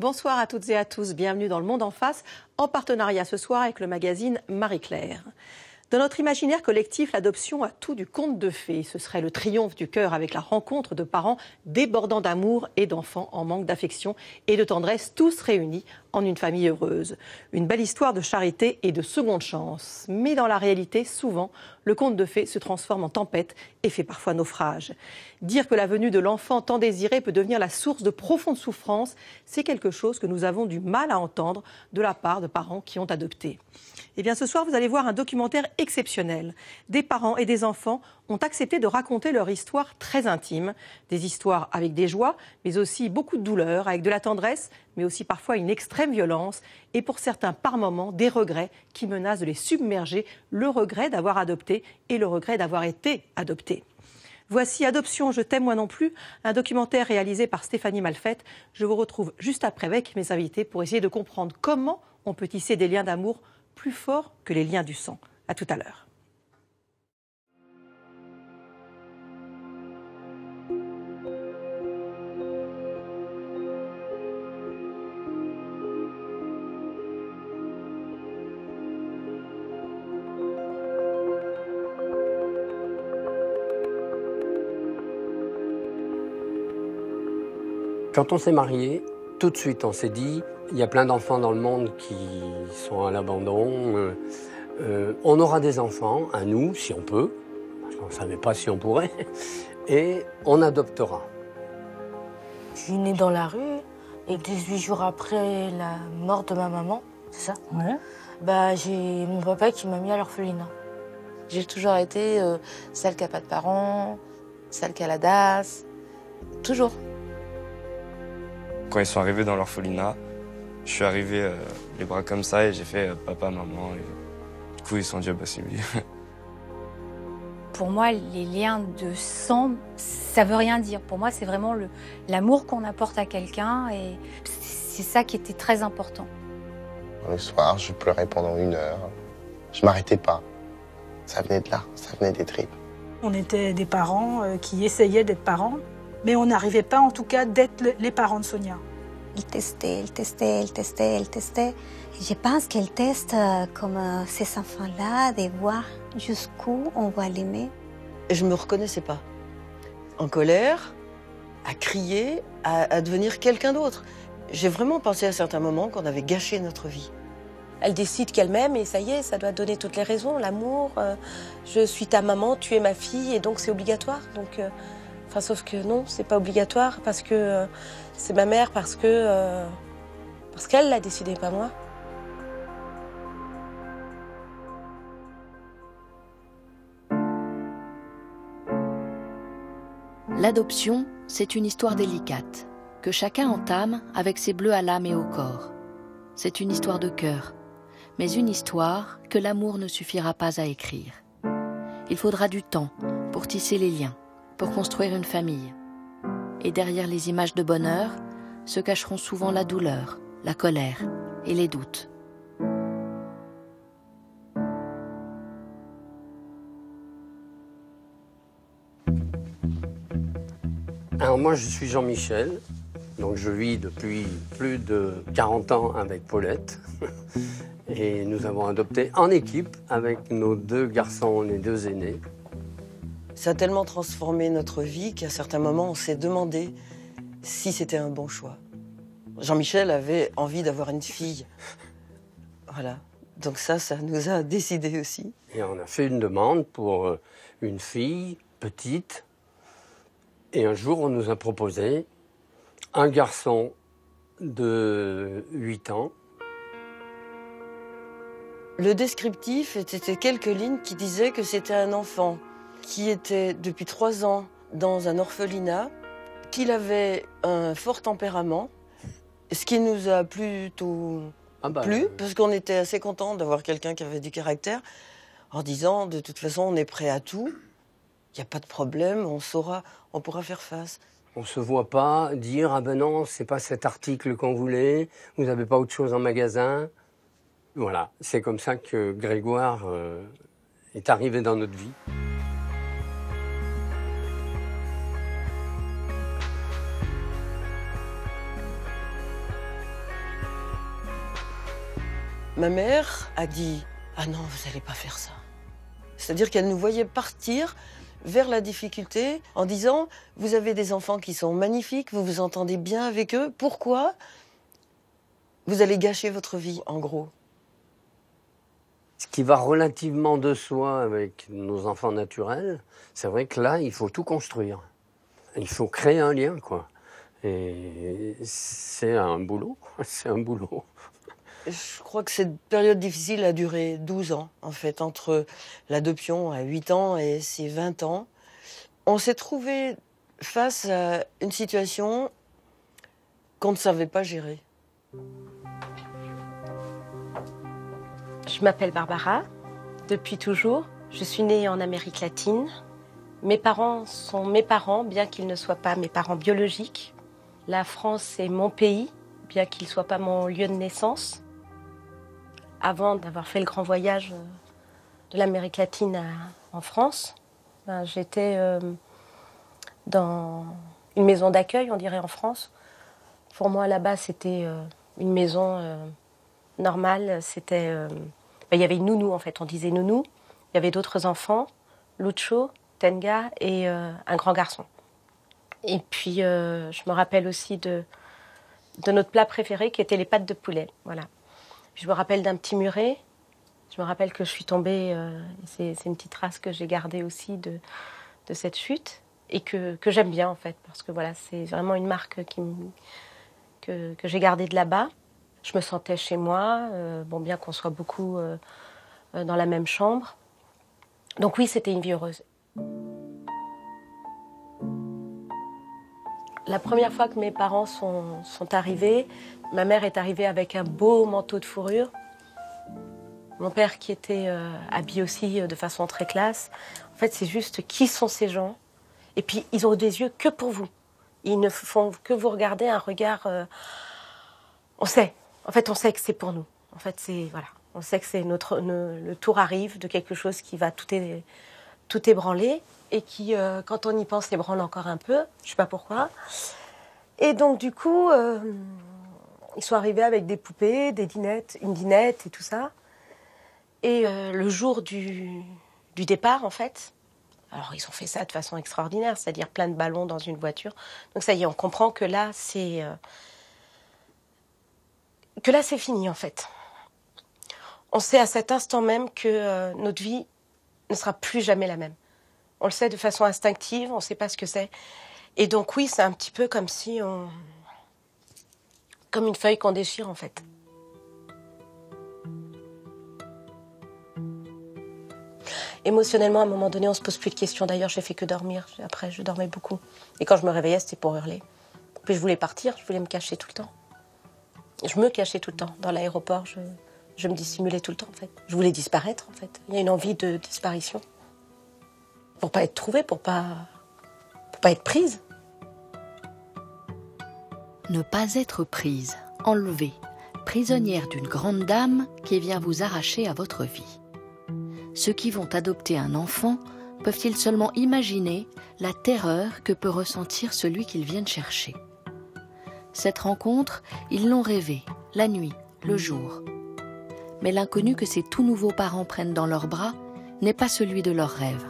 Bonsoir à toutes et à tous, bienvenue dans Le Monde en face, en partenariat ce soir avec le magazine Marie-Claire. Dans notre imaginaire collectif, l'adoption a tout du conte de fées. Ce serait le triomphe du cœur avec la rencontre de parents débordant d'amour et d'enfants en manque d'affection et de tendresse, tous réunis en une famille heureuse. Une belle histoire de charité et de seconde chance. Mais dans la réalité, souvent, le conte de fées se transforme en tempête et fait parfois naufrage. Dire que la venue de l'enfant tant désiré peut devenir la source de profonde souffrance, c'est quelque chose que nous avons du mal à entendre de la part de parents qui ont adopté. Eh bien, ce soir, vous allez voir un documentaire exceptionnel. Des parents et des enfants ont accepté de raconter leur histoire très intime. Des histoires avec des joies, mais aussi beaucoup de douleur, avec de la tendresse, mais aussi parfois une extrême violence. Et pour certains, par moments, des regrets qui menacent de les submerger. Le regret d'avoir adopté et le regret d'avoir été adopté. Voici Adoption, je t'aime moi non plus, un documentaire réalisé par Stéphanie Malfette. Je vous retrouve juste après avec mes invités pour essayer de comprendre comment on peut tisser des liens d'amour plus forts que les liens du sang. À tout à l'heure. Quand on s'est marié, tout de suite on s'est dit, il y a plein d'enfants dans le monde qui sont à l'abandon. On aura des enfants, à nous, si on peut, parce qu'on ne savait pas si on pourrait, et on adoptera. Je suis née dans la rue, et 18 jours après la mort de ma maman, c'est ça? Ouais. J'ai mon papa qui m'a mis à l'orphelinat. J'ai toujours été celle qui n'a pas de parents, celle qui a la DAS, toujours. Quand ils sont arrivés dans l'orphelinat, je suis arrivé les bras comme ça et j'ai fait papa, maman. Et du coup, ils sont dit, bah c'est lui. Pour moi, les liens de sang, ça veut rien dire. Pour moi, c'est vraiment l'amour qu'on apporte à quelqu'un et c'est ça qui était très important. Le soir, je pleurais pendant 1 heure. Je m'arrêtais pas. Ça venait de là, ça venait des tripes. On était des parents qui essayaient d'être parents, mais on n'arrivait pas en tout cas d'être les parents de Sonia. Elle testait. Et je pense qu'elle teste comme ces enfants-là, de voir jusqu'où on va l'aimer. Et je ne me reconnaissais pas. En colère, à crier, à devenir quelqu'un d'autre. J'ai vraiment pensé à certains moments qu'on avait gâché notre vie. Elle décide qu'elle m'aime et ça y est, ça doit donner toutes les raisons, l'amour. Je suis ta maman, tu es ma fille et donc c'est obligatoire. Donc, sauf que non, c'est pas obligatoire parce que c'est ma mère, parce qu'elle l'a décidé, pas moi. L'adoption, c'est une histoire délicate, que chacun entame avec ses bleus à l'âme et au corps. C'est une histoire de cœur, mais une histoire que l'amour ne suffira pas à écrire. Il faudra du temps pour tisser les liens, pour construire une famille. Et derrière les images de bonheur se cacheront souvent la douleur, la colère et les doutes. Alors moi je suis Jean-Michel, donc je vis depuis plus de 40 ans avec Paulette. Et nous avons adopté en équipe avec nos 2 garçons, les 2 aînés. Ça a tellement transformé notre vie qu'à certains moments, on s'est demandé si c'était un bon choix. Jean-Michel avait envie d'avoir une fille. Voilà. Donc ça nous a décidé aussi. Et on a fait une demande pour une fille petite. Et un jour, on nous a proposé un garçon de 8 ans. Le descriptif était quelques lignes qui disaient que c'était un enfant qui était depuis 3 ans dans un orphelinat, qu'il avait un fort tempérament, ce qui nous a plutôt plu, parce qu'on était assez contents d'avoir quelqu'un qui avait du caractère, en disant de toute façon on est prêt à tout, il n'y a pas de problème, on pourra faire face. On ne se voit pas dire « Ah ben non, c'est pas cet article qu'on voulait, vous n'avez pas autre chose en magasin ». Voilà, c'est comme ça que Grégoire est arrivé dans notre vie. ma mère a dit « Ah non, vous n'allez pas faire ça ». C'est-à-dire qu'elle nous voyait partir vers la difficulté en disant « Vous avez des enfants qui sont magnifiques, vous vous entendez bien avec eux, pourquoi vous allez gâcher votre vie, en gros ?» Ce qui va relativement de soi avec nos enfants naturels, c'est vrai que là, il faut tout construire. Il faut créer un lien, quoi. Et c'est un boulot, c'est un boulot. Je crois que cette période difficile a duré 12 ans, en fait, entre l'adoption à 8 ans et ses 20 ans. On s'est trouvé face à une situation qu'on ne savait pas gérer. Je m'appelle Barbara, depuis toujours. Je suis née en Amérique latine. Mes parents sont mes parents, bien qu'ils ne soient pas mes parents biologiques. La France est mon pays, bien qu'il ne soit pas mon lieu de naissance. Avant d'avoir fait le grand voyage de l'Amérique latine en France, j'étais dans une maison d'accueil, on dirait en France. Pour moi, là-bas, c'était une maison normale. C'était, il y avait une nounou, en fait, on disait nounou. Il y avait d'autres enfants, Lucho, Tenga et un grand garçon. Et puis, je me rappelle aussi de notre plat préféré, qui était les pâtes de poulet. Voilà. Je me rappelle d'un petit muret. Je me rappelle que je suis tombée, c'est une petite trace que j'ai gardée aussi de cette chute et que j'aime bien en fait, parce que voilà, c'est vraiment une marque que j'ai gardée de là-bas. Je me sentais chez moi, bon, bien qu'on soit beaucoup dans la même chambre. Donc oui, c'était une vie heureuse. La première fois que mes parents sont arrivés, ma mère est arrivée avec un beau manteau de fourrure. Mon père qui était habillé aussi de façon très classe. En fait, c'est juste qui sont ces gens. Et puis, ils ont des yeux que pour vous. Ils ne font que vous regarder, un regard... on sait. En fait, on sait que c'est pour nous. En fait, c'est... Voilà. On sait que c'est le tour arrive de quelque chose qui va tout ébranler. Et qui, quand on y pense, ébranle encore un peu. Je ne sais pas pourquoi. Et donc, du coup, ils sont arrivés avec des poupées, des dinettes, une dinette et tout ça. Et le jour du départ, en fait, alors ils ont fait ça de façon extraordinaire, c'est-à-dire plein de ballons dans une voiture. Donc ça y est, on comprend que là, c'est fini, en fait. On sait à cet instant même que notre vie ne sera plus jamais la même. On le sait de façon instinctive, on ne sait pas ce que c'est. Et donc oui, c'est un petit peu comme si comme une feuille qu'on déchire, en fait. Émotionnellement, à un moment donné, on ne se pose plus de questions. D'ailleurs, j'ai fait que dormir. Après, je dormais beaucoup. Et quand je me réveillais, c'était pour hurler. Puis je voulais partir, je voulais me cacher tout le temps. Je me cachais tout le temps. Dans l'aéroport, je me dissimulais tout le temps, en fait. Je voulais disparaître, en fait. Il y a une envie de disparition. Pour pas être trouvée, pour pas être prise. Ne pas être prise, enlevée, prisonnière d'une grande dame qui vient vous arracher à votre vie. Ceux qui vont adopter un enfant peuvent-ils seulement imaginer la terreur que peut ressentir celui qu'ils viennent chercher. Cette rencontre, ils l'ont rêvée, la nuit, le jour. Mais l'inconnu que ces tout nouveaux parents prennent dans leurs bras n'est pas celui de leurs rêves.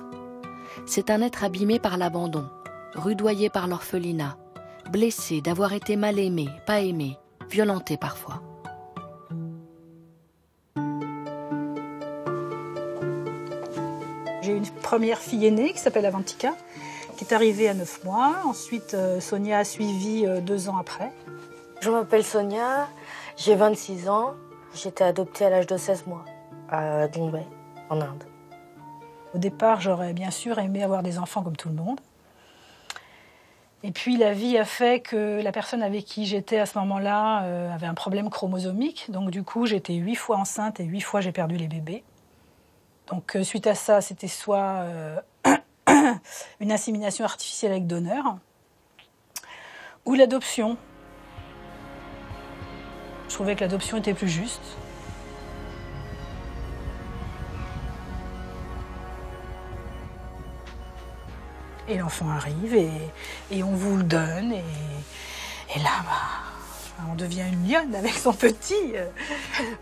C'est un être abîmé par l'abandon, rudoyé par l'orphelinat, blessé d'avoir été mal aimé, pas aimé, violenté parfois. J'ai une première fille aînée qui s'appelle Avantika, qui est arrivée à 9 mois. Ensuite, Sonia a suivi 2 ans après. Je m'appelle Sonia, j'ai 26 ans. J'ai été adoptée à l'âge de 16 mois, à Bombay, en Inde. Au départ, j'aurais bien sûr aimé avoir des enfants comme tout le monde. Et puis la vie a fait que la personne avec qui j'étais à ce moment-là avait un problème chromosomique. Donc du coup, j'étais 8 fois enceinte et 8 fois j'ai perdu les bébés. Donc suite à ça, c'était soit une insémination artificielle avec donneur ou l'adoption. Je trouvais que l'adoption était plus juste. Et l'enfant arrive et on vous le donne. Et là, On devient une lionne avec son petit.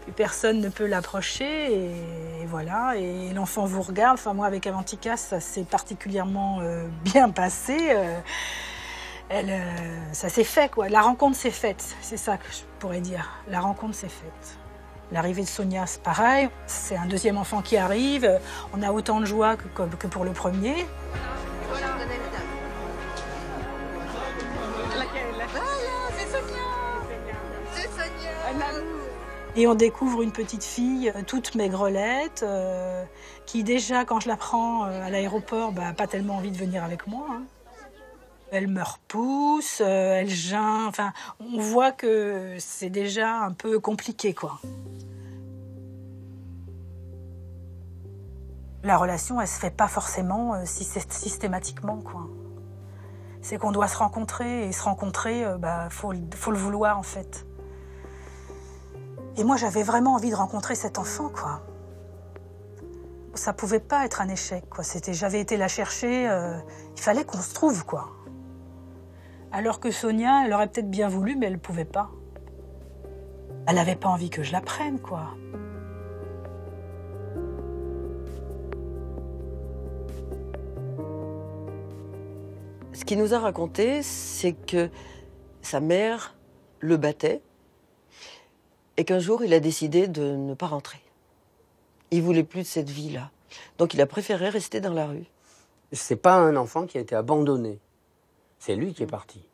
Plus personne ne peut l'approcher et voilà. Et l'enfant vous regarde. Enfin, moi, avec Avantika, ça s'est particulièrement bien passé. Ça s'est fait, quoi. La rencontre s'est faite. C'est ça que je pourrais dire. La rencontre s'est faite. L'arrivée de Sonia, c'est pareil. C'est un deuxième enfant qui arrive. On a autant de joie que pour le premier. Et on découvre une petite fille toute maigrelette, qui déjà, quand je la prends à l'aéroport, pas tellement envie de venir avec moi. Hein. Elle me repousse, elle geint, enfin, on voit que c'est déjà un peu compliqué, quoi. La relation, elle se fait pas forcément systématiquement, quoi. C'est qu'on doit se rencontrer, et se rencontrer, faut le vouloir, en fait. Et moi, j'avais vraiment envie de rencontrer cet enfant, quoi. Ça pouvait pas être un échec, quoi. J'avais été la chercher, il fallait qu'on se trouve, quoi. Alors que Sonia, elle aurait peut-être bien voulu, mais elle pouvait pas. Elle n'avait pas envie que je la prenne, quoi. Ce qu'il nous a raconté, c'est que sa mère le battait et qu'un jour, il a décidé de ne pas rentrer. Il voulait plus de cette vie-là. Donc, il a préféré rester dans la rue. C'est pas un enfant qui a été abandonné. C'est lui qui est parti.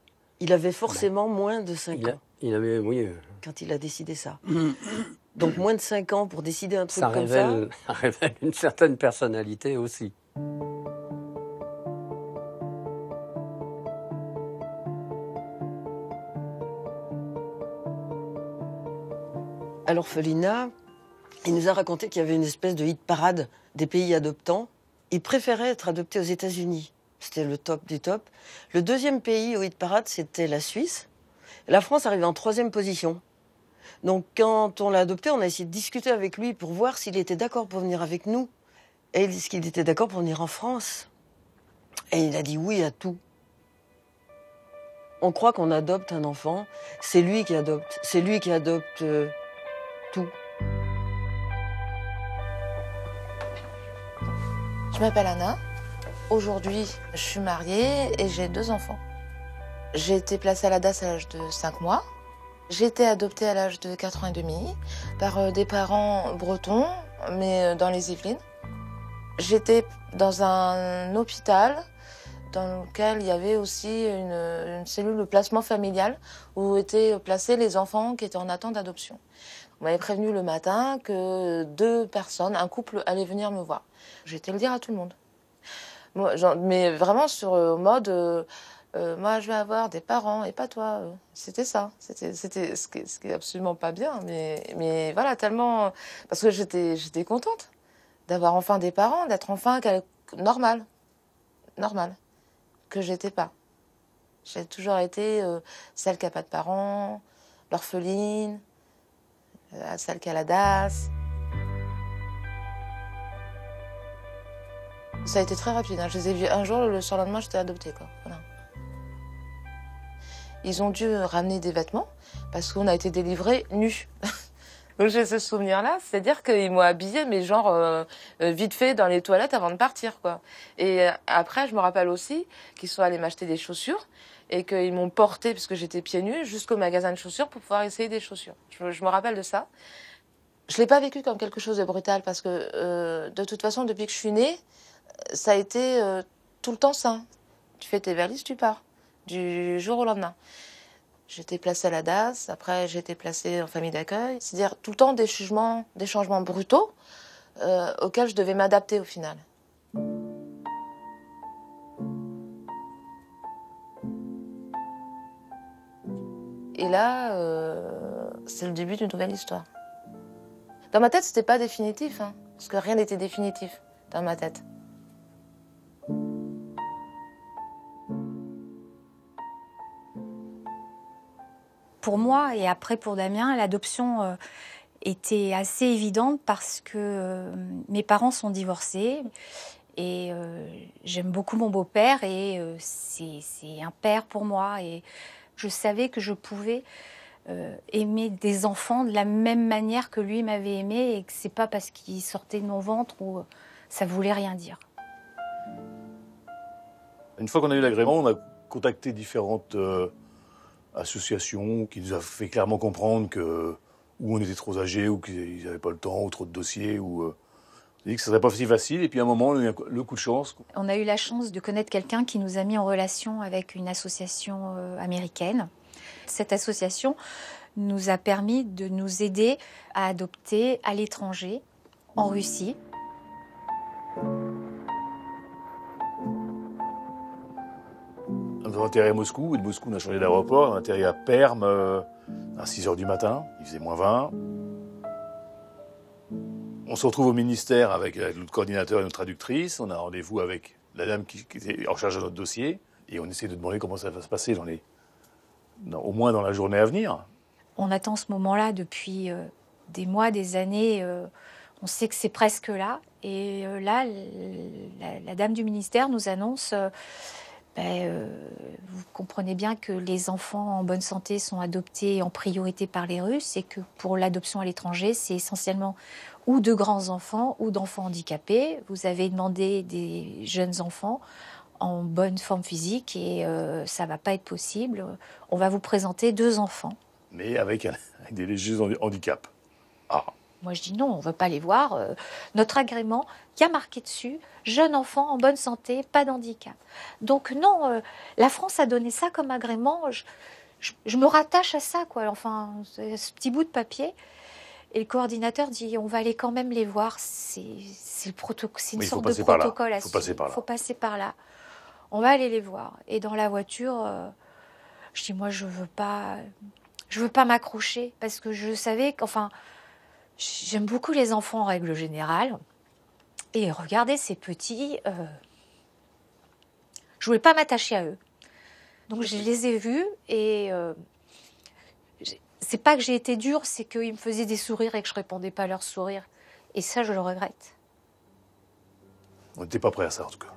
Il avait forcément moins de 5 ans. Il avait, oui. Quand il a décidé ça. Donc, moins de 5 ans pour décider un truc ça comme révèle, ça révèle une certaine personnalité aussi. À l'orphelinat, il nous a raconté qu'il y avait une espèce de hit parade des pays adoptants. Il préférait être adopté aux États-Unis. C'était le top du top. Le deuxième pays au hit parade, c'était la Suisse. La France arrivait en 3e position. Donc quand on l'a adopté, on a essayé de discuter avec lui pour voir s'il était d'accord pour venir avec nous. Et il dit qu'il était d'accord pour venir en France. Et il a dit oui à tout. On croit qu'on adopte un enfant, c'est lui qui adopte. C'est lui qui adopte tout. Je m'appelle Anna. Aujourd'hui, je suis mariée et j'ai 2 enfants. J'ai été placée à la DAS à l'âge de 5 mois. J'ai été adoptée à l'âge de 4 ans et demi par des parents bretons, mais dans les Yvelines. J'étais dans un hôpital dans lequel il y avait aussi une cellule de placement familial où étaient placés les enfants qui étaient en attente d'adoption. On m'avait prévenu le matin que 2 personnes, un couple, allaient venir me voir. J'ai été le dire à tout le monde. Moi, mais vraiment sur mode, moi je vais avoir des parents et pas toi. C'était ça. C'était ce qui est absolument pas bien. Mais voilà, tellement... Parce que j'étais contente d'avoir enfin des parents, d'être enfin normal. Que j'étais pas. J'ai toujours été celle qui n'a pas de parents, l'orpheline, celle qui a la DAS. Ça a été très rapide. Hein. Je les ai vus un jour, le surlendemain, j'étais adoptée, quoi. Voilà. Ils ont dû ramener des vêtements parce qu'on a été délivrés nus. Donc j'ai ce souvenir-là, c'est-à-dire qu'ils m'ont habillée, mais genre vite fait dans les toilettes avant de partir, quoi. Et après, je me rappelle aussi qu'ils sont allés m'acheter des chaussures et qu'ils m'ont portée, parce que j'étais pieds nus, jusqu'au magasin de chaussures pour pouvoir essayer des chaussures. Je me rappelle de ça. Je l'ai pas vécu comme quelque chose de brutal parce que de toute façon, depuis que je suis née, ça a été tout le temps ça. Tu fais tes valises, tu pars, du jour au lendemain. J'étais placée à la DAS, après j'ai été placée en famille d'accueil. C'est-à-dire tout le temps des changements brutaux auxquels je devais m'adapter au final. Et là, c'est le début d'une nouvelle histoire. Dans ma tête, c'était pas définitif, hein, parce que rien n'était définitif dans ma tête. Pour moi et après pour Damien, l'adoption était assez évidente parce que mes parents sont divorcés et j'aime beaucoup mon beau-père et c'est un père pour moi. Et je savais que je pouvais aimer des enfants de la même manière que lui m'avait aimé et que c'est pas parce qu'il sortait de mon ventre ou ça voulait rien dire. Une fois qu'on a eu l'agrément, on a contacté différentes associations qui nous a fait clairement comprendre que ou on était trop âgés, ou qu'ils n'avaient pas le temps, ou trop de dossiers, ou on a dit que ça serait pas si facile. Et puis à un moment, on a eu le coup de chance. On a eu la chance de connaître quelqu'un qui nous a mis en relation avec une association américaine. Cette association nous a permis de nous aider à adopter à l'étranger, en Russie. On a atterri à Moscou, et de Moscou, on a changé d'aéroport. On a atterri à Perm à 6h du matin. Il faisait -20. On se retrouve au ministère avec notre coordinateur et notre traductrice. On a rendez-vous avec la dame qui était en charge de notre dossier. Et on essaie de demander comment ça va se passer au moins dans la journée à venir. On attend ce moment-là depuis des mois, des années. On sait que c'est presque là. Et là, la dame du ministère nous annonce... vous comprenez bien que les enfants en bonne santé sont adoptés en priorité par les Russes et que pour l'adoption à l'étranger, c'est essentiellement ou de grands enfants ou d'enfants handicapés. Vous avez demandé des jeunes enfants en bonne forme physique et ça ne va pas être possible. On va vous présenter 2 enfants. Mais avec des légers handicaps. Ah. Moi, je dis non, on ne veut pas les voir. Notre agrément, il y a marqué dessus, jeune enfant en bonne santé, pas d'handicap. Donc non, la France a donné ça comme agrément. Je me rattache à ça, quoi. Enfin, ce petit bout de papier. Et le coordinateur dit, on va aller quand même les voir. C'est une sorte de protocole à suivre. Il faut passer par là. On va aller les voir. Et dans la voiture, je dis, moi, je veux pas m'accrocher parce que je savais qu'enfin. J'aime beaucoup les enfants en règle générale. Et regardez ces petits, je voulais pas m'attacher à eux. Donc je les ai vus et c'est pas que j'ai été dure, c'est qu'ils me faisaient des sourires et que je répondais pas à leurs sourires. Et ça, je le regrette. On n'était pas prêts à ça, en tout cas.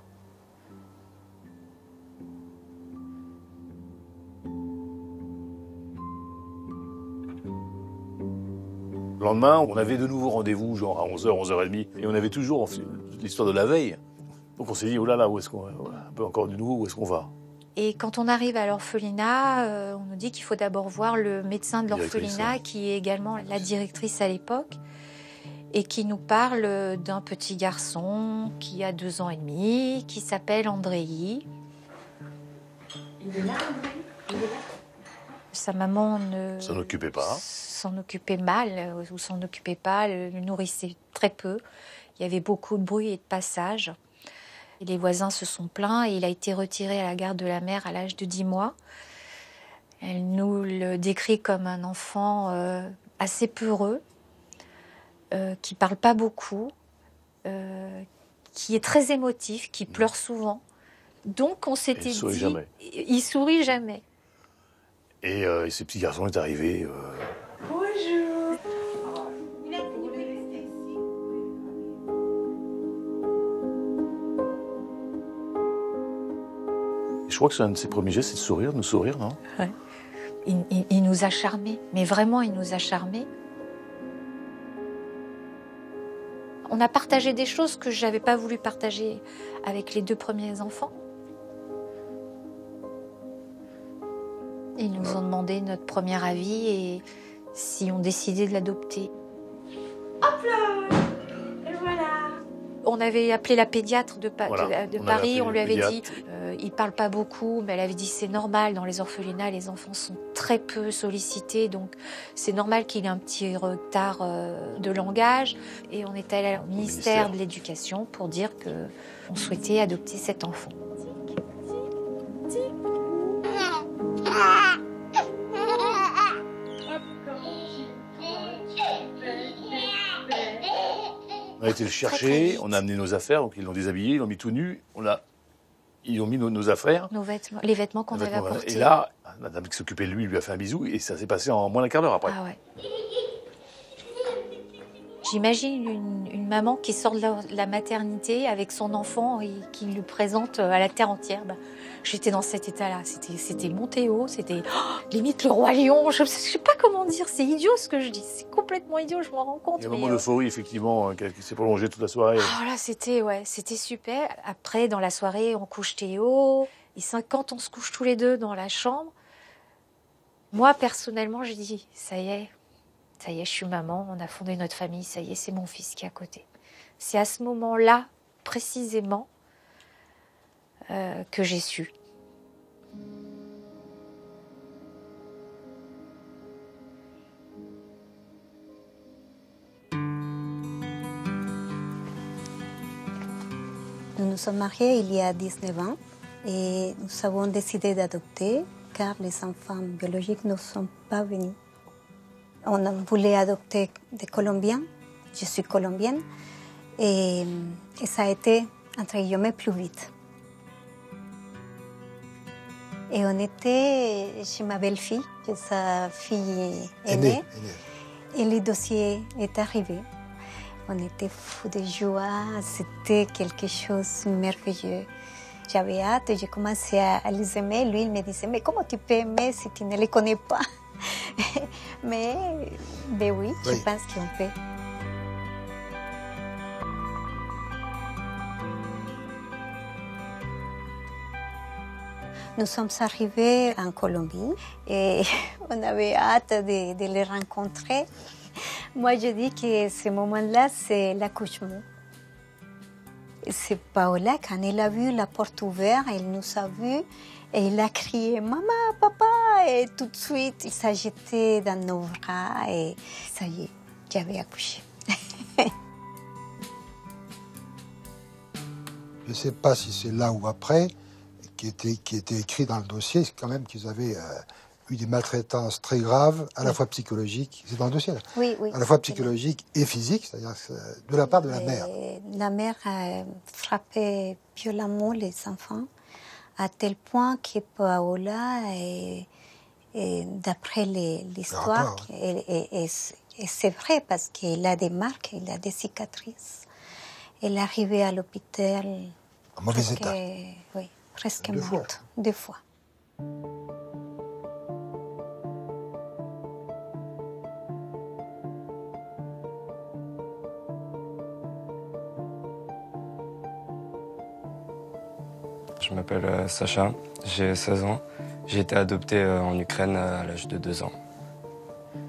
Le lendemain, on avait de nouveaux rendez-vous, genre à 11h, 11h30, et on avait toujours l'histoire de la veille. Donc on s'est dit, oh là là, où est-ce qu'on va? Un peu encore du nouveau, où est-ce qu'on va? Et quand on arrive à l'orphelinat, on nous dit qu'il faut d'abord voir le médecin de l'orphelinat, qui est également la directrice à l'époque, et qui nous parle d'un petit garçon qui a 2 ans et demi, qui s'appelle Andrei. Il est là, Andrei? Sa maman ne s'en occupait pas. S'en occupait mal ou s'en occupait pas, le nourrissait très peu. Il y avait beaucoup de bruit et de passage. Et les voisins se sont plaints et il a été retiré à la garde de la mère à l'âge de 10 mois. Elle nous le décrit comme un enfant assez peureux, qui parle pas beaucoup, qui est très émotif, qui pleure souvent. Donc on s'était dit... Il sourit jamais. Et ce petit garçon est arrivé... Bonjour. Je crois que c'est un de ses premiers gestes, c'est de sourire, de nous sourire, non? Ouais. Il nous a charmés, mais vraiment, il nous a charmés. On a partagé des choses que je n'avais pas voulu partager avec les 2 premiers enfants. Ils nous ont demandé notre premier avis et si on décidait de l'adopter. Hop là! Et voilà! On avait appelé la pédiatre de Paris, on lui avait dit, il parle pas beaucoup, mais elle avait dit c'est normal, dans les orphelinats, les enfants sont très peu sollicités, donc c'est normal qu'il ait un petit retard de langage. Et on est allé au ministère de l'Éducation pour dire qu'on souhaitait adopter cet enfant. On a été le chercher, on a amené nos affaires, donc ils l'ont déshabillé, ils l'ont mis tout nu, ils ont mis nos affaires. Les vêtements qu'on avait apportés. Et là, la dame qui s'occupait de lui a fait un bisou et ça s'est passé en moins d'1/4 d'heure après. Ah ouais. J'imagine une maman qui sort de la maternité avec son enfant et qui le présente à la terre entière. J'étais dans cet état-là. C'était mon Théo, c'était limite le roi lion. Je ne sais pas comment dire, c'est idiot ce que je dis. C'est complètement idiot, je m'en rends compte. Il y a un moment d'euphorie, effectivement, qui s'est prolongé toute la soirée. Là, c'était super. Après, dans la soirée, on couche Théo. Et quand on se couche tous les deux dans la chambre, moi, personnellement, je dis, ça y est, je suis maman, on a fondé notre famille, ça y est, c'est mon fils qui est à côté. C'est à ce moment-là, précisément, que j'ai su. Nous nous sommes mariés il y a 19 ans et nous avons décidé d'adopter car les enfants biologiques ne sont pas venus. On voulait adopter des Colombiens, je suis colombienne, et ça a été, entre guillemets, plus vite. Et on était chez ma belle-fille, sa fille aînée, et le dossier est arrivé. On était fous de joie, c'était quelque chose de merveilleux. J'avais hâte, j'ai commencé à les aimer. Lui, il me disait, mais comment tu peux aimer si tu ne les connais pas? Mais oui, je pense qu'on peut. Nous sommes arrivés en Colombie et on avait hâte de les rencontrer. Moi, je dis que ce moment-là, c'est l'accouchement. C'est Paola, quand elle a vu la porte ouverte, elle nous a vus et elle a crié « Maman, papa !» Et tout de suite, il s'est jeté dans nos bras et ça y est, j'avais accouché. Je ne sais pas si c'est là ou après, qui était écrit dans le dossier, c'est quand même qu'ils avaient eu des maltraitances très graves, à la fois psychologiques, c'est dans le dossier là, oui. À la fois psychologiques et physiques, c'est-à-dire de la part de la mère. La mère a frappé violemment les enfants, à tel point que Paola, d'après l'histoire, et c'est vrai parce qu'elle a des marques, elle a des cicatrices. Elle est arrivée à l'hôpital. En mauvais état. Oui, presque morte. 2 fois. Je m'appelle Sacha, j'ai 16 ans. J'ai été adopté en Ukraine à l'âge de 2 ans.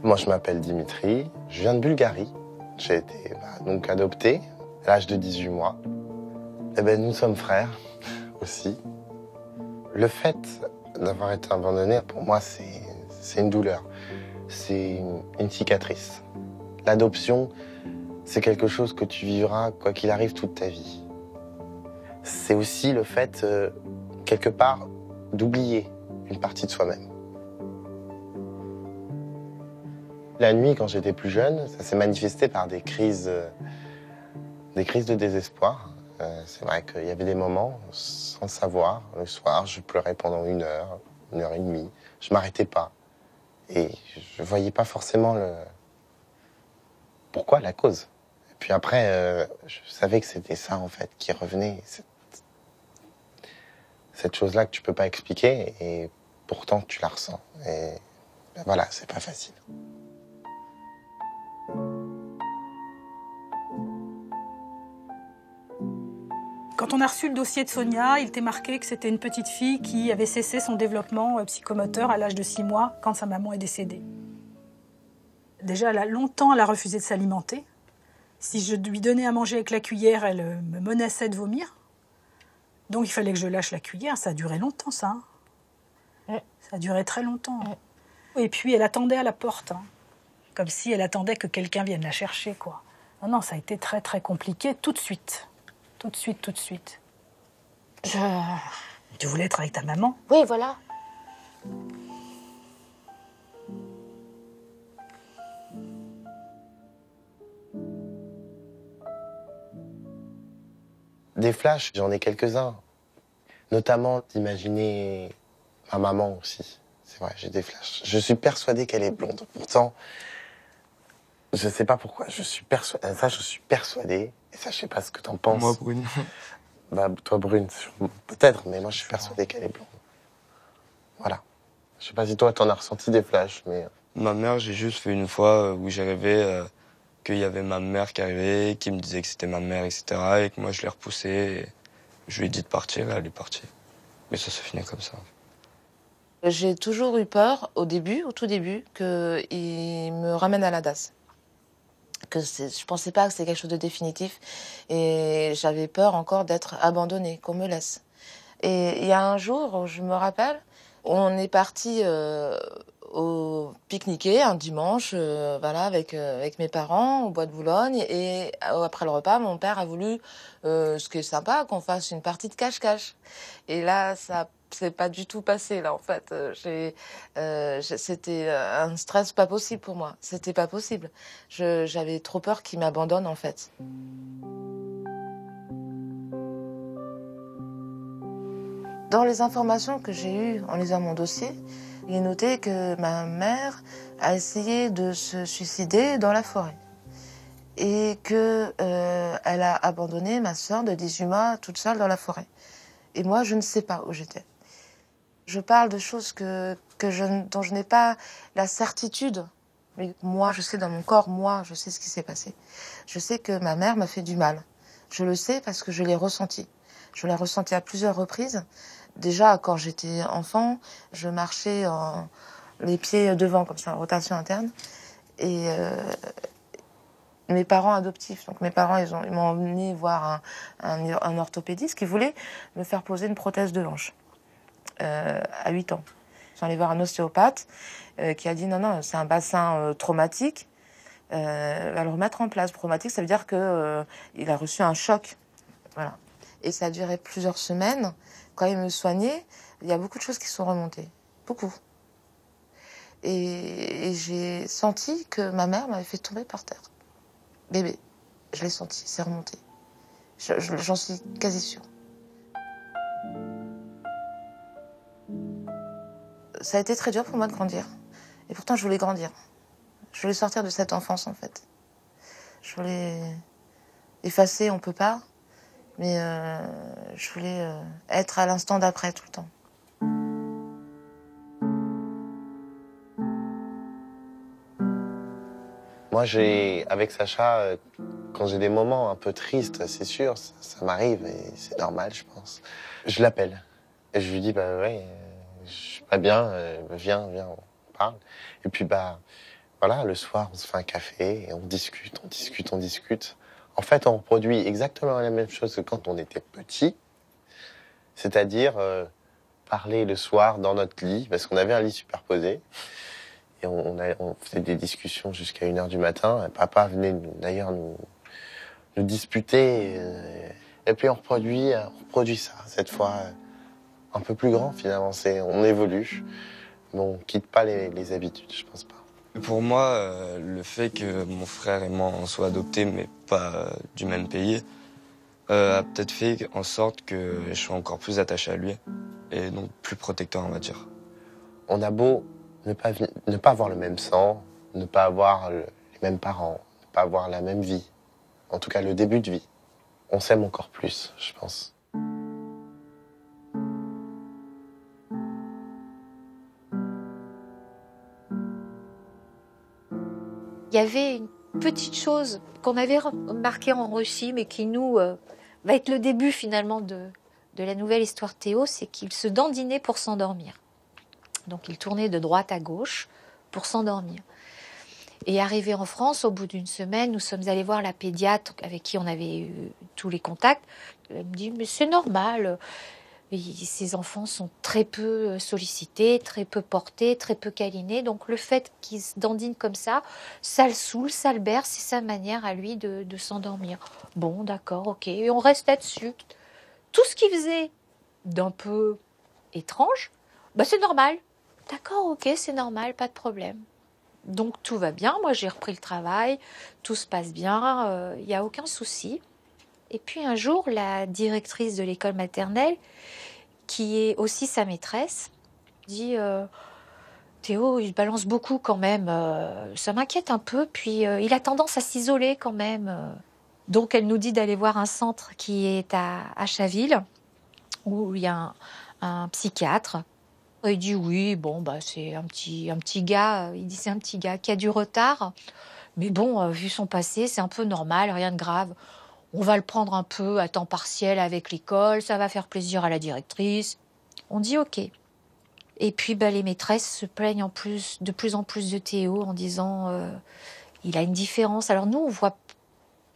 Moi, je m'appelle Dimitri, je viens de Bulgarie. J'ai été donc adopté à l'âge de 18 mois. Eh ben, nous sommes frères aussi. Le fait d'avoir été abandonné, pour moi, c'est une douleur. C'est une cicatrice. L'adoption, c'est quelque chose que tu vivras, quoi qu'il arrive, toute ta vie. C'est aussi le fait, quelque part, d'oublier une partie de soi-même. La nuit, quand j'étais plus jeune, ça s'est manifesté par des crises de désespoir. C'est vrai qu'il y avait des moments, sans le savoir, le soir, je pleurais pendant 1 heure, 1 heure et demie. Je m'arrêtais pas. Et je voyais pas forcément pourquoi, la cause. Et puis après, je savais que c'était ça, en fait, qui revenait. Cette chose-là que tu peux pas expliquer, et pourtant tu la ressens. Et ben voilà, c'est pas facile. Quand on a reçu le dossier de Sonia, il était marqué que c'était une petite fille qui avait cessé son développement psychomoteur à l'âge de 6 mois quand sa maman est décédée. Déjà, longtemps, elle a refusé de s'alimenter. Si je lui donnais à manger avec la cuillère, elle me menaçait de vomir. Donc il fallait que je lâche la cuillère. Ça a duré longtemps, ça. Ça a duré très longtemps. Et puis elle attendait à la porte, comme si elle attendait que quelqu'un vienne la chercher, quoi. Non, ça a été très très compliqué tout de suite. Tout de suite. Tu voulais être avec ta maman? Oui, voilà. Des flashs, j'en ai quelques-uns. Notamment d'imaginer ma maman aussi. C'est vrai, j'ai des flashs. Je suis persuadé qu'elle est blonde. Pourtant, Je sais pas pourquoi, je suis persuadé, ça je suis persuadé, et ça je sais pas ce que t'en penses. Moi, brune. Bah, toi brune, peut-être, mais moi je suis persuadé qu'elle est blonde. Voilà. Je sais pas si toi t'en as ressenti des flashs, mais... Ma mère, j'ai juste fait une fois où j'arrivais, qu'il y avait ma mère qui arrivait, qui me disait que c'était ma mère, etc. Et que moi je l'ai repoussée, et je lui ai dit de partir, et elle est partie. Mais ça se finit comme ça. J'ai toujours eu peur, au tout début, qu'il me ramène à la DAS. Je pensais pas que c'était quelque chose de définitif. Et j'avais peur encore d'être abandonnée, qu'on me laisse. Et il y a un jour, où je me rappelle, on est parti au pique-niquer un dimanche, voilà, avec mes parents au bois de Boulogne. Et après le repas, mon père a voulu, ce qui est sympa, qu'on fasse une partie de cache-cache. Et là, ça c'est pas du tout passé là en fait. C'était un stress pas possible pour moi. C'était pas possible. J'avais trop peur qu'il m'abandonne en fait. Dans les informations que j'ai eues en lisant mon dossier, il est noté que ma mère a essayé de se suicider dans la forêt et que elle a abandonné ma sœur de 18 mois toute seule dans la forêt. Et moi, je ne sais pas où j'étais. Je parle de choses dont je n'ai pas la certitude. Mais moi, je sais dans mon corps, moi, je sais ce qui s'est passé. Je sais que ma mère m'a fait du mal. Je le sais parce que je l'ai ressenti. Je l'ai ressenti à plusieurs reprises. Déjà, quand j'étais enfant, je marchais les pieds devant, comme ça, en rotation interne. Et mes parents adoptifs, donc mes parents, ils m'ont emmené voir un orthopédiste qui voulait me faire poser une prothèse de hanche. À 8 ans. J'en allée voir un ostéopathe qui a dit non, c'est un bassin traumatique. Va le remettre en place. Traumatique, ça veut dire qu'il a reçu un choc. Voilà. Et ça a duré plusieurs semaines. Quand il me soignait, il y a beaucoup de choses qui sont remontées. Beaucoup. Et j'ai senti que ma mère m'avait fait tomber par terre. Bébé. Je l'ai senti, c'est remonté. J'en suis quasi sûre. Ça a été très dur pour moi de grandir. Et pourtant, je voulais grandir. Je voulais sortir de cette enfance, en fait. Je voulais effacer, on peut pas. Mais je voulais être à l'instant d'après, tout le temps. Moi, avec Sacha, quand j'ai des moments un peu tristes, c'est sûr, ça m'arrive et c'est normal, je pense. Je l'appelle. Et je lui dis, bah ouais... je suis pas bien, viens, on parle. Et puis voilà, le soir, on se fait un café et on discute. En fait, on reproduit exactement la même chose que quand on était petit, c'est-à-dire parler le soir dans notre lit, parce qu'on avait un lit superposé, et on faisait des discussions jusqu'à 1h du matin. Et papa venait d'ailleurs nous disputer, et puis on reproduit ça, cette fois... un peu plus grand finalement, on évolue, mais on quitte pas les habitudes, je pense pas. Pour moi, le fait que mon frère et moi on soit adoptés, mais pas du même pays, a peut-être fait en sorte que je sois encore plus attaché à lui, et donc plus protecteur, on va dire. On a beau ne pas avoir le même sang, ne pas avoir les mêmes parents, ne pas avoir la même vie, en tout cas le début de vie, on s'aime encore plus, je pense. Il y avait une petite chose qu'on avait remarquée en Russie, mais qui va être le début finalement de la nouvelle histoire Théo, c'est qu'il se dandinait pour s'endormir. Donc il tournait de droite à gauche pour s'endormir. Et arrivé en France, au bout d'une semaine, nous sommes allés voir la pédiatre avec qui on avait eu tous les contacts. Elle me dit, mais c'est normal. Ces enfants sont très peu sollicités, très peu portés, très peu câlinés. Donc le fait qu'ils se dandinent comme ça le saoule, ça le berce, c'est sa manière à lui de s'endormir. Bon, d'accord, ok. Et on reste là-dessus. Tout ce qu'il faisait d'un peu étrange, c'est normal. D'accord, ok, c'est normal, pas de problème. Donc tout va bien, moi j'ai repris le travail, tout se passe bien, il n'y a aucun souci. Et puis un jour, la directrice de l'école maternelle, qui est aussi sa maîtresse, dit Théo, il balance beaucoup quand même. Ça m'inquiète un peu. Puis il a tendance à s'isoler quand même. Donc elle nous dit d'aller voir un centre qui est à Chaville, où il y a un psychiatre. Il dit oui, bon, bah, c'est un petit gars. Il dit c'est un petit gars qui a du retard. Mais bon, vu son passé, c'est un peu normal, rien de grave. On va le prendre un peu à temps partiel avec l'école. Ça va faire plaisir à la directrice. On dit ok. Et puis les maîtresses se plaignent de plus en plus de Théo en disant il a une différence. Alors nous, on voit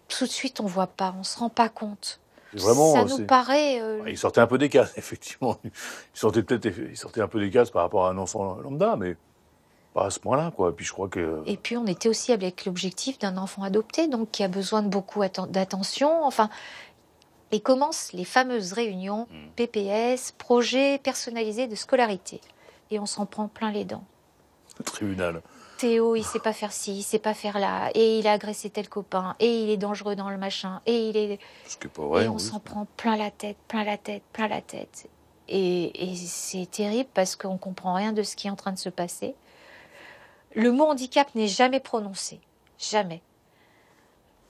tout de suite, on voit pas, on se rend pas compte. Vraiment, ça nous paraît. Il sortait un peu des cases, effectivement. Il sortait un peu des cases par rapport à un enfant lambda, mais pas à ce point-là, quoi. Et puis je crois que. Et puis on était aussi avec l'objectif d'un enfant adopté, donc qui a besoin de beaucoup d'attention. Enfin. Et commencent les fameuses réunions PPS, projets personnalisés de scolarité. Et on s'en prend plein les dents. Le tribunal. Théo, il sait pas faire ci, il sait pas faire là, et il a agressé tel copain, et il est dangereux dans le machin, et il est... Ce qui est pas vrai, et on s'en prend plein la tête. Et c'est terrible parce qu'on comprend rien de ce qui est en train de se passer. Le mot handicap n'est jamais prononcé. Jamais.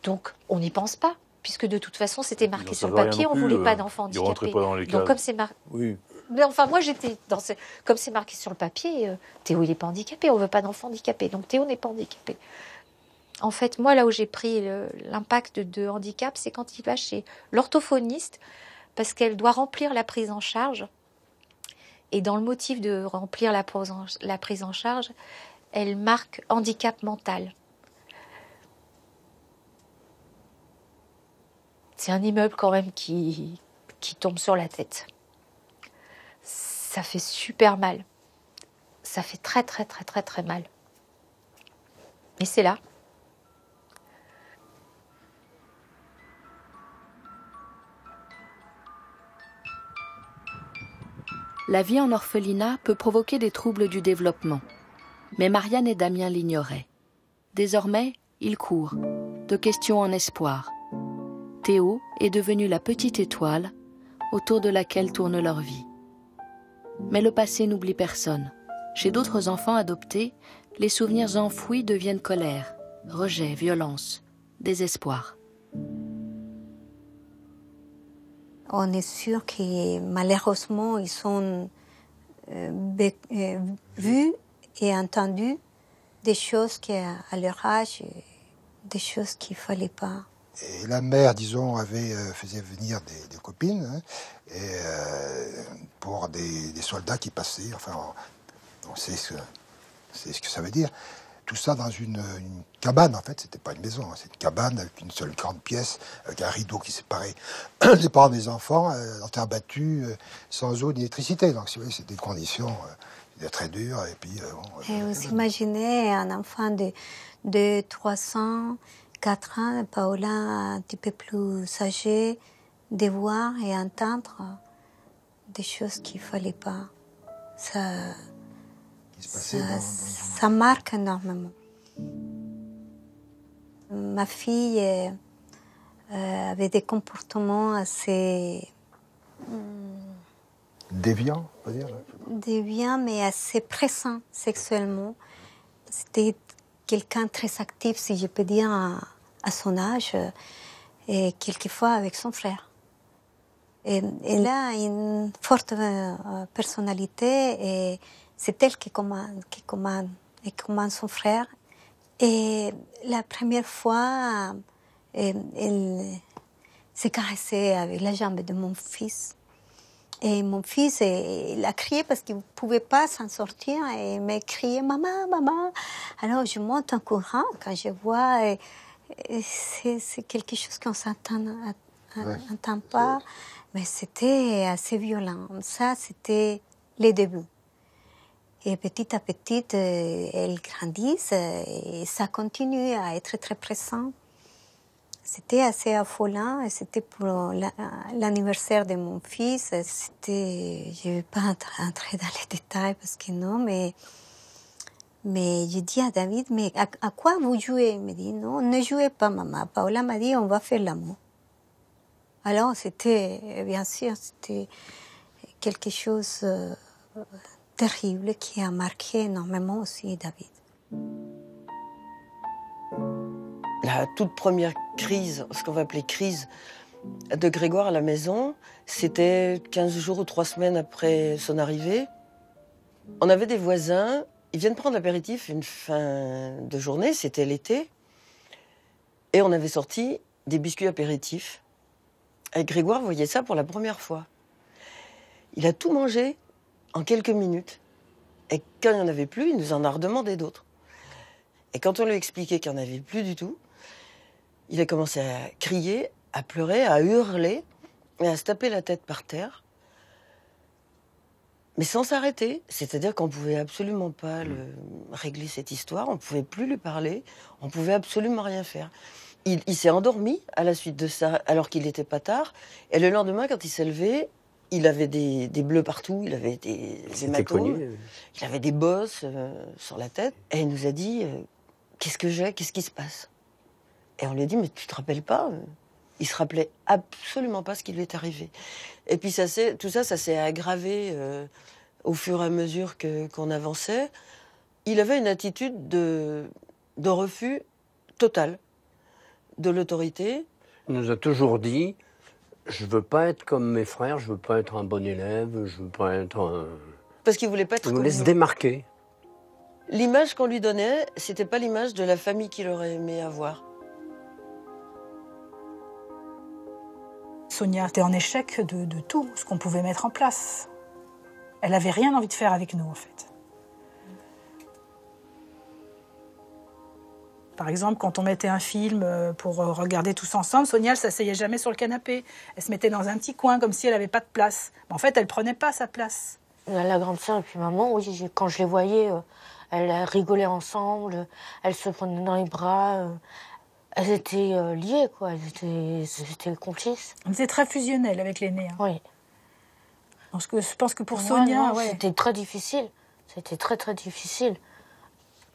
Donc, on n'y pense pas. Puisque de toute façon, c'était marqué sur le papier, on ne voulait pas d'enfants handicapés. Donc, comme c'est marqué. Oui. Mais enfin, moi, j'étais dans comme c'est marqué sur le papier, Théo, il n'est pas handicapé, on ne veut pas d'enfants handicapés. Donc, Théo n'est pas handicapé. En fait, moi, là où j'ai pris l'impact de handicap, c'est quand il va chez l'orthophoniste, parce qu'elle doit remplir la prise en charge. Et dans le motif de remplir la prise en charge, elle marque handicap mental. C'est un immeuble quand même qui tombe sur la tête. Ça fait super mal. Ça fait très mal. Mais c'est là. La vie en orphelinat peut provoquer des troubles du développement. Mais Marianne et Damien l'ignoraient. Désormais, ils courent, de questions en espoir. Théo est devenu la petite étoile autour de laquelle tourne leur vie. Mais le passé n'oublie personne. Chez d'autres enfants adoptés, les souvenirs enfouis deviennent colère, rejet, violence, désespoir. On est sûr que malheureusement, ils sont vus et entendus des choses qu'à leur âge, des choses qu'il ne fallait pas. Et la mère, disons, faisait venir des copines, hein, et, pour des soldats qui passaient. Enfin, on sait ce que ça veut dire. Tout ça dans une cabane, en fait. C'était pas une maison, hein, c'est une cabane avec une seule grande pièce, avec un rideau qui séparait les parents des enfants, en terre battue, sans eau ni électricité. Donc, c'est des conditions très dures. Et puis, et vous imaginez un enfant de 300... 4 ans, Paola un petit peu plus âgée, de voir et entendre des choses qu'il ne fallait pas. Ça marque énormément. Ma fille avait des comportements assez... déviants, on peut dire. Déviants, mais assez pressants sexuellement. C'était quelqu'un de très actif, si je peux dire, à son âge, et quelquefois avec son frère. Elle a une forte personnalité, et c'est elle qui commande son frère. Et la première fois, elle s'est caressée avec la jambe de mon fils. Et mon fils, il a crié parce qu'il ne pouvait pas s'en sortir. Et il m'a crié « Maman, maman ». Alors je monte en courant quand je vois. C'est quelque chose qu'on n'entend pas. Mais c'était assez violent. Ça, c'était les débuts. Et petit à petit, elles grandissent et ça continue à être très pressant. C'était assez affolant, et c'était pour l'anniversaire de mon fils. Je ne vais pas entrer dans les détails parce que non, mais je dis à David, mais à quoi vous jouez? Il me dit, non, ne jouez pas, maman. Paola m'a dit, on va faire l'amour. Alors, bien sûr, c'était quelque chose terrible qui a marqué énormément aussi David. La toute première crise, ce qu'on va appeler crise, de Grégoire à la maison, c'était 15 jours ou 3 semaines après son arrivée. On avait des voisins, ils viennent prendre l'apéritif une fin de journée, c'était l'été, et on avait sorti des biscuits apéritifs. Et Grégoire voyait ça pour la première fois. Il a tout mangé en quelques minutes. Et quand il n'y en avait plus, il nous en a redemandé d'autres. Et quand on lui a expliqué qu'il n'y en avait plus du tout, il a commencé à crier, à pleurer, à hurler et à se taper la tête par terre. Mais sans s'arrêter. C'est-à-dire qu'on ne pouvait absolument pas régler cette histoire, on ne pouvait plus lui parler, on ne pouvait absolument rien faire. Il s'est endormi à la suite de ça, alors qu'il n'était pas tard. Et le lendemain, quand il s'est levé, il avait des bleus partout, il avait des hématomes, il avait des bosses sur la tête. Et il nous a dit qu'est-ce que j'ai, qu'est-ce qui se passe? Et on lui a dit mais tu te rappelles pas? Il se rappelait absolument pas ce qui lui est arrivé. Et puis tout ça s'est aggravé au fur et à mesure qu'on avançait. Il avait une attitude de refus total de l'autorité. Il nous a toujours dit je veux pas être comme mes frères, je veux pas être un bon élève, je veux pas être un... Parce qu'il voulait pas être Il nous comme laisse nous. démarquer. L'image qu'on lui donnait, c'était pas l'image de la famille qu'il aurait aimé avoir. Sonia était en échec de tout ce qu'on pouvait mettre en place. Elle n'avait rien envie de faire avec nous, en fait. Par exemple, quand on mettait un film pour regarder tous ensemble, Sonia, elle ne s'asseyait jamais sur le canapé. Elle se mettait dans un petit coin, comme si elle n'avait pas de place. Mais en fait, elle ne prenait pas sa place. La grande sœur et puis maman, oui, quand je les voyais, elles rigolaient ensemble, elles se prenaient dans les bras. Elles étaient liées, quoi. Elles étaient complices. Elles étaient très fusionnelles avec l'aînée. Hein. Oui. Parce que je pense que pour Sonia... Ouais. C'était très difficile. C'était très, très difficile.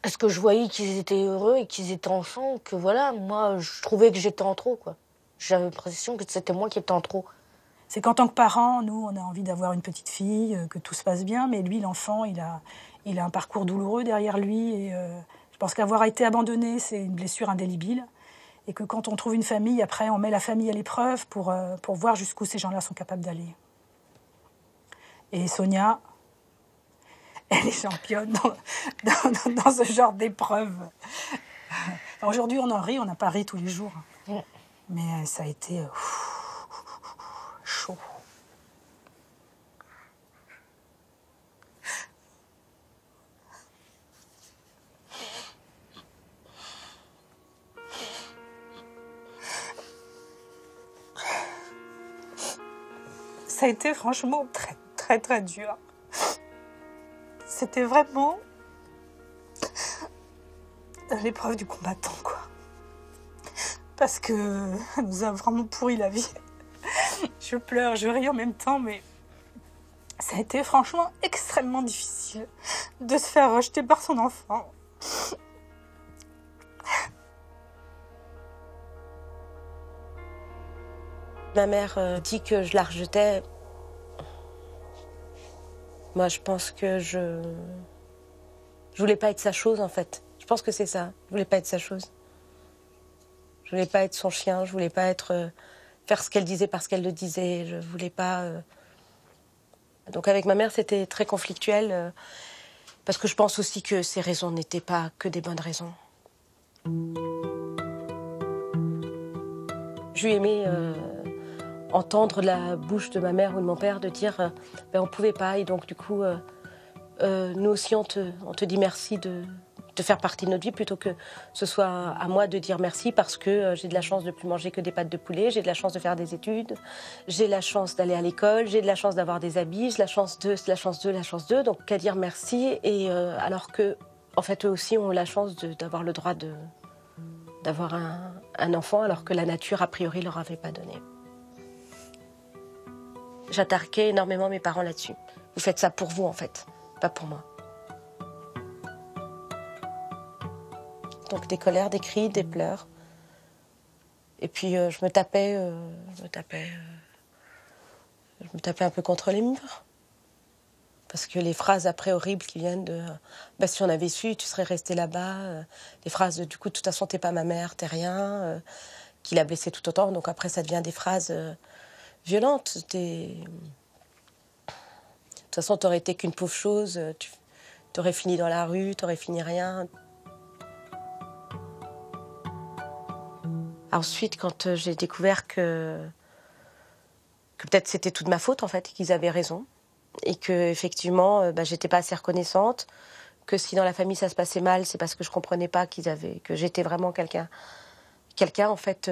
Parce que je voyais qu'ils étaient heureux et qu'ils étaient ensemble, que voilà, moi, je trouvais que j'étais en trop, quoi. J'avais l'impression que c'était moi qui étais en trop. C'est qu'en tant que parents, nous, on a envie d'avoir une petite fille, que tout se passe bien, mais lui, l'enfant, il a un parcours douloureux derrière lui. Et je pense qu'avoir été abandonné, c'est une blessure indélébile. Et que quand on trouve une famille, après, on met la famille à l'épreuve pour voir jusqu'où ces gens-là sont capables d'aller. Et Sonia, elle est championne dans ce genre d'épreuve. Enfin, aujourd'hui, on en rit, on n'a pas ri tous les jours. Mais ça a été chaud. Ça a été franchement très, très, très dur. C'était vraiment l'épreuve du combattant, quoi. Parce que elle nous a vraiment pourri la vie. Je pleure, je ris en même temps, mais ça a été franchement extrêmement difficile de se faire rejeter par son enfant. Ma mère dit que je la rejetais. Moi, je pense que je voulais pas être sa chose, en fait. Je pense que c'est ça. Je voulais pas être sa chose. Je voulais pas être son chien. Je voulais pas être faire ce qu'elle disait parce qu'elle le disait. Je voulais pas. Donc avec ma mère, c'était très conflictuel parce que je pense aussi que ces raisons n'étaient pas que des bonnes raisons. J'ai aimé entendre la bouche de ma mère ou de mon père de dire ben, on pouvait pas et donc du coup nous aussi on te dit merci de faire partie de notre vie plutôt que ce soit à moi de dire merci parce que j'ai de la chance de plus manger que des pâtes de poulet, j'ai de la chance de faire des études, j'ai la chance d'aller à l'école, j'ai de la chance d'avoir des habits, j'ai la chance de, donc qu'à dire merci et alors que en fait eux aussi ont la chance d'avoir le droit d'avoir un enfant alors que la nature a priori leur avait pas donné. J'attaquais énormément mes parents là-dessus. Vous faites ça pour vous en fait, pas pour moi. Donc des colères, des cris, des pleurs. Et puis je me tapais un peu contre les murs. Parce que les phrases après horribles qui viennent de bah, si on avait su, tu serais resté là-bas. Les phrases de du coup, de toute façon, t'es pas ma mère, t'es rien. Qui l'a blessé tout autant. Donc après, ça devient des phrases violentes. De toute façon, t'aurais été qu'une pauvre chose. T'aurais fini dans la rue, t'aurais fini rien. Ensuite, quand j'ai découvert que peut-être c'était toute ma faute, en fait, et qu'ils avaient raison, et qu'effectivement, j'étais pas assez reconnaissante, que si dans la famille ça se passait mal, c'est parce que je comprenais pas que j'étais vraiment quelqu'un, en fait,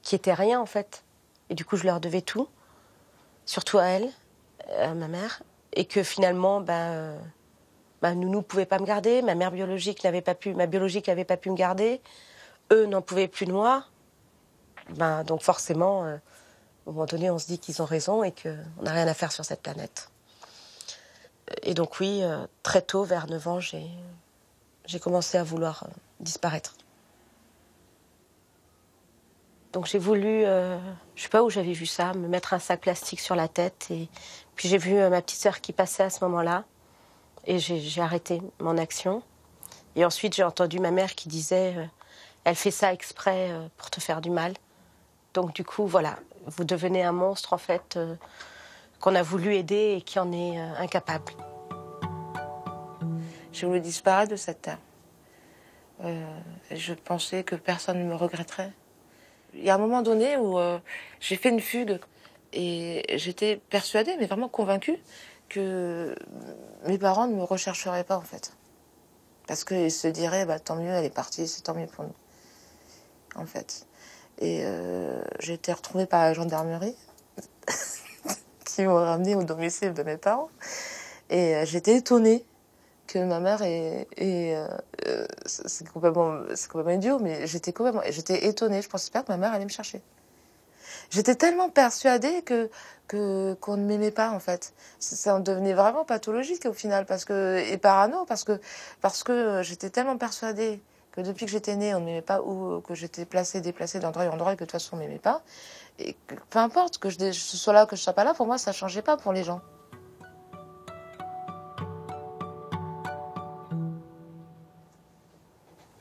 qui était rien, en fait. Et du coup, je leur devais tout, surtout à elle, à ma mère, et que finalement, Nounou pouvait pas me garder, ma biologique n'avait pas pu me garder, eux n'en pouvaient plus de moi. Donc forcément, à un moment donné, on se dit qu'ils ont raison et qu'on n'a rien à faire sur cette planète. Et donc oui, très tôt, vers 9 ans, j'ai commencé à vouloir disparaître. Donc j'ai voulu, je sais pas où j'avais vu ça, me mettre un sac plastique sur la tête. Et puis j'ai vu ma petite sœur qui passait à ce moment-là. Et j'ai arrêté mon action. Et ensuite, j'ai entendu ma mère qui disait elle fait ça exprès pour te faire du mal. Donc du coup, voilà, vous devenez un monstre, en fait, qu'on a voulu aider et qui en est incapable. J'ai voulu disparaître de cette terre. Je pensais que personne ne me regretterait. Il y a un moment donné où j'ai fait une fugue et j'étais persuadée, mais vraiment convaincue, que mes parents ne me rechercheraient pas, en fait. Parce qu'ils se diraient, tant mieux, elle est partie, c'est tant mieux pour nous, en fait. Et j'ai été retrouvée par la gendarmerie, qui m'ont ramenée au domicile de mes parents. Et j'étais étonnée que ma mère c'est complètement idiot, mais j'étais étonnée. Je pensais pas que ma mère allait me chercher. J'étais tellement persuadée qu'on ne m'aimait pas, en fait. Ça en devenait vraiment pathologique au final, et parano, parce que j'étais tellement persuadée que depuis que j'étais née, on ne m'aimait pas, ou que j'étais placée, déplacée d'endroit en endroit, et que de toute façon on ne m'aimait pas. Et que, peu importe que je sois là ou que je sois pas là, pour moi ça ne changeait pas pour les gens.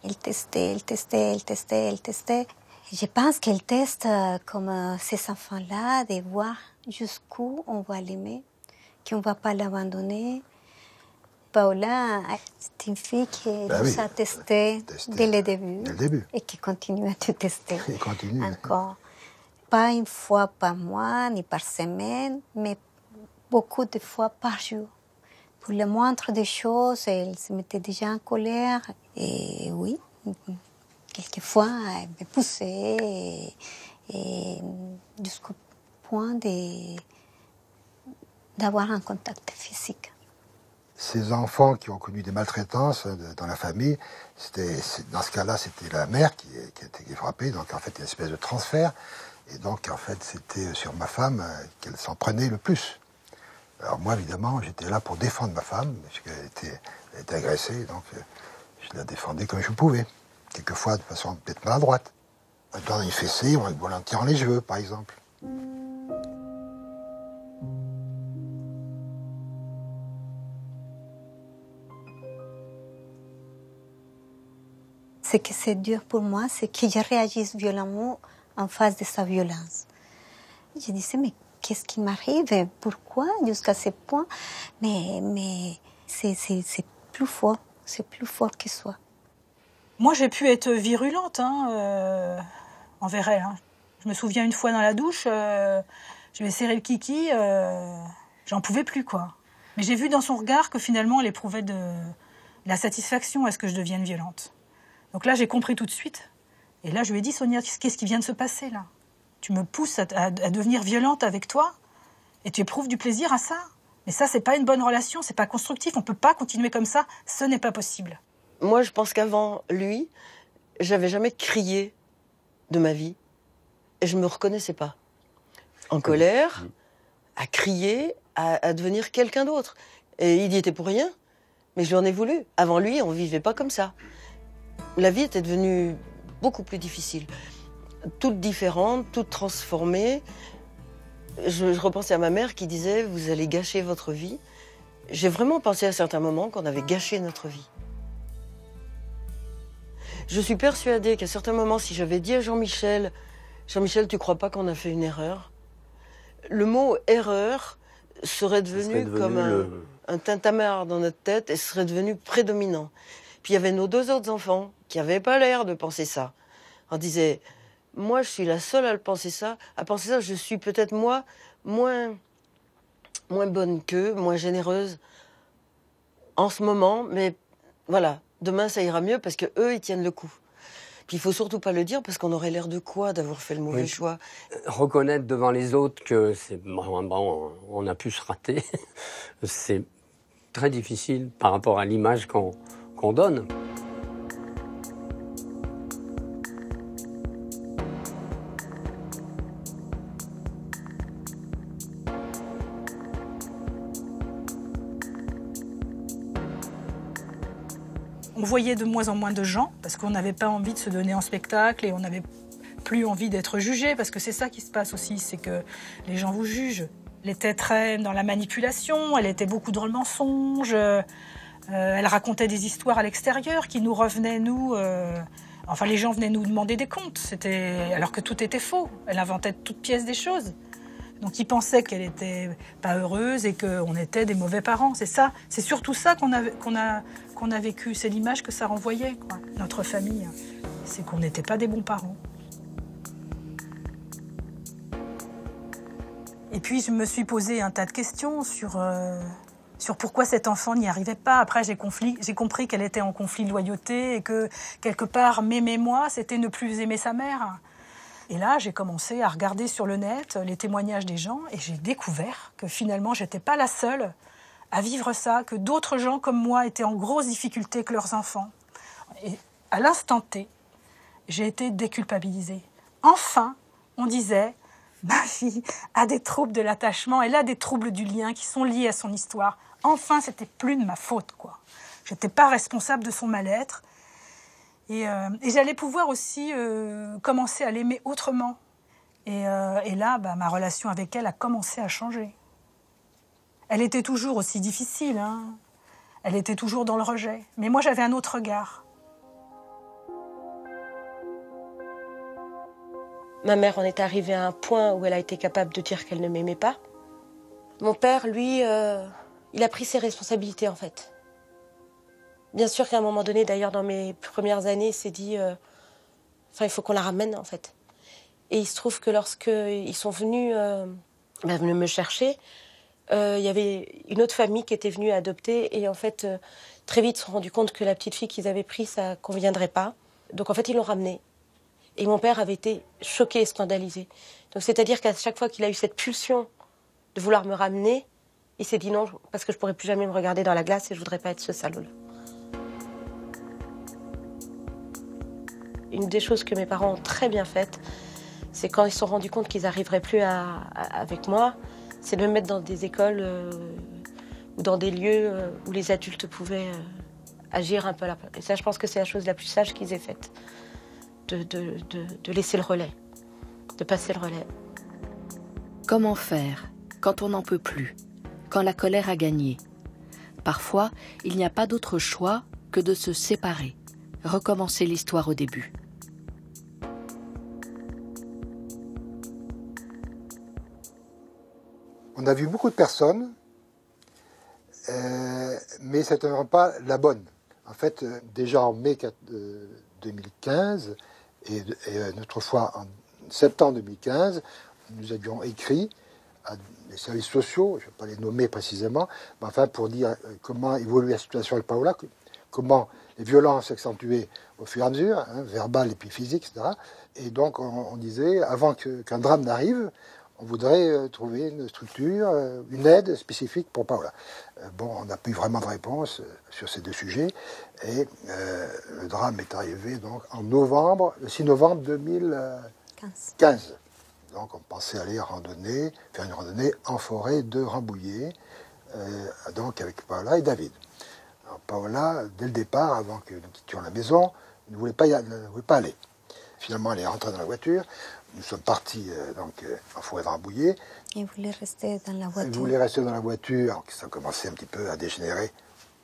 Il testait. Je pense qu'il teste comme ces enfants-là, de voir jusqu'où on va l'aimer, qu'on ne va pas l'abandonner. Paola, c'est une fille qui nous a testé dès le début. Et qui continue à te tester encore. Pas une fois par mois, ni par semaine, mais beaucoup de fois par jour. Pour le moindre des choses, elle se mettait déjà en colère. Et oui, quelquefois, elle me poussait et jusqu'au point d'avoir un contact physique. Ces enfants qui ont connu des maltraitances dans la famille, dans ce cas-là, c'était la mère qui était frappée, donc en fait, une espèce de transfert. Et donc, en fait, c'était sur ma femme qu'elle s'en prenait le plus. Alors moi, évidemment, j'étais là pour défendre ma femme, parce qu'elle était agressée, donc je la défendais comme je pouvais. Quelquefois de façon peut-être maladroite. Dans une fessée, ou en tirant les cheveux, par exemple. Ce que c'est dur pour moi, c'est que je réagisse violemment en face de sa violence. Je disais, mais qu'est-ce qui m'arrive? Pourquoi jusqu'à ce point? Mais c'est plus fort. C'est plus fort que soi. Moi, j'ai pu être virulente envers elle. Je me souviens une fois dans la douche, je lui ai serré le kiki, j'en pouvais plus, quoi. Mais j'ai vu dans son regard que finalement, elle éprouvait de la satisfaction à ce que je devienne violente. Donc là, j'ai compris tout de suite. Et là, je lui ai dit, Sonia, qu'est-ce qui vient de se passer, là? Tu me pousses à devenir violente avec toi et tu éprouves du plaisir à ça. Mais ça, c'est pas une bonne relation, c'est pas constructif. On peut pas continuer comme ça, ce n'est pas possible. Moi, je pense qu'avant lui, j'avais jamais crié de ma vie. Et je me reconnaissais pas. En colère, à crier, à devenir quelqu'un d'autre. Et il y était pour rien, mais je lui en ai voulu. Avant lui, on vivait pas comme ça. La vie était devenue beaucoup plus difficile. Toute différente, toute transformée. Je repensais à ma mère qui disait « Vous allez gâcher votre vie ». J'ai vraiment pensé à certains moments qu'on avait gâché notre vie. Je suis persuadée qu'à certains moments, si j'avais dit à Jean-Michel, Jean-Michel, tu crois pas qu'on a fait une erreur? Le mot erreur serait devenu comme un tintamarre dans notre tête et serait devenu prédominant. Puis il y avait nos 2 autres enfants qui n'avaient pas l'air de penser ça. On disait, moi je suis la seule à le penser ça, je suis peut-être moi moins bonne qu'eux, moins généreuse en ce moment, mais voilà, demain ça ira mieux parce que eux ils tiennent le coup. Puis il faut surtout pas le dire parce qu'on aurait l'air de quoi d'avoir fait le mauvais choix. Reconnaître devant les autres que c'est bon, on a pu se rater, c'est très difficile par rapport à l'image qu'on donne. On voyait de moins en moins de gens parce qu'on n'avait pas envie de se donner en spectacle et on n'avait plus envie d'être jugé parce que c'est ça qui se passe aussi, c'est que les gens vous jugent. Elle était très dans la manipulation, elle était beaucoup dans le mensonge, elle racontait des histoires à l'extérieur qui nous revenaient, nous... Enfin, les gens venaient nous demander des comptes, alors que tout était faux. Elle inventait de toutes pièces des choses. Donc ils pensaient qu'elle était pas heureuse et qu'on était des mauvais parents. C'est ça, c'est surtout ça qu'on a vécu. C'est l'image que ça renvoyait, quoi. Notre famille, c'est qu'on n'était pas des bons parents. Et puis je me suis posé un tas de questions sur pourquoi cet enfant n'y arrivait pas. Après j'ai compris qu'elle était en conflit de loyauté et que quelque part m'aimer moi, c'était ne plus aimer sa mère. Et là, j'ai commencé à regarder sur le net les témoignages des gens et j'ai découvert que finalement, j'étais pas la seule à vivre ça, que d'autres gens comme moi étaient en grosse difficulté avec leurs enfants. Et à l'instant T, j'ai été déculpabilisée. Enfin, on disait, ma fille a des troubles de l'attachement, elle a des troubles du lien qui sont liés à son histoire. Enfin, c'était plus de ma faute, quoi. J'étais pas responsable de son mal-être. Et j'allais pouvoir aussi commencer à l'aimer autrement. Et là, ma relation avec elle a commencé à changer. Elle était toujours aussi difficile, hein. Elle était toujours dans le rejet. Mais moi, j'avais un autre regard. Ma mère en est arrivée à un point où elle a été capable de dire qu'elle ne m'aimait pas. Mon père, lui, il a pris ses responsabilités, en fait. Bien sûr qu'à un moment donné, d'ailleurs dans mes premières années, il s'est dit, il faut qu'on la ramène en fait. Et il se trouve que lorsqu'ils sont venus me chercher, il y avait une autre famille qui était venue adopter et en fait, très vite, ils se sont rendus compte que la petite fille qu'ils avaient prise, ça ne conviendrait pas. Donc en fait, ils l'ont ramenée. Et mon père avait été choqué et scandalisé. Donc c'est-à-dire qu'à chaque fois qu'il a eu cette pulsion de vouloir me ramener, il s'est dit non, parce que je ne pourrais plus jamais me regarder dans la glace et je ne voudrais pas être ce salaud-là. Une des choses que mes parents ont très bien faites, c'est quand ils se sont rendus compte qu'ils n'arriveraient plus avec moi, c'est de me mettre dans des écoles ou dans des lieux où les adultes pouvaient agir un peu à la place. Et ça, je pense que c'est la chose la plus sage qu'ils aient faite, de laisser le relais, de passer le relais. Comment faire quand on n'en peut plus, quand la colère a gagné? Parfois, il n'y a pas d'autre choix que de se séparer, recommencer l'histoire au début. On a vu beaucoup de personnes, mais ce n'était pas la bonne. En fait, déjà en mai 2015 et une autre fois en septembre 2015, nous avions écrit à des services sociaux, je ne vais pas les nommer précisément, mais enfin pour dire comment évolue la situation avec Paola, comment les violences s'accentuaient au fur et à mesure, hein, verbales et puis physiques, etc. Et donc on disait, avant qu'un drame n'arrive, on voudrait trouver une structure, une aide spécifique pour Paola. On n'a pas eu vraiment de réponse sur ces deux sujets. Et le drame est arrivé donc en novembre, le 6 novembre 2015. Donc on pensait aller faire une randonnée en forêt de Rambouillet, donc avec Paola et David. Alors, Paola, dès le départ, avant que nous quittions la maison, ne voulait pas aller. Finalement, elle est rentrée dans la voiture. Nous sommes partis en forêt de Rambouillet. Il voulait rester dans la voiture. Il voulait rester dans la voiture, ça commençait un petit peu à dégénérer,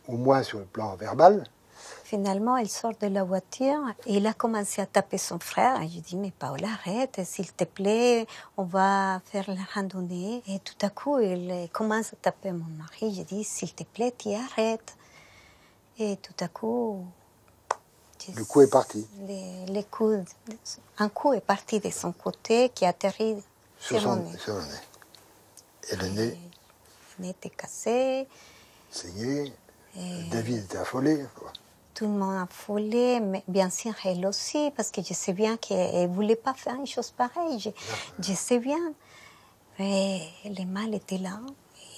au moins sur le plan verbal. Finalement, il sort de la voiture et il a commencé à taper son frère. Et je dis, mais Paola, arrête, s'il te plaît, on va faire la randonnée. Et tout à coup, il commence à taper mon mari. Je dis, s'il te plaît, tu arrêtes. Et tout à coup... Le coup est parti. Un coup est parti de son côté qui atterrit sur mon nez. Sur le nez. Et le nez? Le nez était cassé. Saigné. David était affolé, quoi. Tout le monde affolé, mais bien sûr elle aussi, parce que je sais bien qu'elle ne voulait pas faire une chose pareille. Je sais bien. Mais le mal était là.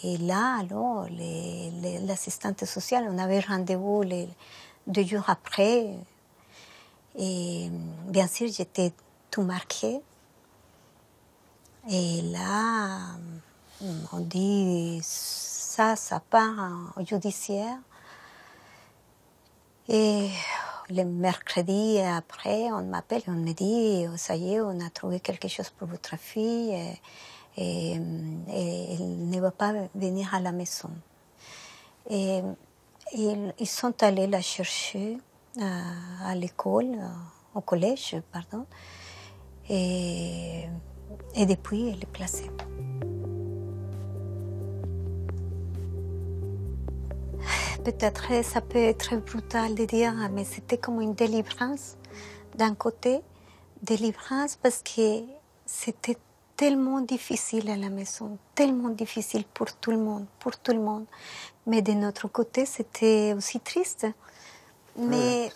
Et là, alors, l'assistante sociale, on avait rendez-vous 2 jours après. Et bien sûr, j'étais tout marquée. Et là, on dit, ça part au judiciaire. Et le mercredi après, on m'appelle et on me dit, ça y est, on a trouvé quelque chose pour votre fille et elle ne va pas venir à la maison. Et ils sont allés la chercher à l'école, au collège, pardon. Et depuis, elle est placée. Peut-être ça peut être brutal de dire, mais c'était comme une délivrance d'un côté. Délivrance parce que c'était tellement difficile à la maison, tellement difficile pour tout le monde, Mais de notre côté, c'était aussi triste. Mais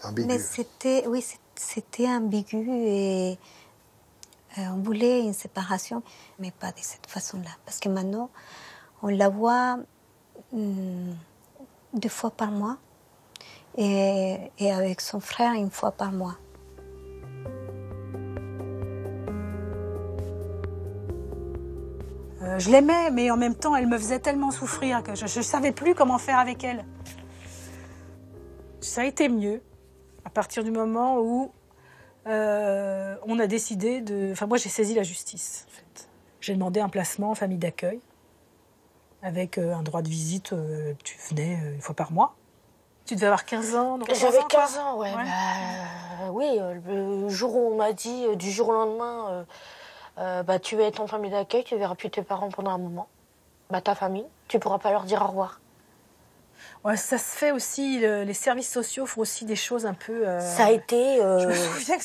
c'était ambigu et on voulait une séparation, mais pas de cette façon-là. Parce que maintenant, on la voit 2 fois par mois et avec son frère 1 fois par mois. Je l'aimais, mais en même temps, elle me faisait tellement souffrir que je ne savais plus comment faire avec elle. Ça a été mieux à partir du moment où on a décidé de... Enfin, moi, j'ai saisi la justice, en fait. J'ai demandé un placement en famille d'accueil avec un droit de visite. Tu venais 1 fois par mois. Tu devais avoir 15 ans. J'avais 15 ans, ouais. Oui, le jour où on m'a dit, du jour au lendemain... tu vas être en famille d'accueil, tu verras plus tes parents pendant un moment. Ta famille, tu pourras pas leur dire au revoir. Ouais, ça se fait aussi, les services sociaux font aussi des choses un peu... Ça a été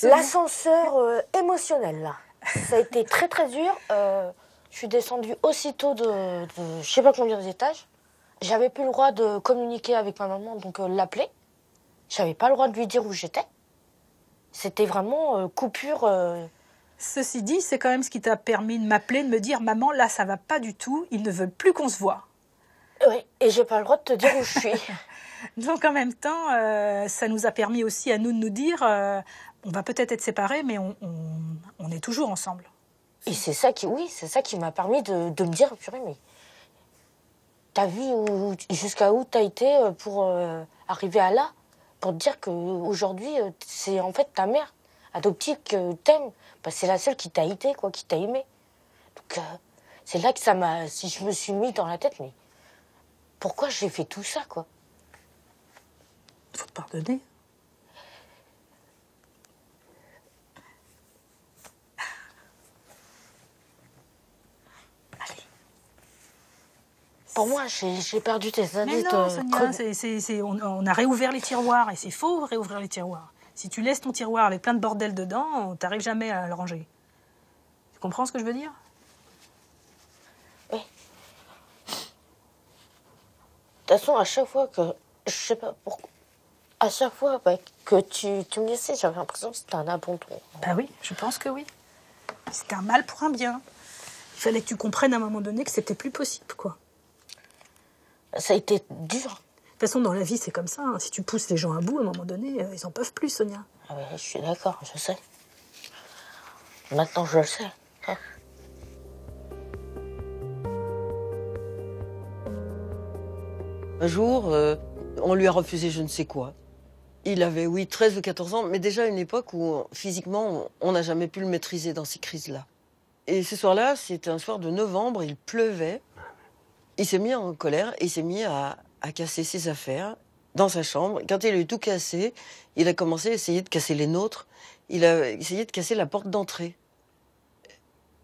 l'ascenseur émotionnel, là. Ça a été très très dur. Je suis descendue aussitôt de je sais pas combien d'étages. J'avais plus le droit de communiquer avec ma maman, donc l'appeler. J'avais pas le droit de lui dire où j'étais. C'était vraiment coupure... Ceci dit, c'est quand même ce qui t'a permis de m'appeler, de me dire « Maman, là, ça va pas du tout, ils ne veulent plus qu'on se voit. » Oui, et j'ai pas le droit de te dire où je suis. Donc en même temps, ça nous a permis aussi à nous de nous dire on va peut-être être séparés, mais on est toujours ensemble. Et c'est ça qui m'a permis de me dire purée, mais t'as vu jusqu'à où t'as été pour arriver à là, pour te dire qu'aujourd'hui, c'est en fait ta mère adoptive que t'aimes. C'est la seule qui t'a aidé, qui t'a aimé. Donc c'est là que si je me suis mis dans la tête, mais pourquoi j'ai fait tout ça, quoi? Faut te pardonner. Allez. Pour moi, j'ai perdu des années. Mais non, Sonia, on a réouvert les tiroirs et c'est faux réouvrir les tiroirs. Si tu laisses ton tiroir avec plein de bordel dedans, t'arrives jamais à le ranger. Tu comprends ce que je veux dire? Oui. De toute façon, à chaque fois que... Je sais pas pourquoi... À chaque fois que tu me laissais, j'avais l'impression que c'était un abandon. Bah oui, je pense que oui. C'était un mal pour un bien. Il fallait que tu comprennes à un moment donné que c'était plus possible, quoi. Ça a été dur. De toute façon, dans la vie, c'est comme ça. Hein. Si tu pousses les gens à bout, à un moment donné, ils en peuvent plus, Sonia. Ah oui, je suis d'accord, je sais. Maintenant, je le sais. Hein. Un jour, on lui a refusé je ne sais quoi. Il avait, 13 ou 14 ans, mais déjà à une époque où, physiquement, on n'a jamais pu le maîtriser dans ces crises-là. Et ce soir-là, c'était un soir de novembre, il pleuvait. Il s'est mis en colère et il s'est mis à casser ses affaires dans sa chambre. Quand il a eu tout cassé, il a commencé à essayer de casser les nôtres. Il a essayé de casser la porte d'entrée.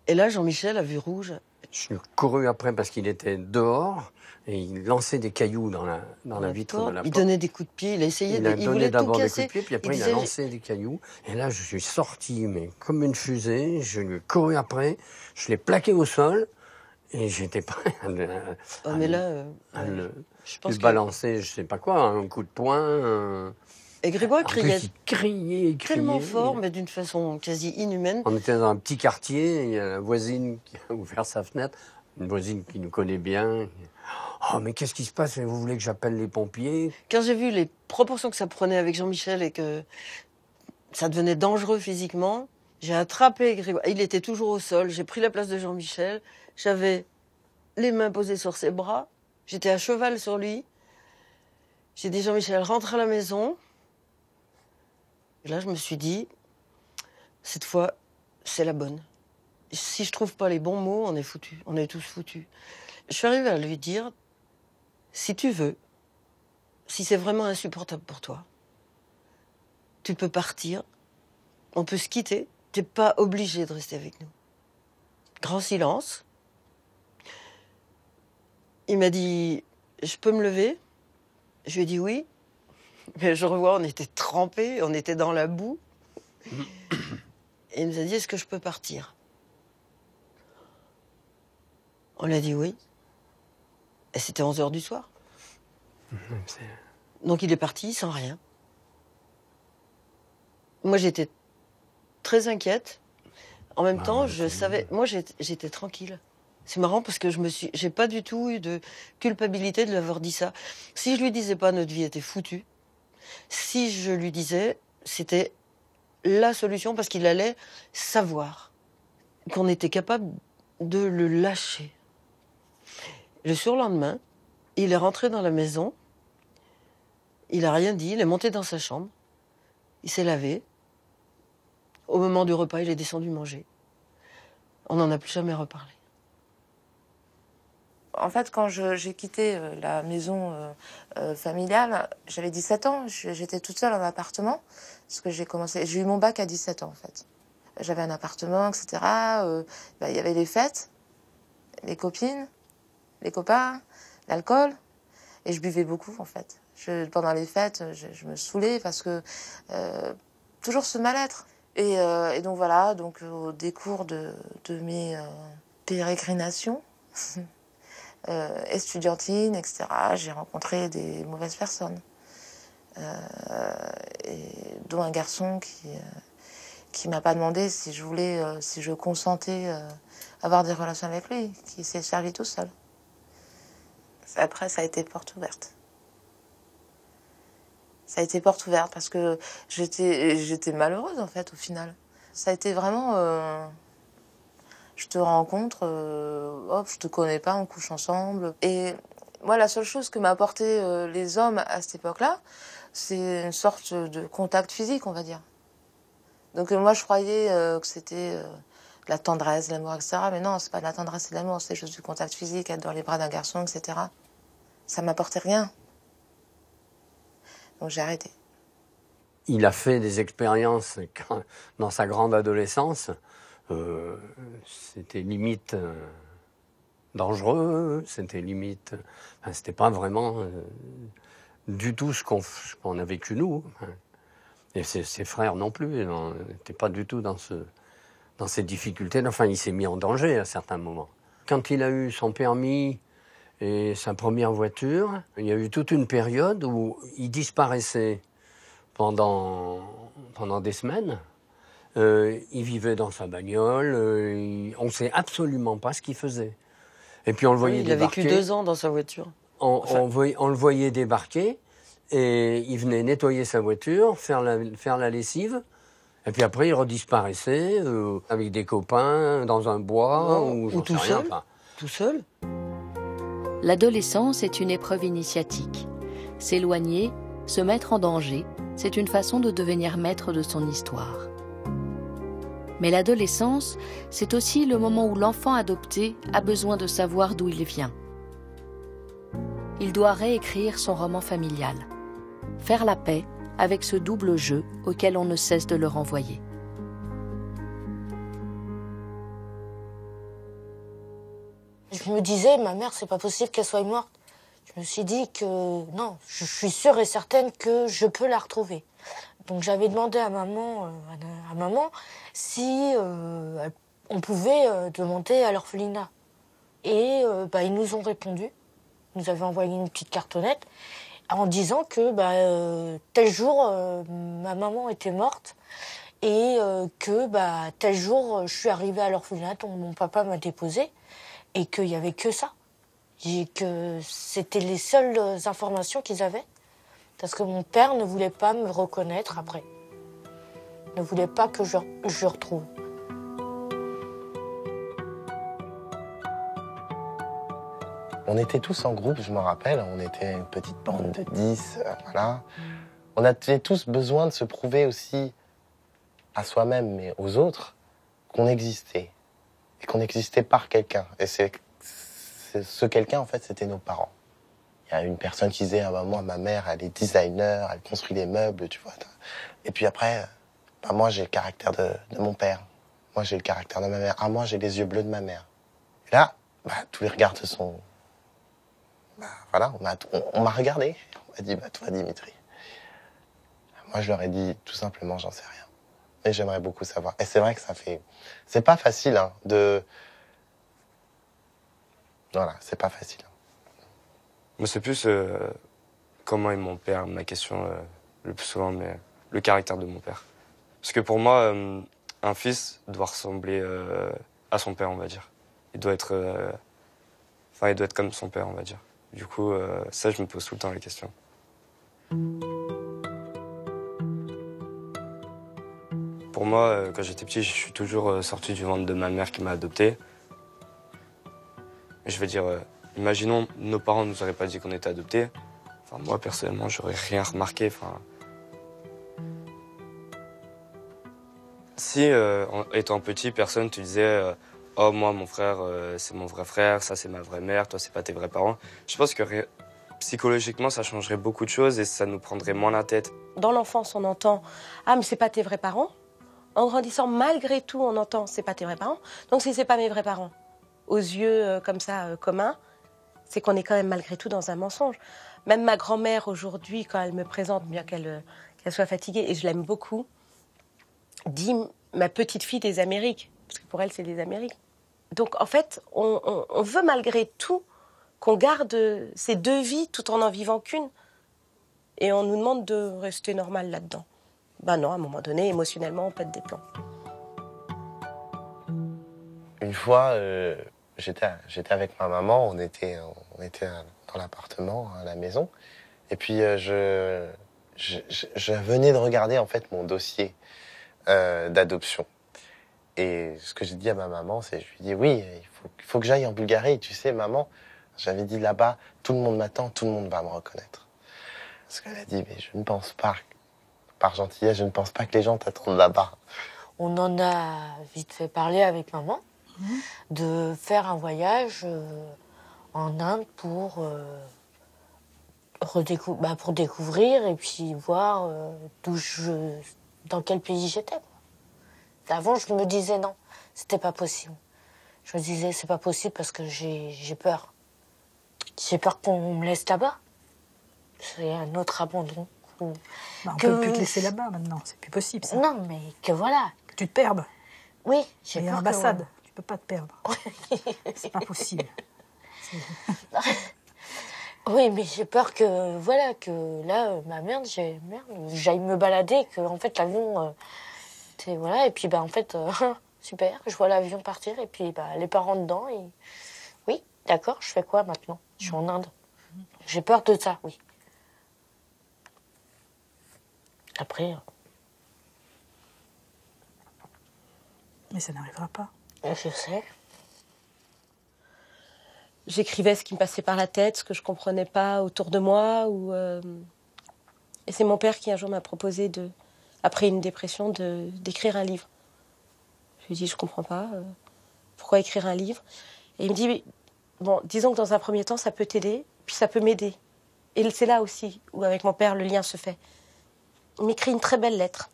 Et là, Jean-Michel a vu rouge. Je suis couru après parce qu'il était dehors et il lançait des cailloux dans la vitre de la porte. Il donnait des coups de pied, il a essayé il voulait d'abord tout des casser. coups de pied, puis après il a lancé des cailloux. Et là, je suis sorti, mais comme une fusée, je lui ai couru après, je l'ai plaqué au sol et j'étais prêt à le balancer, je sais pas quoi, un coup de poing. Et Grégoire criait tellement fort, mais d'une façon quasi inhumaine. On était dans un petit quartier, il y a la voisine qui a ouvert sa fenêtre, une voisine qui nous connaît bien. Oh, mais qu'est-ce qui se passe? Vous voulez que j'appelle les pompiers? Quand j'ai vu les proportions que ça prenait avec Jean-Michel et que ça devenait dangereux physiquement, j'ai attrapé Grégoire. Il était toujours au sol, j'ai pris la place de Jean-Michel, j'avais les mains posées sur ses bras, j'étais à cheval sur lui. J'ai dit, Jean-Michel, rentre à la maison. Et là, je me suis dit, cette fois, c'est la bonne. Si je trouve pas les bons mots, on est foutus. On est tous foutus. Je suis arrivée à lui dire, si tu veux, si c'est vraiment insupportable pour toi, tu peux partir, on peut se quitter, t'es pas obligé de rester avec nous. Grand silence. Il m'a dit, je peux me lever? Je lui ai dit oui. Mais je revois, on était trempés, on était dans la boue. Et il nous a dit, est-ce que je peux partir? On lui a dit oui. Et c'était 11h du soir. Donc il est parti sans rien. Moi, j'étais très inquiète. En même temps, je savais... Moi, j'étais tranquille. C'est marrant parce que j'ai pas du tout eu de culpabilité de lui avoir dit ça. Si je lui disais pas, notre vie était foutue. Si je lui disais, c'était la solution parce qu'il allait savoir qu'on était capable de le lâcher. Le surlendemain, il est rentré dans la maison. Il a rien dit. Il est monté dans sa chambre. Il s'est lavé. Au moment du repas, il est descendu manger. On n'en a plus jamais reparlé. En fait, quand j'ai quitté la maison familiale, j'avais 17 ans. J'étais toute seule en appartement. Parce que j'ai eu mon bac à 17 ans, en fait. J'avais un appartement, etc. Il y avait les fêtes, les copines, les copains, l'alcool. Et je buvais beaucoup, en fait. Pendant les fêtes, je me saoulais parce que... toujours ce mal-être. Et donc voilà, au décours de mes pérégrinations... estudiantine, etc. J'ai rencontré des mauvaises personnes, dont un garçon qui m'a pas demandé si je consentais à avoir des relations avec lui, qui s'est servi tout seul. Après, ça a été porte ouverte. Ça a été porte ouverte parce que j'étais malheureuse en fait au final. Ça a été vraiment. Je te rencontre, hop, je te connais pas, on couche ensemble. Et moi, la seule chose que m'a apporté les hommes à cette époque-là, c'est une sorte de contact physique, on va dire. Donc moi, je croyais que c'était de la tendresse, de l'amour, etc. Mais non, c'est pas de la tendresse et de l'amour, c'est juste du contact physique, être dans les bras d'un garçon, etc. Ça m'apportait rien. Donc j'ai arrêté. Il a fait des expériences dans sa grande adolescence. C'était limite dangereux, c'était limite... Enfin, c'était pas vraiment du tout ce qu'on a vécu nous. Et ses frères non plus, n'étaient pas du tout dans ces difficultés. Enfin, il s'est mis en danger à certains moments. Quand il a eu son permis et sa première voiture, il y a eu toute une période où il disparaissait pendant des semaines. Il vivait dans sa bagnole, on ne sait absolument pas ce qu'il faisait. Et puis on le voyait débarquer. Il a vécu 2 ans dans sa voiture. On le voyait débarquer et il venait nettoyer sa voiture, faire la lessive. Et puis après, il redisparaissait avec des copains dans un bois ou tout seul. Tout seul. L'adolescence est une épreuve initiatique. S'éloigner, se mettre en danger, c'est une façon de devenir maître de son histoire. Mais l'adolescence, c'est aussi le moment où l'enfant adopté a besoin de savoir d'où il vient. Il doit réécrire son roman familial, faire la paix avec ce double jeu auquel on ne cesse de le renvoyer. Je me disais, ma mère, c'est pas possible qu'elle soit morte. Je me suis dit que non, je suis sûre et certaine que je peux la retrouver. Donc j'avais demandé à maman si on pouvait demander à l'orphelinat. Et ils nous ont répondu. Ils nous avaient envoyé une petite cartonnette en disant que tel jour, ma maman était morte et que tel jour, je suis arrivée à l'orphelinat, donc mon papa m'a déposée et qu'il n'y avait que ça. Et que c'était les seules informations qu'ils avaient. Parce que mon père ne voulait pas me reconnaître après. Ne voulait pas que je le retrouve. On était tous en groupe, je me rappelle. On était une petite bande de 10, voilà. On avait tous besoin de se prouver aussi à soi-même, mais aux autres, qu'on existait. Et qu'on existait par quelqu'un. Et ce quelqu'un, en fait, c'était nos parents. Il y a une personne qui disait, moi, ma mère, elle est designer, elle construit les meubles, tu vois. Et puis après, moi, j'ai le caractère de mon père. Moi, j'ai le caractère de ma mère. Moi, j'ai les yeux bleus de ma mère. Et là, tous les regards se sont... voilà, on m'a regardé. On m'a dit, toi, Dimitri. Moi, je leur ai dit, tout simplement, j'en sais rien. Et j'aimerais beaucoup savoir. Et c'est vrai que ça fait... C'est pas facile, hein, de... Voilà, c'est pas facile. Moi, c'est plus comment est mon père, ma question le plus souvent, mais le caractère de mon père. Parce que pour moi, un fils doit ressembler à son père, on va dire. Il doit être comme son père, on va dire. Du coup, ça, je me pose tout le temps la question. Pour moi, quand j'étais petit, je suis toujours sorti du ventre de ma mère qui m'a adopté. Je veux dire, imaginons, nos parents ne nous auraient pas dit qu'on était adoptés. Enfin, moi, personnellement, j'aurais rien remarqué. Enfin, si, étant petit, personne te disait oh, moi, mon frère, c'est mon vrai frère, ça, c'est ma vraie mère, toi, c'est pas tes vrais parents. Je pense que psychologiquement, ça changerait beaucoup de choses et ça nous prendrait moins la tête. Dans l'enfance, on entend « Ah, mais c'est pas tes vrais parents ». En grandissant, malgré tout, on entend « C'est pas tes vrais parents ». Donc, si c'est pas mes vrais parents, aux yeux comme ça, communs, c'est qu'on est quand même malgré tout dans un mensonge. Même ma grand-mère, aujourd'hui, quand elle me présente, bien qu'elle soit fatiguée, et je l'aime beaucoup, dit « ma petite fille des Amériques ». Parce que pour elle, c'est des Amériques. Donc, en fait, on veut malgré tout qu'on garde ces deux vies tout en vivant qu'une. Et on nous demande de rester normal là-dedans. Non, à un moment donné, émotionnellement, on pète des plombs. Une fois, j'étais avec ma maman, on était dans l'appartement, à la maison. Et puis, je venais de regarder, en fait, mon dossier d'adoption. Et ce que j'ai dit à ma maman, c'est, je lui ai dit, oui, il faut que j'aille en Bulgarie. Tu sais, maman, j'avais dit là-bas, tout le monde m'attend, tout le monde va me reconnaître. Parce qu'elle a dit, mais je ne pense pas, par gentillesse, je ne pense pas que les gens t'attendent là-bas. On en a vite fait parler avec maman, de faire un voyage en Inde pour découvrir et puis voir dans quel pays j'étais. Avant, je me disais non, c'était pas possible. Je me disais, c'est pas possible parce que j'ai peur. J'ai peur qu'on me laisse là-bas. C'est un autre abandon. On peut plus te laisser là-bas maintenant, c'est plus possible ça. Non, mais que voilà. Que tu te perdes. Oui, j'ai peur. L'ambassade, tu peux pas te perdre. C'est pas possible. Oui, mais j'ai peur que, voilà, que là, j'aille me balader, que en fait l'avion, voilà, et puis en fait, super, je vois l'avion partir, et puis les parents dedans, et oui, d'accord, je fais quoi maintenant? Je suis en Inde. J'ai peur de ça, oui. Après. Mais ça n'arrivera pas. Je sais. J'écrivais ce qui me passait par la tête, ce que je comprenais pas autour de moi. Et c'est mon père qui un jour m'a proposé, après une dépression, d'écrire un livre. lui dis, je comprends pas. Pourquoi écrire un livre? Et il me dit, bon, disons que dans un premier temps, ça peut t'aider, puis ça peut m'aider. Et c'est là aussi où, avec mon père, le lien se fait. Il m'écrit une très belle lettre.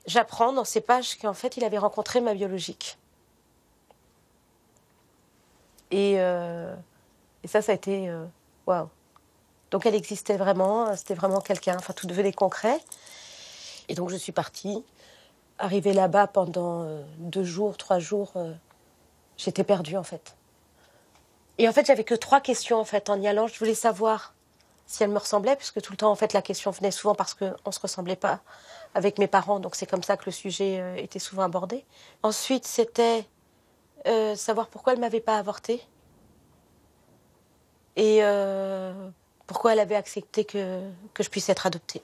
J'apprends dans ces pages qu'en fait, il avait rencontré ma biologique. Et ça a été waouh. Donc elle existait vraiment, c'était vraiment quelqu'un, enfin tout devenait concret. Et donc je suis partie. Arrivée là-bas pendant 2 jours, 3 jours, j'étais perdue en fait. Et en fait, j'avais que 3 questions en fait en y allant. Je voulais savoir si elle me ressemblait, puisque tout le temps en fait la question venait souvent parce qu'on se ressemblait pas avec mes parents, donc c'est comme ça que le sujet était souvent abordé. Ensuite, c'était savoir pourquoi elle m'avait pas avorté et pourquoi elle avait accepté que je puisse être adoptée.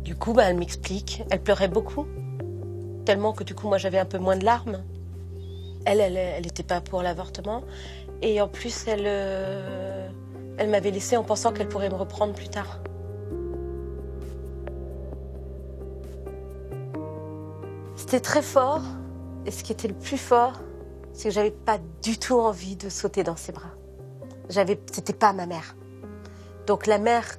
Du coup, elle m'explique, elle pleurait beaucoup, tellement que du coup, moi, j'avais un peu moins de larmes. Elle n'était pas pour l'avortement. Et en plus, elle m'avait laissée en pensant qu'elle pourrait me reprendre plus tard. C'était très fort. Et ce qui était le plus fort, c'est que j'avais pas du tout envie de sauter dans ses bras. C'était pas ma mère. Donc la mère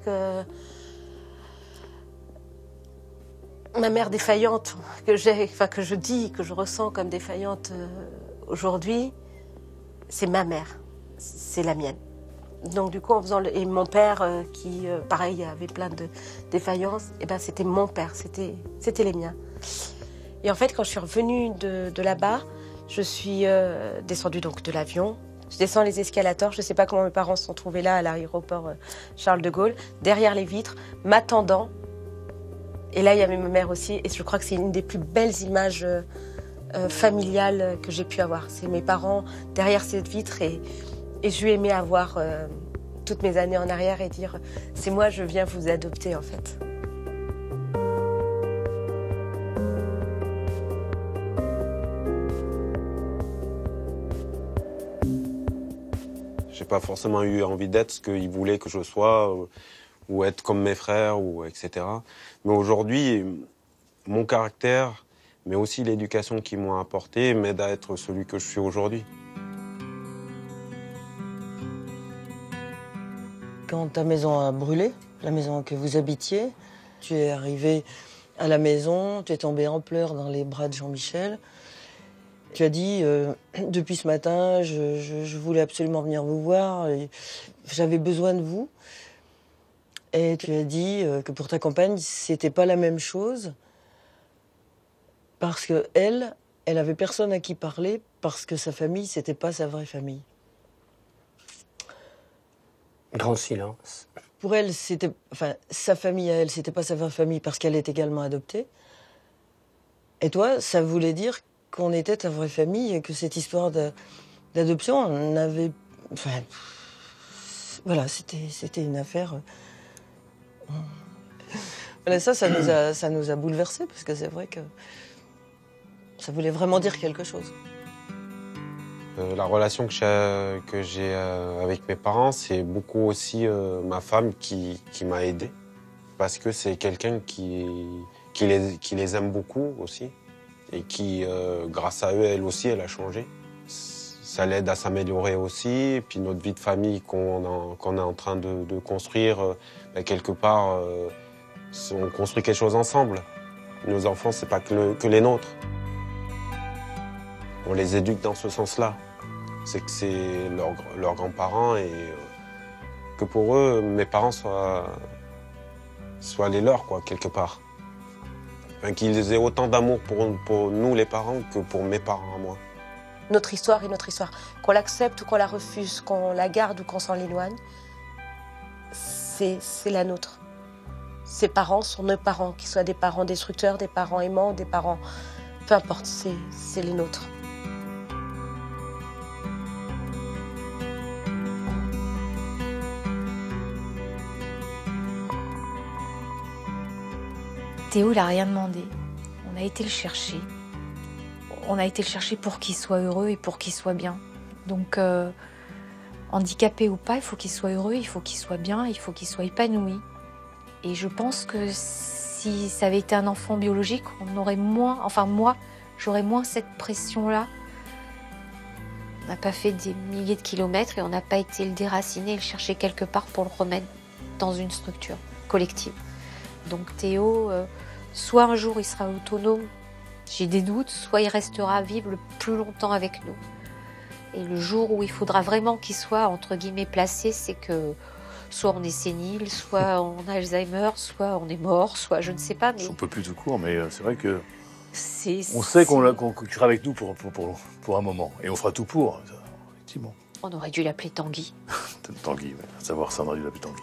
ma mère défaillante que je ressens comme défaillante aujourd'hui, c'est ma mère, c'est la mienne. Donc du coup, en faisant et mon père qui, pareil, avait plein de défaillances, et ben c'était mon père, c'était les miens. Et en fait, quand je suis revenue de là-bas, je suis descendue donc de l'avion. Je descends les escalators, je ne sais pas comment mes parents se sont trouvés là à l'aéroport Charles de Gaulle, derrière les vitres, m'attendant. Et là, il y avait ma mère aussi, et je crois que c'est une des plus belles images familiales que j'ai pu avoir. C'est mes parents derrière cette vitre, et je lui aimais avoir toutes mes années en arrière et dire « c'est moi, je viens vous adopter en fait ». J'ai pas forcément eu envie d'être ce qu'ils voulaient que je sois, ou être comme mes frères, ou etc. Mais aujourd'hui, mon caractère, mais aussi l'éducation qu'ils m'ont apportée, m'aide à être celui que je suis aujourd'hui. Quand ta maison a brûlé, la maison que vous habitiez, tu es arrivé à la maison, tu es tombé en pleurs dans les bras de Jean-Michel. Tu as dit, depuis ce matin, je voulais absolument venir vous voir, j'avais besoin de vous. Et tu as dit que pour ta compagne, c'était pas la même chose, parce que elle avait personne à qui parler, parce que sa famille, c'était pas sa vraie famille. Grand silence. Pour elle, sa famille à elle, c'était pas sa vraie famille parce qu'elle est également adoptée. Et toi, ça voulait dire qu'on était ta vraie famille et que cette histoire d'adoption, on avait... Enfin, voilà, c'était une affaire... Voilà, ça nous a bouleversés parce que c'est vrai que ça voulait vraiment dire quelque chose. La relation que j'ai avec mes parents, c'est beaucoup aussi ma femme qui m'a aidé. Parce que c'est quelqu'un qui les aime beaucoup aussi. Et qui, grâce à eux, elle aussi, elle a changé. Ça l'aide à s'améliorer aussi. Et puis notre vie de famille qu'on est en train de construire, quelque part, on construit quelque chose ensemble. Nos enfants, c'est pas que les nôtres. On les éduque dans ce sens-là. C'est que c'est leurs grands-parents et que pour eux, mes parents soient les leurs, quoi, quelque part. Enfin, qu'ils aient autant d'amour pour nous, les parents, que pour mes parents à moi. Notre histoire est notre histoire. Qu'on l'accepte ou qu'on la refuse, qu'on la garde ou qu'on s'en éloigne, c'est la nôtre. Ces parents sont nos parents, qu'ils soient des parents destructeurs, des parents aimants, des parents... Peu importe, c'est les nôtres. Théo, il n'a rien demandé. On a été le chercher. On a été le chercher pour qu'il soit heureux et pour qu'il soit bien. Donc, handicapé ou pas, il faut qu'il soit heureux, il faut qu'il soit bien, il faut qu'il soit épanoui. Et je pense que si ça avait été un enfant biologique, on aurait moins, enfin moi, j'aurais moins cette pression-là. On n'a pas fait des milliers de kilomètres et on n'a pas été le déraciner et le chercher quelque part pour le remettre dans une structure collective. Donc Théo, soit un jour il sera autonome, j'ai des doutes, soit il restera vivre le plus longtemps avec nous. Et le jour où il faudra vraiment qu'il soit, entre guillemets, placé, c'est que soit on est sénile, soit on a Alzheimer, soit on est mort, soit je ne sais pas. Mais On peut plus tout court, mais c'est vrai que on c'est- sait qu'on tu seras avec nous pour un moment. Et on fera tout pour, effectivement. On aurait dû l'appeler Tanguy. Tanguy, ouais. À savoir ça, on aurait dû l'appeler Tanguy.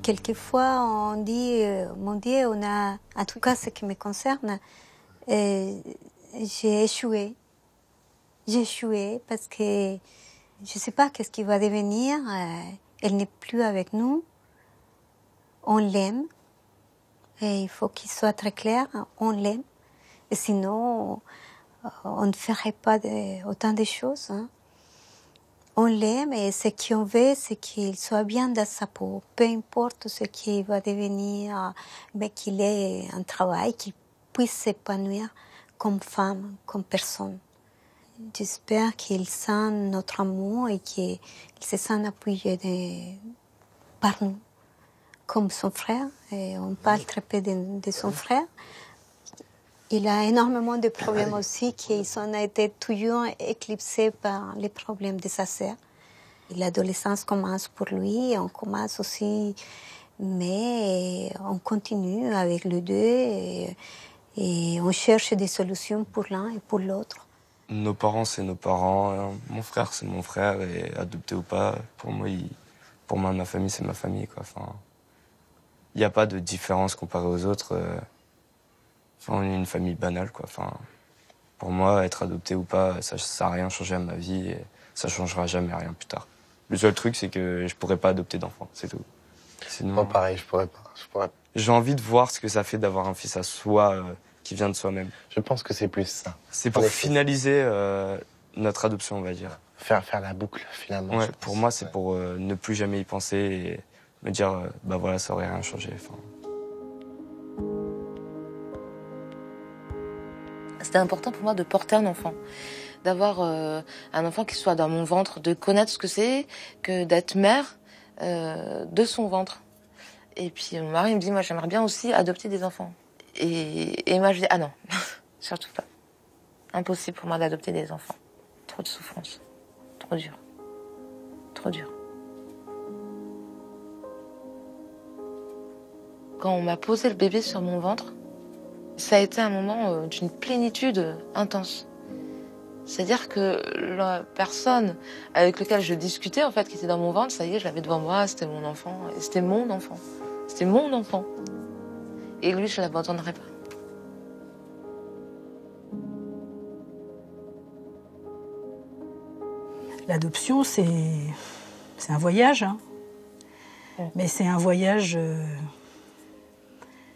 Quelquefois, on dit, mon Dieu, on a, en tout cas ce qui me concerne, j'ai échoué. J'ai échoué parce que je ne sais pas qu'est-ce qui va devenir. Elle n'est plus avec nous. On l'aime. Et il faut qu'il soit très clair, on l'aime. Et sinon, on ne ferait pas autant de choses. Hein. On l'aime et ce qu'on veut, c'est qu'il soit bien dans sa peau. Peu importe ce qu'il va devenir, mais qu'il ait un travail, qu'il puisse s'épanouir comme femme, comme personne. J'espère qu'il sent notre amour et qu'il se sent appuyé par nous, comme son frère. Et on parle très peu de son frère. Il a énormément de problèmes aussi qui ont été toujours éclipsés par les problèmes de sa sœur. L'adolescence commence pour lui, on commence aussi, mais on continue avec les deux et on cherche des solutions pour l'un et pour l'autre. Nos parents, c'est nos parents. Mon frère, c'est mon frère. Et adopté ou pas, pour moi, ma famille, c'est ma famille, quoi. Enfin, il n'y a pas de différence comparée aux autres. Enfin, on est une famille banale, quoi. Enfin, pour moi, être adopté ou pas, ça n'a rien changé à ma vie et ça changera jamais rien plus tard. Le seul truc, c'est que je pourrais pas adopter d'enfant, c'est tout. Sinon, Moi, pareil, je pourrais pas. J'ai envie de voir ce que ça fait d'avoir un fils à soi qui vient de soi-même. Je pense que c'est plus ça. C'est pour finaliser notre adoption, on va dire. Faire la boucle, finalement. Ouais, pour moi, c'est pour ne plus jamais y penser et me dire, bah voilà, ça aurait rien changé. Enfin, C'était important pour moi de porter un enfant, d'avoir un enfant qui soit dans mon ventre, de connaître ce que c'est que d'être mère de son ventre. Et puis mon mari me dit, moi j'aimerais bien aussi adopter des enfants. Et moi je dis, ah non, surtout pas. Impossible pour moi d'adopter des enfants. Trop de souffrance, trop dur, trop dur. Quand on m'a posé le bébé sur mon ventre, ça a été un moment d'une plénitude intense. C'est-à-dire que la personne avec laquelle je discutais, en fait, qui était dans mon ventre, ça y est, je l'avais devant moi, c'était mon enfant. Et c'était mon enfant. C'était mon enfant. Et lui, je ne l'abandonnerai pas. L'adoption, c'est un voyage. Hein. Mais c'est un voyage...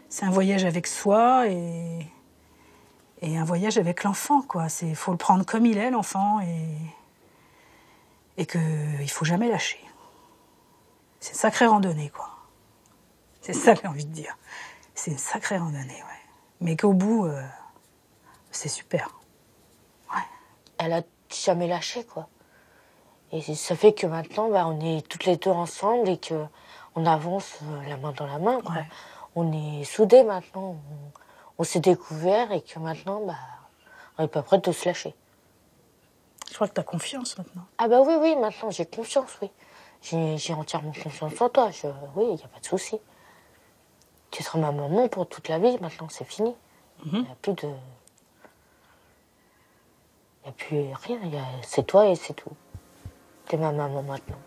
C'est un voyage avec soi et un voyage avec l'enfant, quoi. Il faut le prendre comme il est, l'enfant, et qu'il ne faut jamais lâcher. C'est une sacrée randonnée, quoi. C'est ça que j'ai envie de dire. C'est une sacrée randonnée, ouais. Mais qu'au bout, c'est super. Ouais. Elle a jamais lâché, quoi. Et ça fait que maintenant, on est toutes les deux ensemble et qu'on avance la main dans la main, quoi. Ouais. On est soudés maintenant, on s'est découvert et que maintenant, on n'est pas prêt de se lâcher. Je crois que tu as confiance maintenant. Ah bah oui, maintenant j'ai confiance, oui. J'ai entièrement confiance en toi, oui, il n'y a pas de souci. Tu seras ma maman pour toute la vie, maintenant c'est fini. Il n'y a plus de... Il n'y a plus rien, c'est toi et c'est tout. T'es ma maman maintenant.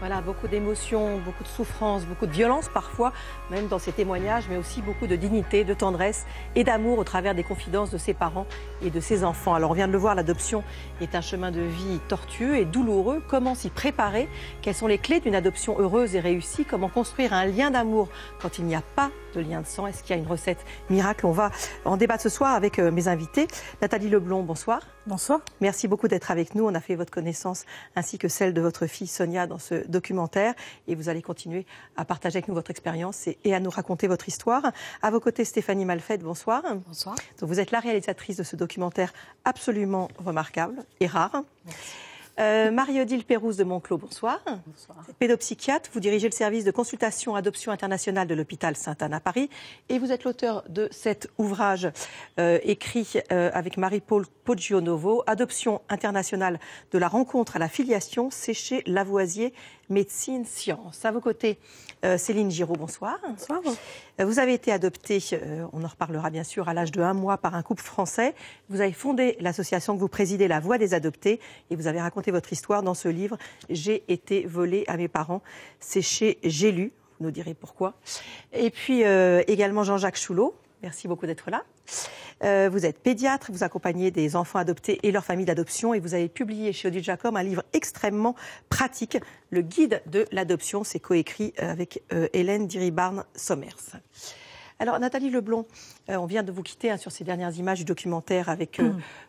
Voilà, beaucoup d'émotions, beaucoup de souffrances, beaucoup de violence parfois, même dans ces témoignages, mais aussi beaucoup de dignité, de tendresse et d'amour au travers des confidences de ses parents et de ses enfants. Alors on vient de le voir, l'adoption est un chemin de vie tortueux et douloureux. Comment s'y préparer? Quelles sont les clés d'une adoption heureuse et réussie? Comment construire un lien d'amour quand il n'y a pas de lien de sang? Est-ce qu'il y a une recette miracle? On va en débattre ce soir avec mes invités. Nathalie Leblond, bonsoir. Bonsoir. Merci beaucoup d'être avec nous. On a fait votre connaissance ainsi que celle de votre fille Sonia dans ce documentaire. Et vous allez continuer à partager avec nous votre expérience et à nous raconter votre histoire. À vos côtés, Stéphanie Malfait, bonsoir. Bonsoir. Donc, vous êtes la réalisatrice de ce documentaire absolument remarquable et rare. Merci. Marie-Odile Pérouse de Monclos, bonsoir. Bonsoir. Pédopsychiatre, vous dirigez le service de consultation adoption internationale de l'hôpital Sainte-Anne à Paris et vous êtes l'auteur de cet ouvrage écrit avec Marie-Paul Poggionovo, Adoption internationale de la rencontre à la filiation, Séché Lavoisier, médecine, sciences. À vos côtés, Céline Giraud, bonsoir. Bonsoir. Vous avez été adoptée, on en reparlera bien sûr, à l'âge de 1 mois par un couple français. Vous avez fondé l'association que vous présidez, La Voix des adoptés, et vous avez raconté votre histoire dans ce livre « J'ai été volée à mes parents ». C'est chez J'ai lu, vous nous direz pourquoi. Et puis également Jean-Jacques Choulot, merci beaucoup d'être là. Vous êtes pédiatre, vous accompagnez des enfants adoptés et leurs familles d'adoption et vous avez publié chez Odile Jacob un livre extrêmement pratique, le guide de l'adoption. C'est coécrit avec Hélène Diribarne-Sommers. Alors Nathalie Leblond, on vient de vous quitter sur ces dernières images du documentaire avec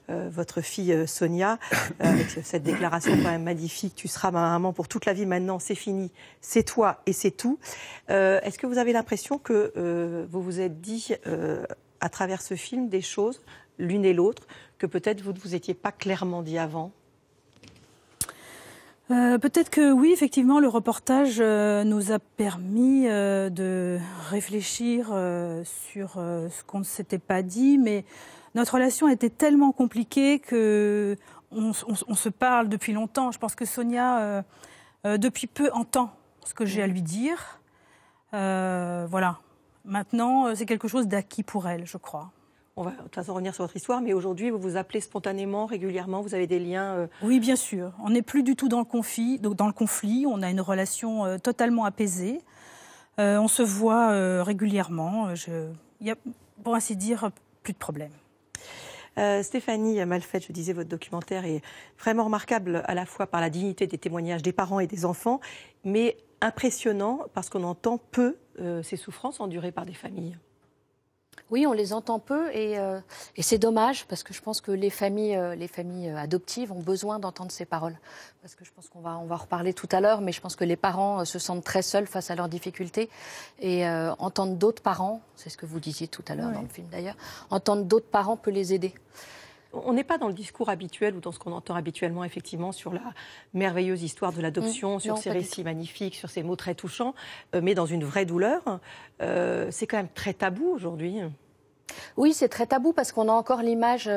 votre fille Sonia, avec cette déclaration quand même magnifique, tu seras ma maman pour toute la vie maintenant, c'est fini, c'est toi et c'est tout. Est-ce que vous avez l'impression que vous vous êtes dit à travers ce film des choses, l'une et l'autre, que peut-être vous ne vous étiez pas clairement dit avant? Peut-être que oui, effectivement, le reportage nous a permis de réfléchir sur ce qu'on ne s'était pas dit, mais notre relation était tellement compliquée que on se parle depuis longtemps. Je pense que Sonia, depuis peu, entend ce que j'ai à lui dire. Voilà. Maintenant, c'est quelque chose d'acquis pour elle, je crois. On va de toute façon revenir sur votre histoire, mais aujourd'hui, vous vous appelez spontanément, régulièrement, vous avez des liens Oui, bien sûr. On n'est plus du tout dans le conflit, on a une relation totalement apaisée. On se voit régulièrement. Il y a, pour ainsi dire, plus de problème. Stéphanie Malfait, je disais, votre documentaire est vraiment remarquable à la fois par la dignité des témoignages des parents et des enfants, mais impressionnant parce qu'on entend peu ces souffrances endurées par des familles. Oui, on les entend peu et c'est dommage parce que je pense que les familles adoptives ont besoin d'entendre ces paroles. Parce que je pense qu'on va en reparler tout à l'heure, mais je pense que les parents se sentent très seuls face à leurs difficultés et entendre d'autres parents, c'est ce que vous disiez tout à l'heure dans le film d'ailleurs, entendre d'autres parents peut les aider. On n'est pas dans le discours habituel ou dans ce qu'on entend habituellement, effectivement, sur la merveilleuse histoire de l'adoption, sur ces récits magnifiques, sur ces mots très touchants, mais dans une vraie douleur. C'est quand même très tabou aujourd'hui. Oui, c'est très tabou parce qu'on a encore l'image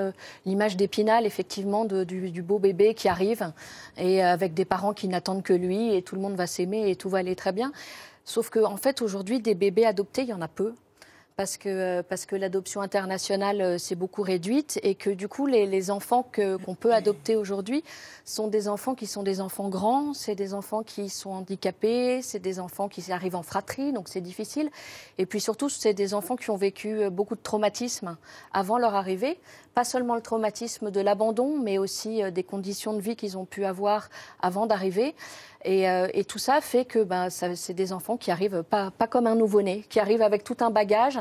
d'Épinal, effectivement, du beau bébé qui arrive et avec des parents qui n'attendent que lui et tout le monde va s'aimer et tout va aller très bien. Sauf qu'en fait, aujourd'hui, des bébés adoptés, il y en a peu. Parce que l'adoption internationale s'est beaucoup réduite et que du coup les enfants qu'on peut adopter aujourd'hui sont des enfants qui sont des enfants grands, c'est des enfants qui sont handicapés, c'est des enfants qui arrivent en fratrie, donc c'est difficile. Et puis surtout, c'est des enfants qui ont vécu beaucoup de traumatismes avant leur arrivée. Pas seulement le traumatisme de l'abandon, mais aussi des conditions de vie qu'ils ont pu avoir avant d'arriver. Et tout ça fait que c'est des enfants qui arrivent pas comme un nouveau-né, qui arrivent avec tout un bagage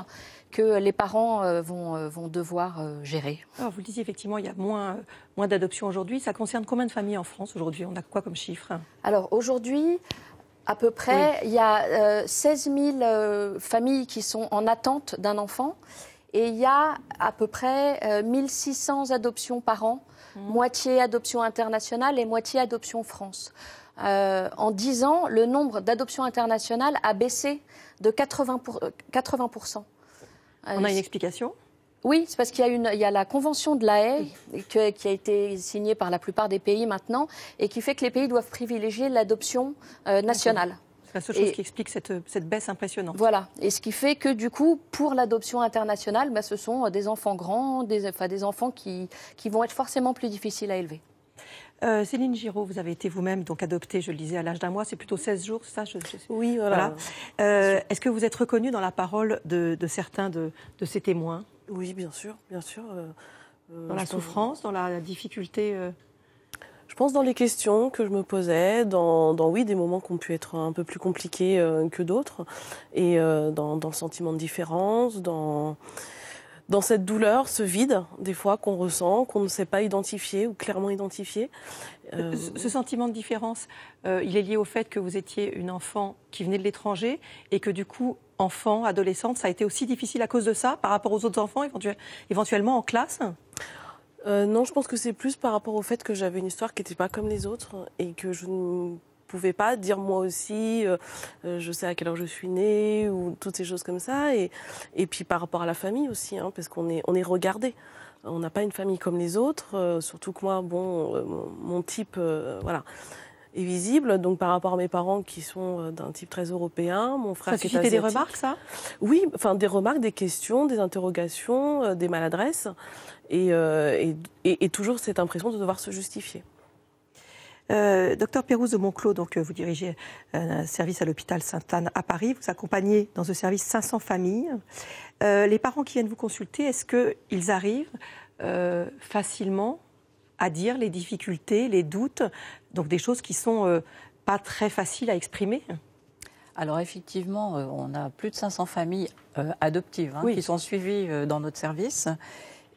que les parents vont devoir gérer. Alors vous le disiez, effectivement, il y a moins d'adoptions aujourd'hui. Ça concerne combien de familles en France aujourd'hui? On a quoi comme chiffre? Alors aujourd'hui, à peu près, il y a 16 000 familles qui sont en attente d'un enfant. Et il y a à peu près 1600 adoptions par an, moitié adoption internationale et moitié adoption France. En 10 ans, le nombre d'adoptions internationales a baissé de 80%. On a une explication? Oui, c'est parce qu'il y a la Convention de La Haye qui a été signée par la plupart des pays maintenant et qui fait que les pays doivent privilégier l'adoption nationale. C'est la seule chose qui explique cette baisse impressionnante. Voilà. Et ce qui fait que, du coup, pour l'adoption internationale, ce sont des enfants grands, des enfants qui vont être forcément plus difficiles à élever. Céline Giraud, vous avez été vous-même donc adoptée, je le disais, à l'âge d'un mois, c'est plutôt 16 jours, c'est ça Oui, voilà. Est-ce que vous êtes reconnue dans la parole de certains de ces témoins? Oui, bien sûr, bien sûr. Dans la souffrance, dans la difficulté Je pense dans les questions que je me posais, dans des moments qui ont pu être un peu plus compliqués que d'autres, et dans le sentiment de différence, dans cette douleur, ce vide, des fois, qu'on ressent, qu'on ne sait pas identifier ou clairement identifier. Ce sentiment de différence, il est lié au fait que vous étiez une enfant qui venait de l'étranger et que du coup, enfant, adolescente, ça a été aussi difficile à cause de ça, par rapport aux autres enfants, éventuellement en classe? Non, je pense que c'est plus par rapport au fait que j'avais une histoire qui n'était pas comme les autres et que je ne pouvais pas dire moi aussi, je sais à quelle heure je suis née ou toutes ces choses comme ça. Et puis par rapport à la famille aussi, hein, parce qu'on est regardé. On n'a pas une famille comme les autres, surtout que moi, mon type, voilà, est visible. Donc par rapport à mes parents qui sont d'un type très européen, mon frère qui est asiatique. Ça suscitait des remarques, ça? Oui, enfin des remarques, des questions, des interrogations, des maladresses. Et toujours cette impression de devoir se justifier. Docteur Pérouse de Monclos, donc vous dirigez un service à l'hôpital Sainte-Anne à Paris. Vous accompagnez dans ce service 500 familles. Les parents qui viennent vous consulter, est-ce qu'ils arrivent facilement à dire les difficultés, les doutes, donc des choses qui sont pas très faciles à exprimer? Alors effectivement, on a plus de 500 familles adoptives qui sont suivies dans notre service.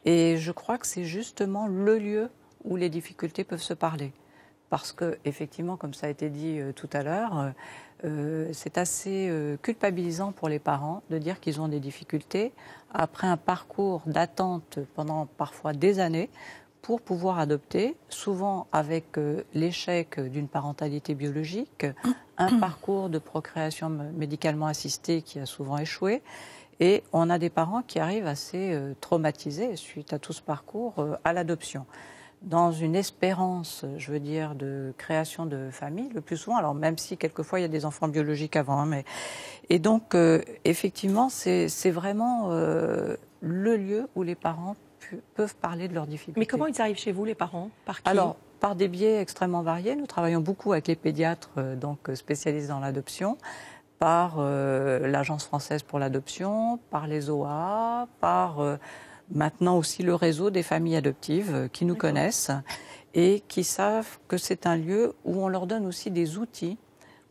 Et je crois que c'est justement le lieu où les difficultés peuvent se parler. Parce que, effectivement, comme ça a été dit tout à l'heure, c'est assez culpabilisant pour les parents de dire qu'ils ont des difficultés après un parcours d'attente pendant parfois des années pour pouvoir adopter, souvent avec l'échec d'une parentalité biologique, un parcours de procréation médicalement assistée qui a souvent échoué. Et on a des parents qui arrivent assez traumatisés suite à tout ce parcours à l'adoption. Dans une espérance, je veux dire, de création de famille, le plus souvent, alors même si quelquefois il y a des enfants biologiques avant, hein, mais... Et donc, effectivement, c'est vraiment le lieu où les parents peuvent parler de leurs difficultés. Mais comment ils arrivent chez vous, les parents? Par qui? Alors, par des biais extrêmement variés. Nous travaillons beaucoup avec les pédiatres donc spécialistes dans l'adoption, par l'Agence française pour l'adoption, par les OA, par maintenant aussi le réseau des familles adoptives qui nous connaissent et qui savent que c'est un lieu où on leur donne aussi des outils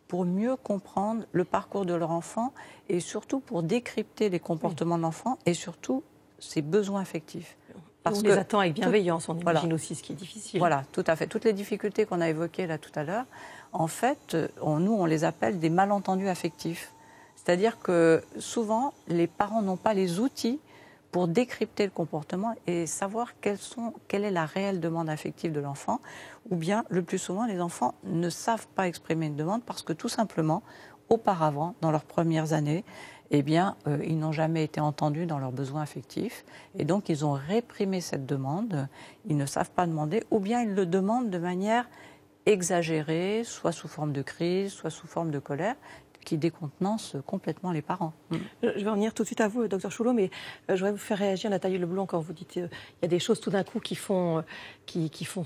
pour mieux comprendre le parcours de leur enfant et surtout pour décrypter les comportements de l'enfant et surtout ses besoins affectifs. Parce on les attend avec bienveillance, on imagine aussi ce qui est difficile. Voilà, tout à fait. Toutes les difficultés qu'on a évoquées là tout à l'heure, en fait, nous, on les appelle des malentendus affectifs. C'est-à-dire que souvent, les parents n'ont pas les outils pour décrypter le comportement et savoir quelle est la réelle demande affective de l'enfant. Ou bien, le plus souvent, les enfants ne savent pas exprimer une demande parce que tout simplement, auparavant, dans leurs premières années, eh bien, ils n'ont jamais été entendus dans leurs besoins affectifs. Et donc, ils ont réprimé cette demande. Ils ne savent pas demander, ou bien ils le demandent de manière exagérée, soit sous forme de crise, soit sous forme de colère, qui décontenance complètement les parents. Je vais en venir tout de suite à vous, docteur Choulot, mais je voudrais vous faire réagir, Nathalie Leblanc, quand vous dites il y a des choses tout d'un coup qui font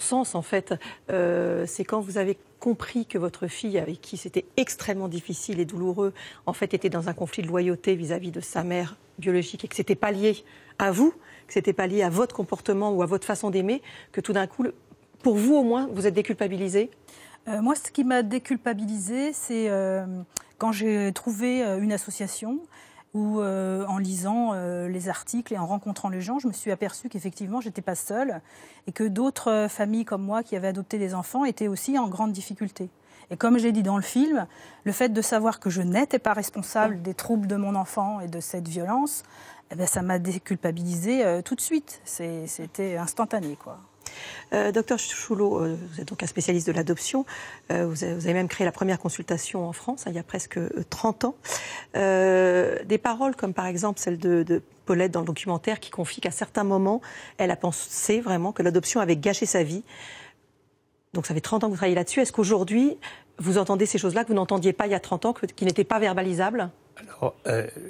sens, en fait. C'est quand vous avez compris que votre fille, avec qui c'était extrêmement difficile et douloureux, en fait, était dans un conflit de loyauté vis-à-vis de sa mère biologique et que c'était pas lié à vous, que c'était pas lié à votre comportement ou à votre façon d'aimer, que tout d'un coup, pour vous au moins, vous êtes déculpabilisée? Moi, ce qui m'a déculpabilisée, c'est quand j'ai trouvé une association où, en lisant les articles et en rencontrant les gens, je me suis aperçue qu'effectivement, je n'étais pas seule et que d'autres familles comme moi qui avaient adopté des enfants étaient aussi en grande difficulté. Et comme j'ai dit dans le film, le fait de savoir que je n'étais pas responsable des troubles de mon enfant et de cette violence, eh bien, ça m'a déculpabilisée tout de suite. C'était instantané, quoi. Docteur Choulot, vous êtes donc un spécialiste de l'adoption. Vous avez même créé la première consultation en France, il y a presque 30 ans. Des paroles comme par exemple celle de Paulette dans le documentaire qui confie qu'à certains moments, elle a pensé vraiment que l'adoption avait gâché sa vie. Donc ça fait 30 ans que vous travaillez là-dessus. Est-ce qu'aujourd'hui, vous entendez ces choses-là que vous n'entendiez pas il y a 30 ans, qui n'étaient pas verbalisables ? Alors,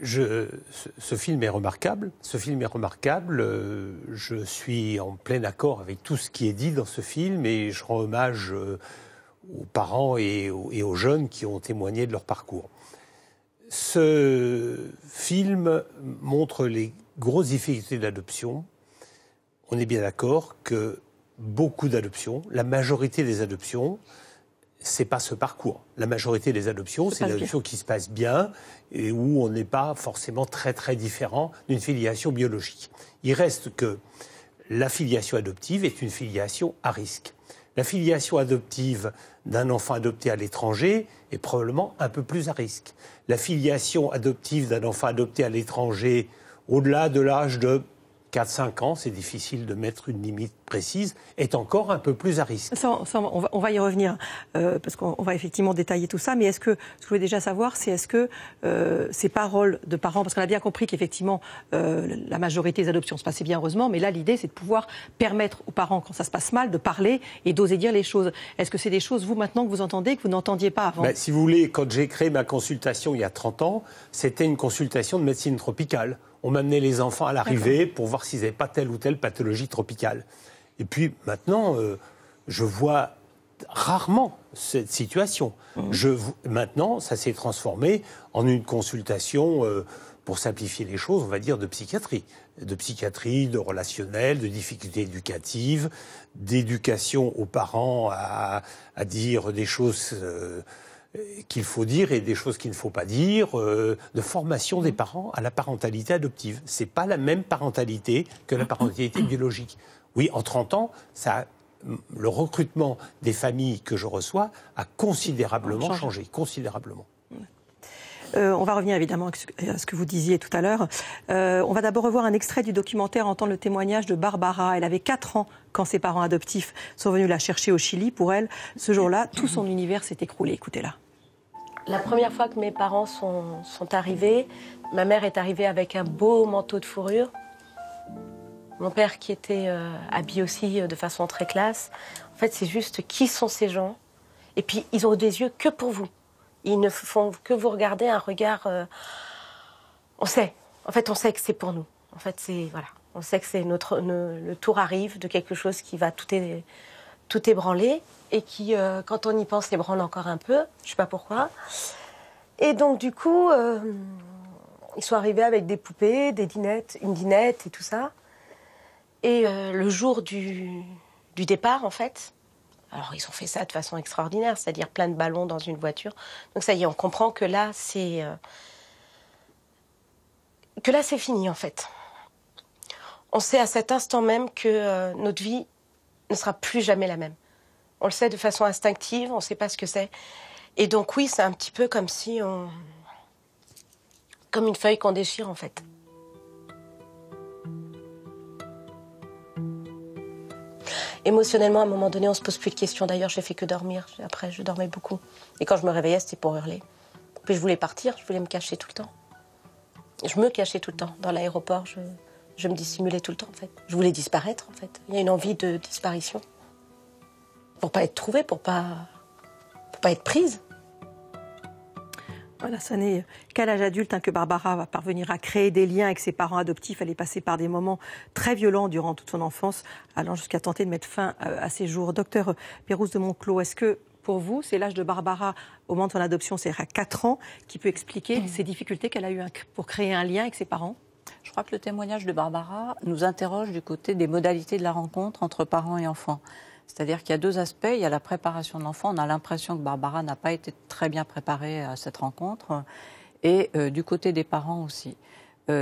ce film est remarquable. Ce film est remarquable. Je suis en plein accord avec tout ce qui est dit dans ce film et je rends hommage aux parents et aux jeunes qui ont témoigné de leur parcours. Ce film montre les grosses difficultés d'adoption. On est bien d'accord que beaucoup d'adoptions, la majorité des adoptions, c'est pas ce parcours. La majorité des adoptions, c'est des adoptions qui se passent bien et où on n'est pas forcément très très différent d'une filiation biologique. Il reste que la filiation adoptive est une filiation à risque. La filiation adoptive d'un enfant adopté à l'étranger est probablement un peu plus à risque. La filiation adoptive d'un enfant adopté à l'étranger au-delà de l'âge de 4-5 ans, c'est difficile de mettre une limite précise, est encore un peu plus à risque. On va y revenir, parce qu'on va effectivement détailler tout ça, mais ce que je voulais déjà savoir, c'est est-ce que ces paroles de parents, parce qu'on a bien compris qu'effectivement, la majorité des adoptions se passaient bien, heureusement, mais là, l'idée, c'est de pouvoir permettre aux parents, quand ça se passe mal, de parler et d'oser dire les choses. Est-ce que c'est des choses, vous, maintenant, que vous entendez, que vous n'entendiez pas avant ? Si vous voulez, quand j'ai créé ma consultation il y a 30 ans, c'était une consultation de médecine tropicale. On m'amenait les enfants à l'arrivée pour voir s'ils n'avaient pas telle ou telle pathologie tropicale. Et puis maintenant, je vois rarement cette situation. Maintenant, ça s'est transformé en une consultation, pour simplifier les choses, on va dire de psychiatrie. De psychiatrie, de relationnel, de difficultés éducatives, d'éducation aux parents à dire des choses qu'il faut dire et des choses qu'il ne faut pas dire, de formation des parents à la parentalité adoptive. Ce n'est pas la même parentalité que la parentalité biologique. Oui, en 30 ans, le recrutement des familles que je reçois a considérablement changé. Considérablement. On va revenir évidemment à ce que vous disiez tout à l'heure. On va d'abord revoir un extrait du documentaire, entendre le témoignage de Barbara. Elle avait 4 ans quand ses parents adoptifs sont venus la chercher au Chili. Pour elle, ce jour-là, tout son univers s'est écroulé. Écoutez-la. La première fois que mes parents sont arrivés, ma mère est arrivée avec un beau manteau de fourrure. Mon père qui était habillé aussi de façon très classe. En fait, c'est juste qui sont ces gens. Et puis, ils ont des yeux que pour vous. Ils ne font que vous regarder un regard... On sait. En fait, on sait que c'est pour nous. En fait, c'est... Voilà. On sait que c'est le tour arrive de quelque chose qui va tout ébranler. Et qui, quand on y pense, ébranle encore un peu. Je ne sais pas pourquoi. Et donc, du coup, ils sont arrivés avec des poupées, des dinettes, une dinette et tout ça. Et le jour du départ, en fait, alors ils ont fait ça de façon extraordinaire, c'est-à-dire plein de ballons dans une voiture. Donc ça y est, on comprend que là, c'est fini, en fait. On sait à cet instant même que notre vie ne sera plus jamais la même. On le sait de façon instinctive, on ne sait pas ce que c'est. Et donc oui, c'est un petit peu comme si comme une feuille qu'on déchire, en fait. Émotionnellement, à un moment donné, on ne se pose plus de questions. D'ailleurs, j'ai fait que dormir. Après, je dormais beaucoup. Et quand je me réveillais, c'était pour hurler. Puis je voulais partir, je voulais me cacher tout le temps. Je me cachais tout le temps. Dans l'aéroport, je me dissimulais tout le temps, en fait. Je voulais disparaître, en fait. Il y a une envie de disparition. Pour pas être trouvée, pour pas être prise. Voilà, ça n'est qu'à l'âge adulte que Barbara va parvenir à créer des liens avec ses parents adoptifs. Elle est passée par des moments très violents durant toute son enfance, allant jusqu'à tenter de mettre fin à ses jours. Docteur Pérouse de Monclos, est-ce que pour vous, c'est l'âge de Barbara au moment de son adoption, c'est-à-dire à 4 ans, qui peut expliquer ces difficultés qu'elle a eues pour créer un lien avec ses parents ? Je crois que le témoignage de Barbara nous interroge du côté des modalités de la rencontre entre parents et enfants. C'est-à-dire qu'il y a 2 aspects. Il y a la préparation de l'enfant. On a l'impression que Barbara n'a pas été très bien préparée à cette rencontre. Et du côté des parents aussi.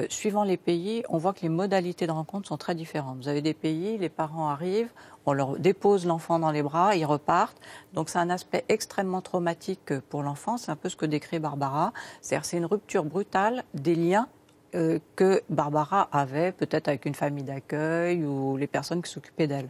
Suivant les pays, on voit que les modalités de rencontre sont très différentes. Vous avez des pays, les parents arrivent, on leur dépose l'enfant dans les bras, ils repartent. Donc c'est un aspect extrêmement traumatique pour l'enfant. C'est un peu ce que décrit Barbara. C'est-à-dire c'est une rupture brutale des liens que Barbara avait peut-être avec une famille d'accueil ou les personnes qui s'occupaient d'elle.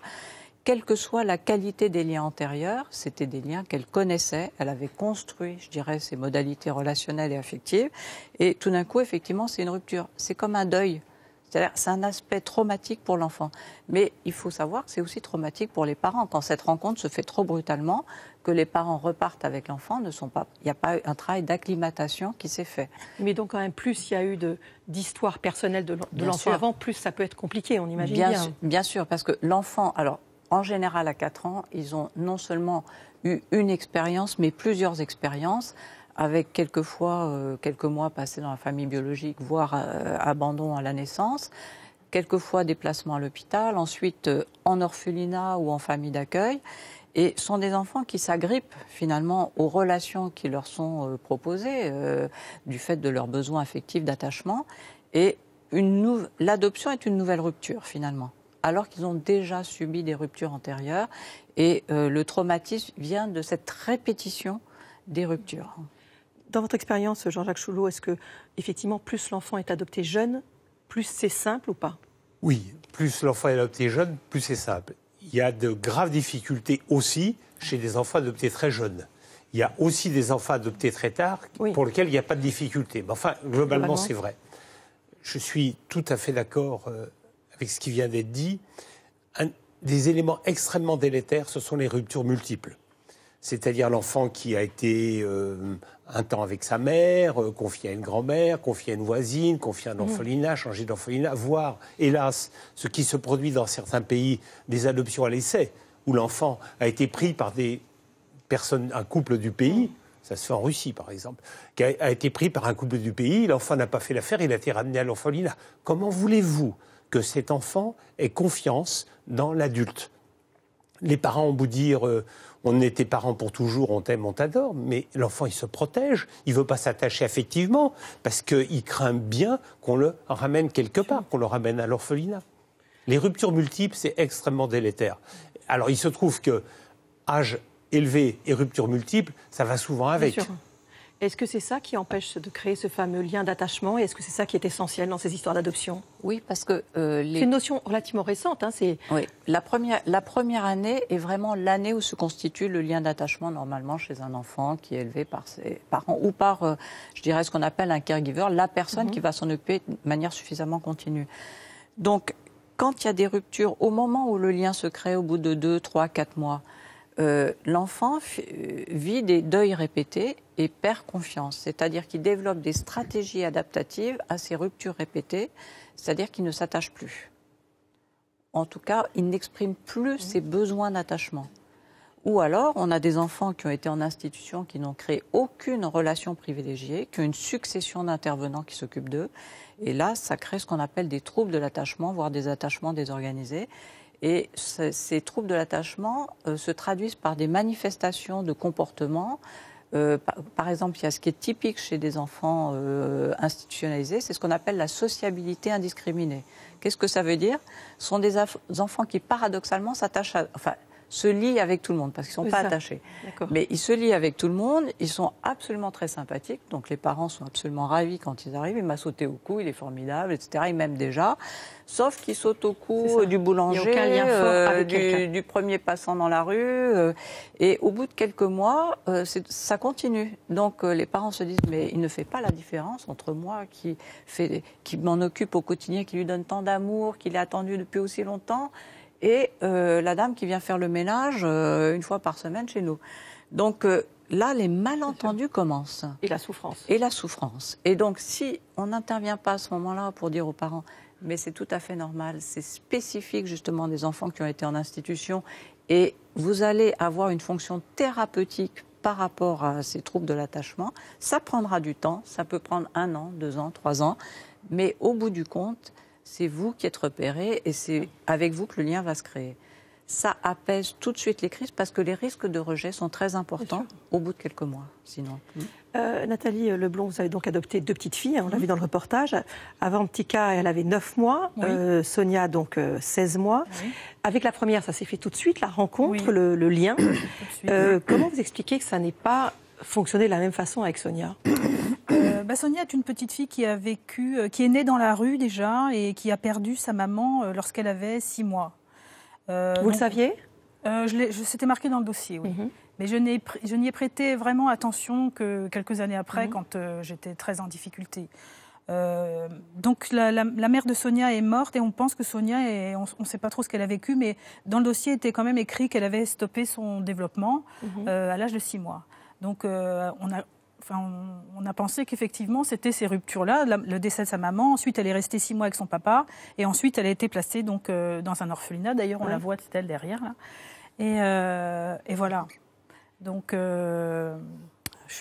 Quelle que soit la qualité des liens antérieurs, c'était des liens qu'elle connaissait, elle avait construit, je dirais, ses modalités relationnelles et affectives, et tout d'un coup, effectivement, c'est une rupture. C'est comme un deuil. C'est-à-dire, c'est un aspect traumatique pour l'enfant. Mais il faut savoir que c'est aussi traumatique pour les parents. Quand cette rencontre se fait trop brutalement, que les parents repartent avec l'enfant, il n'y a pas un travail d'acclimatation qui s'est fait. Mais donc, quand même, plus il y a eu d'histoires personnelles de l'enfant avant, plus ça peut être compliqué, on imagine bien. Bien sûr, parce que l'enfant, alors, en général, à 4 ans, ils ont non seulement eu une expérience, mais plusieurs expériences, avec quelquefois quelques mois passés dans la famille biologique, voire abandon à la naissance, quelquefois déplacement à l'hôpital, ensuite en orphelinat ou en famille d'accueil. Et ce sont des enfants qui s'agrippent finalement aux relations qui leur sont proposées, du fait de leurs besoins affectifs d'attachement. Et l'adoption est une nouvelle rupture finalement, alors qu'ils ont déjà subi des ruptures antérieures. Et le traumatisme vient de cette répétition des ruptures. Dans votre expérience, Jean-Jacques Choulot, est-ce que, effectivement, plus l'enfant est adopté jeune, plus c'est simple ou pas? Oui, plus l'enfant est adopté jeune, plus c'est simple. Il y a de graves difficultés aussi chez des enfants adoptés très jeunes. Il y a aussi des enfants adoptés très tard pour lesquels il n'y a pas de difficulté. Mais enfin, globalement, c'est vrai. Je suis tout à fait d'accord avec ce qui vient d'être dit. Des éléments extrêmement délétères, ce sont les ruptures multiples. C'est-à-dire l'enfant qui a été un temps avec sa mère, confié à une grand-mère, confié à une voisine, confié à un orphelinat, changé d'orphelinat, voire, hélas, ce qui se produit dans certains pays, des adoptions à l'essai, où l'enfant a été pris par des personnes, un couple du pays, ça se fait en Russie par exemple, qui a été pris par un couple du pays, l'enfant n'a pas fait l'affaire, il a été ramené à l'orphelinat. Comment voulez-vous que cet enfant ait confiance dans l'adulte? Les parents ont beau dire on était parents pour toujours, on t'aime, on t'adore, mais l'enfant il se protège, il veut pas s'attacher affectivement parce qu'il craint bien qu'on le ramène quelque part, qu'on le ramène à l'orphelinat. Les ruptures multiples, c'est extrêmement délétère. Alors il se trouve que âge élevé et ruptures multiples, ça va souvent avec. Bien sûr. Est-ce que c'est ça qui empêche de créer ce fameux lien d'attachement et est-ce que c'est ça qui est essentiel dans ces histoires d'adoption? Oui, parce que... C'est une notion relativement récente. Hein, oui, la première année est vraiment l'année où se constitue le lien d'attachement normalement chez un enfant qui est élevé par ses parents ou par, je dirais, ce qu'on appelle un caregiver, la personne qui va s'en occuper de manière suffisamment continue. Donc, quand il y a des ruptures, au moment où le lien se crée, au bout de 2, 3, 4 mois, l'enfant vit des deuils répétés et perd confiance. C'est-à-dire qu'il développe des stratégies adaptatives à ces ruptures répétées, c'est-à-dire qu'il ne s'attache plus. En tout cas, il n'exprime plus ses besoins d'attachement. Ou alors, on a des enfants qui ont été en institution, qui n'ont créé aucune relation privilégiée, qui ont une succession d'intervenants qui s'occupent d'eux. Et là, ça crée ce qu'on appelle des troubles de l'attachement, voire des attachements désorganisés. Et ces troubles de l'attachement se traduisent par des manifestations de comportement. Par exemple, il y a ce qui est typique chez des enfants institutionnalisés, c'est ce qu'on appelle la sociabilité indiscriminée. Qu'est-ce que ça veut dire? Ce sont des enfants qui, paradoxalement, s'attachent se lient avec tout le monde, parce qu'ils ne sont pas attachés. Mais ils se lient avec tout le monde, ils sont absolument très sympathiques, donc les parents sont absolument ravis quand ils arrivent. Il m'a sauté au cou, il est formidable, etc. Ils m'aiment déjà, sauf qu'ils sautent au cou du boulanger, il n'y a aucun lien fort avec du premier passant dans la rue. Et au bout de quelques mois, ça continue. Donc les parents se disent, mais il ne fait pas la différence entre moi qui m'en occupe au quotidien, qui lui donne tant d'amour, qui l'a attendu depuis aussi longtemps, et la dame qui vient faire le ménage une fois par semaine chez nous. Donc là, les malentendus commencent. Et la souffrance. Et la souffrance. Et donc, si on n'intervient pas à ce moment-là pour dire aux parents, mais c'est tout à fait normal, c'est spécifique justement des enfants qui ont été en institution, et vous allez avoir une fonction thérapeutique par rapport à ces troubles de l'attachement, ça prendra du temps, ça peut prendre 1 an, 2 ans, 3 ans, mais au bout du compte, c'est vous qui êtes repéré et c'est avec vous que le lien va se créer. Ça apaise tout de suite les crises parce que les risques de rejet sont très importants au bout de quelques mois, sinon. Nathalie Leblond, vous avez donc adopté 2 petites filles, on l'a vu dans le reportage. Avant Tika, elle avait 9 mois, Sonia donc 16 mois. Oui. Avec la première, ça s'est fait tout de suite, la rencontre, le lien. Comment vous expliquez que ça n'ait pas fonctionné de la même façon avec Sonia? Sonia est une petite fille qui a vécu, qui est née dans la rue déjà et qui a perdu sa maman lorsqu'elle avait 6 mois. Vous le saviez? C'était marqué dans le dossier, oui. Mais je n'y ai prêté vraiment attention que quelques années après, quand j'étais très en difficulté. Donc la mère de Sonia est morte et on pense que Sonia, on ne sait pas trop ce qu'elle a vécu, mais dans le dossier était quand même écrit qu'elle avait stoppé son développement à l'âge de 6 mois. Donc on a pensé qu'effectivement c'était ces ruptures-là, le décès de sa maman, ensuite elle est restée 6 mois avec son papa et ensuite elle a été placée donc, dans un orphelinat, d'ailleurs on la voit, c'est elle derrière là. Et voilà. Donc, je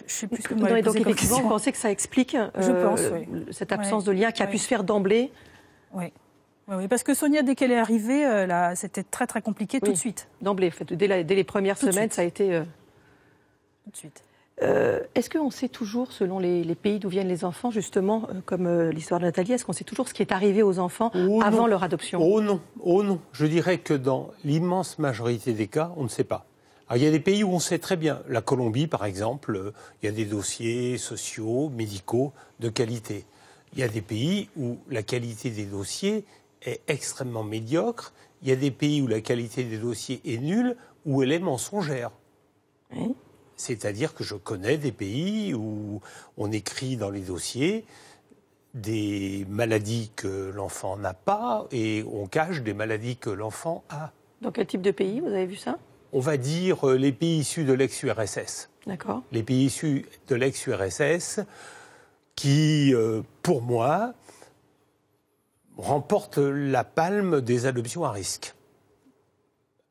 sais plus ce que vous m'avez posé comme question. Vous pensez que ça explique cette absence de lien qui a pu se faire d'emblée? Oui, parce que Sonia, dès qu'elle est arrivée, c'était très très compliqué tout de suite. D'emblée, en fait, dès les premières semaines, ça a été... Tout de suite. Est-ce qu'on sait toujours, selon les pays d'où viennent les enfants, justement, comme l'histoire de Nathalie, est-ce qu'on sait toujours ce qui est arrivé aux enfants avant leur adoption? Oh non. Je dirais que dans l'immense majorité des cas, on ne sait pas. Alors, il y a des pays où on sait très bien. La Colombie, par exemple, il y a des dossiers sociaux, médicaux de qualité. Il y a des pays où la qualité des dossiers est extrêmement médiocre. Il y a des pays où la qualité des dossiers est nulle, où elle est mensongère. Oui. C'est-à-dire que je connais des pays où on écrit dans les dossiers des maladies que l'enfant n'a pas et on cache des maladies que l'enfant a. Dans quel type de pays, vous avez vu ça? On va dire les pays issus de l'ex-URSS. D'accord. Les pays issus de l'ex-URSS qui, pour moi, remportent la palme des adoptions à risque.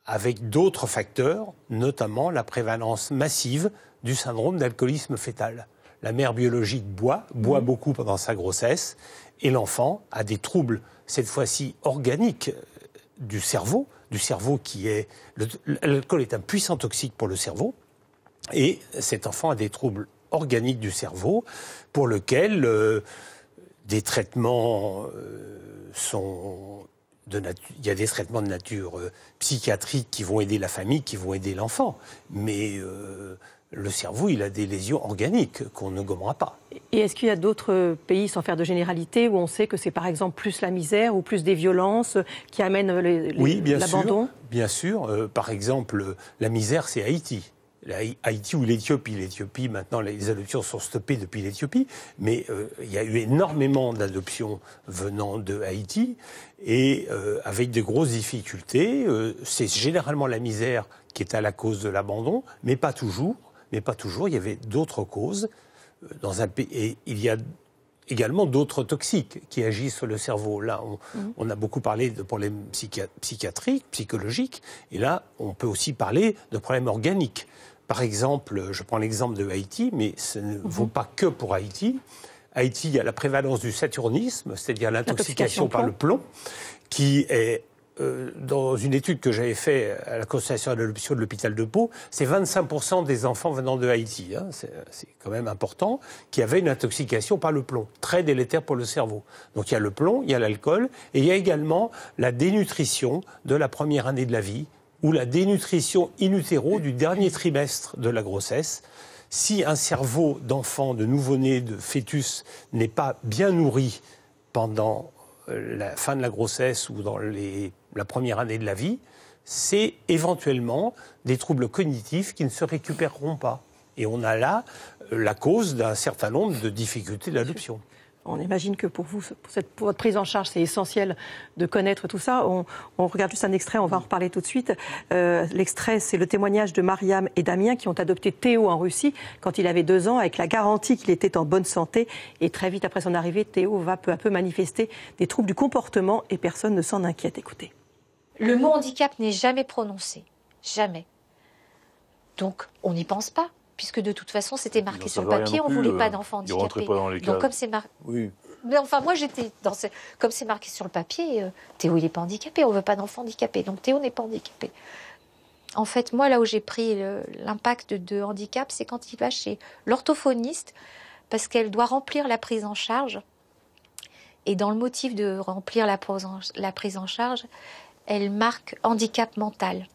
Avec d'autres facteurs, notamment la prévalence massive du syndrome d'alcoolisme fœtal. La mère biologique boit beaucoup pendant sa grossesse, et l'enfant a des troubles, cette fois-ci organiques, du cerveau qui est... L'alcool est un puissant toxique pour le cerveau, et cet enfant a des troubles organiques du cerveau, pour lesquels des traitements sont... Il y a des traitements de nature psychiatrique qui vont aider la famille, qui vont aider l'enfant. Mais le cerveau, il a des lésions organiques qu'on ne gommera pas. Et est-ce qu'il y a d'autres pays, sans faire de généralité, où on sait que c'est par exemple plus la misère ou plus des violences qui amènent l'abandon? Bien sûr. Par exemple, la misère, c'est Haïti. Haïti ou l'Éthiopie. L'Éthiopie, maintenant, les adoptions sont stoppées depuis l'Éthiopie, mais il y a eu énormément d'adoptions venant de Haïti, et avec de grosses difficultés. C'est généralement la misère qui est à la cause de l'abandon, mais pas toujours. Il y avait d'autres causes. Dans un pays, et il y a également d'autres toxiques qui agissent sur le cerveau. Là, on a beaucoup parlé de problèmes psychiatriques, psychologiques, et là, on peut aussi parler de problèmes organiques. Par exemple, je prends l'exemple de Haïti, mais ce ne vaut pas que pour Haïti. Haïti, il y a la prévalence du saturnisme, c'est-à-dire l'intoxication par le plomb, qui est, dans une étude que j'avais faite à la consultation d'adoption de l'hôpital de Pau, c'est 25% des enfants venant de Haïti, c'est quand même important, qui avaient une intoxication par le plomb, très délétère pour le cerveau. Donc il y a le plomb, il y a l'alcool, et il y a également la dénutrition de la première année de la vie, ou la dénutrition in utero du dernier trimestre de la grossesse. Si un cerveau d'enfant, de nouveau-né, de fœtus n'est pas bien nourri pendant la fin de la grossesse ou dans la première année de la vie, c'est éventuellement des troubles cognitifs qui ne se récupéreront pas. Et on a là la cause d'un certain nombre de difficultés d'adoption. On imagine que pour vous, pour votre prise en charge, c'est essentiel de connaître tout ça. On regarde juste un extrait, on va en reparler tout de suite. L'extrait, c'est le témoignage de Mariam et Damien qui ont adopté Théo en Russie quand il avait 2 ans, avec la garantie qu'il était en bonne santé. Et très vite après son arrivée, Théo va peu à peu manifester des troubles du comportement et personne ne s'en inquiète. Écoutez. Le mot handicap n'est jamais prononcé. Jamais. Donc, on n'y pense pas. Puisque de toute façon, c'était marqué sur le papier, on ne voulait pas d'enfants handicapés. Donc, comme c'est marqué. Oui. Mais enfin, moi, j'étais dans comme c'est marqué sur le papier, Théo, il n'est pas handicapé, on ne veut pas d'enfants handicapés. Donc, Théo n'est pas handicapé. En fait, moi, là où j'ai pris l'impact de handicap, c'est quand il va chez l'orthophoniste, parce qu'elle doit remplir la prise en charge. Et dans le motif de remplir la prise en charge, elle marque handicap mental.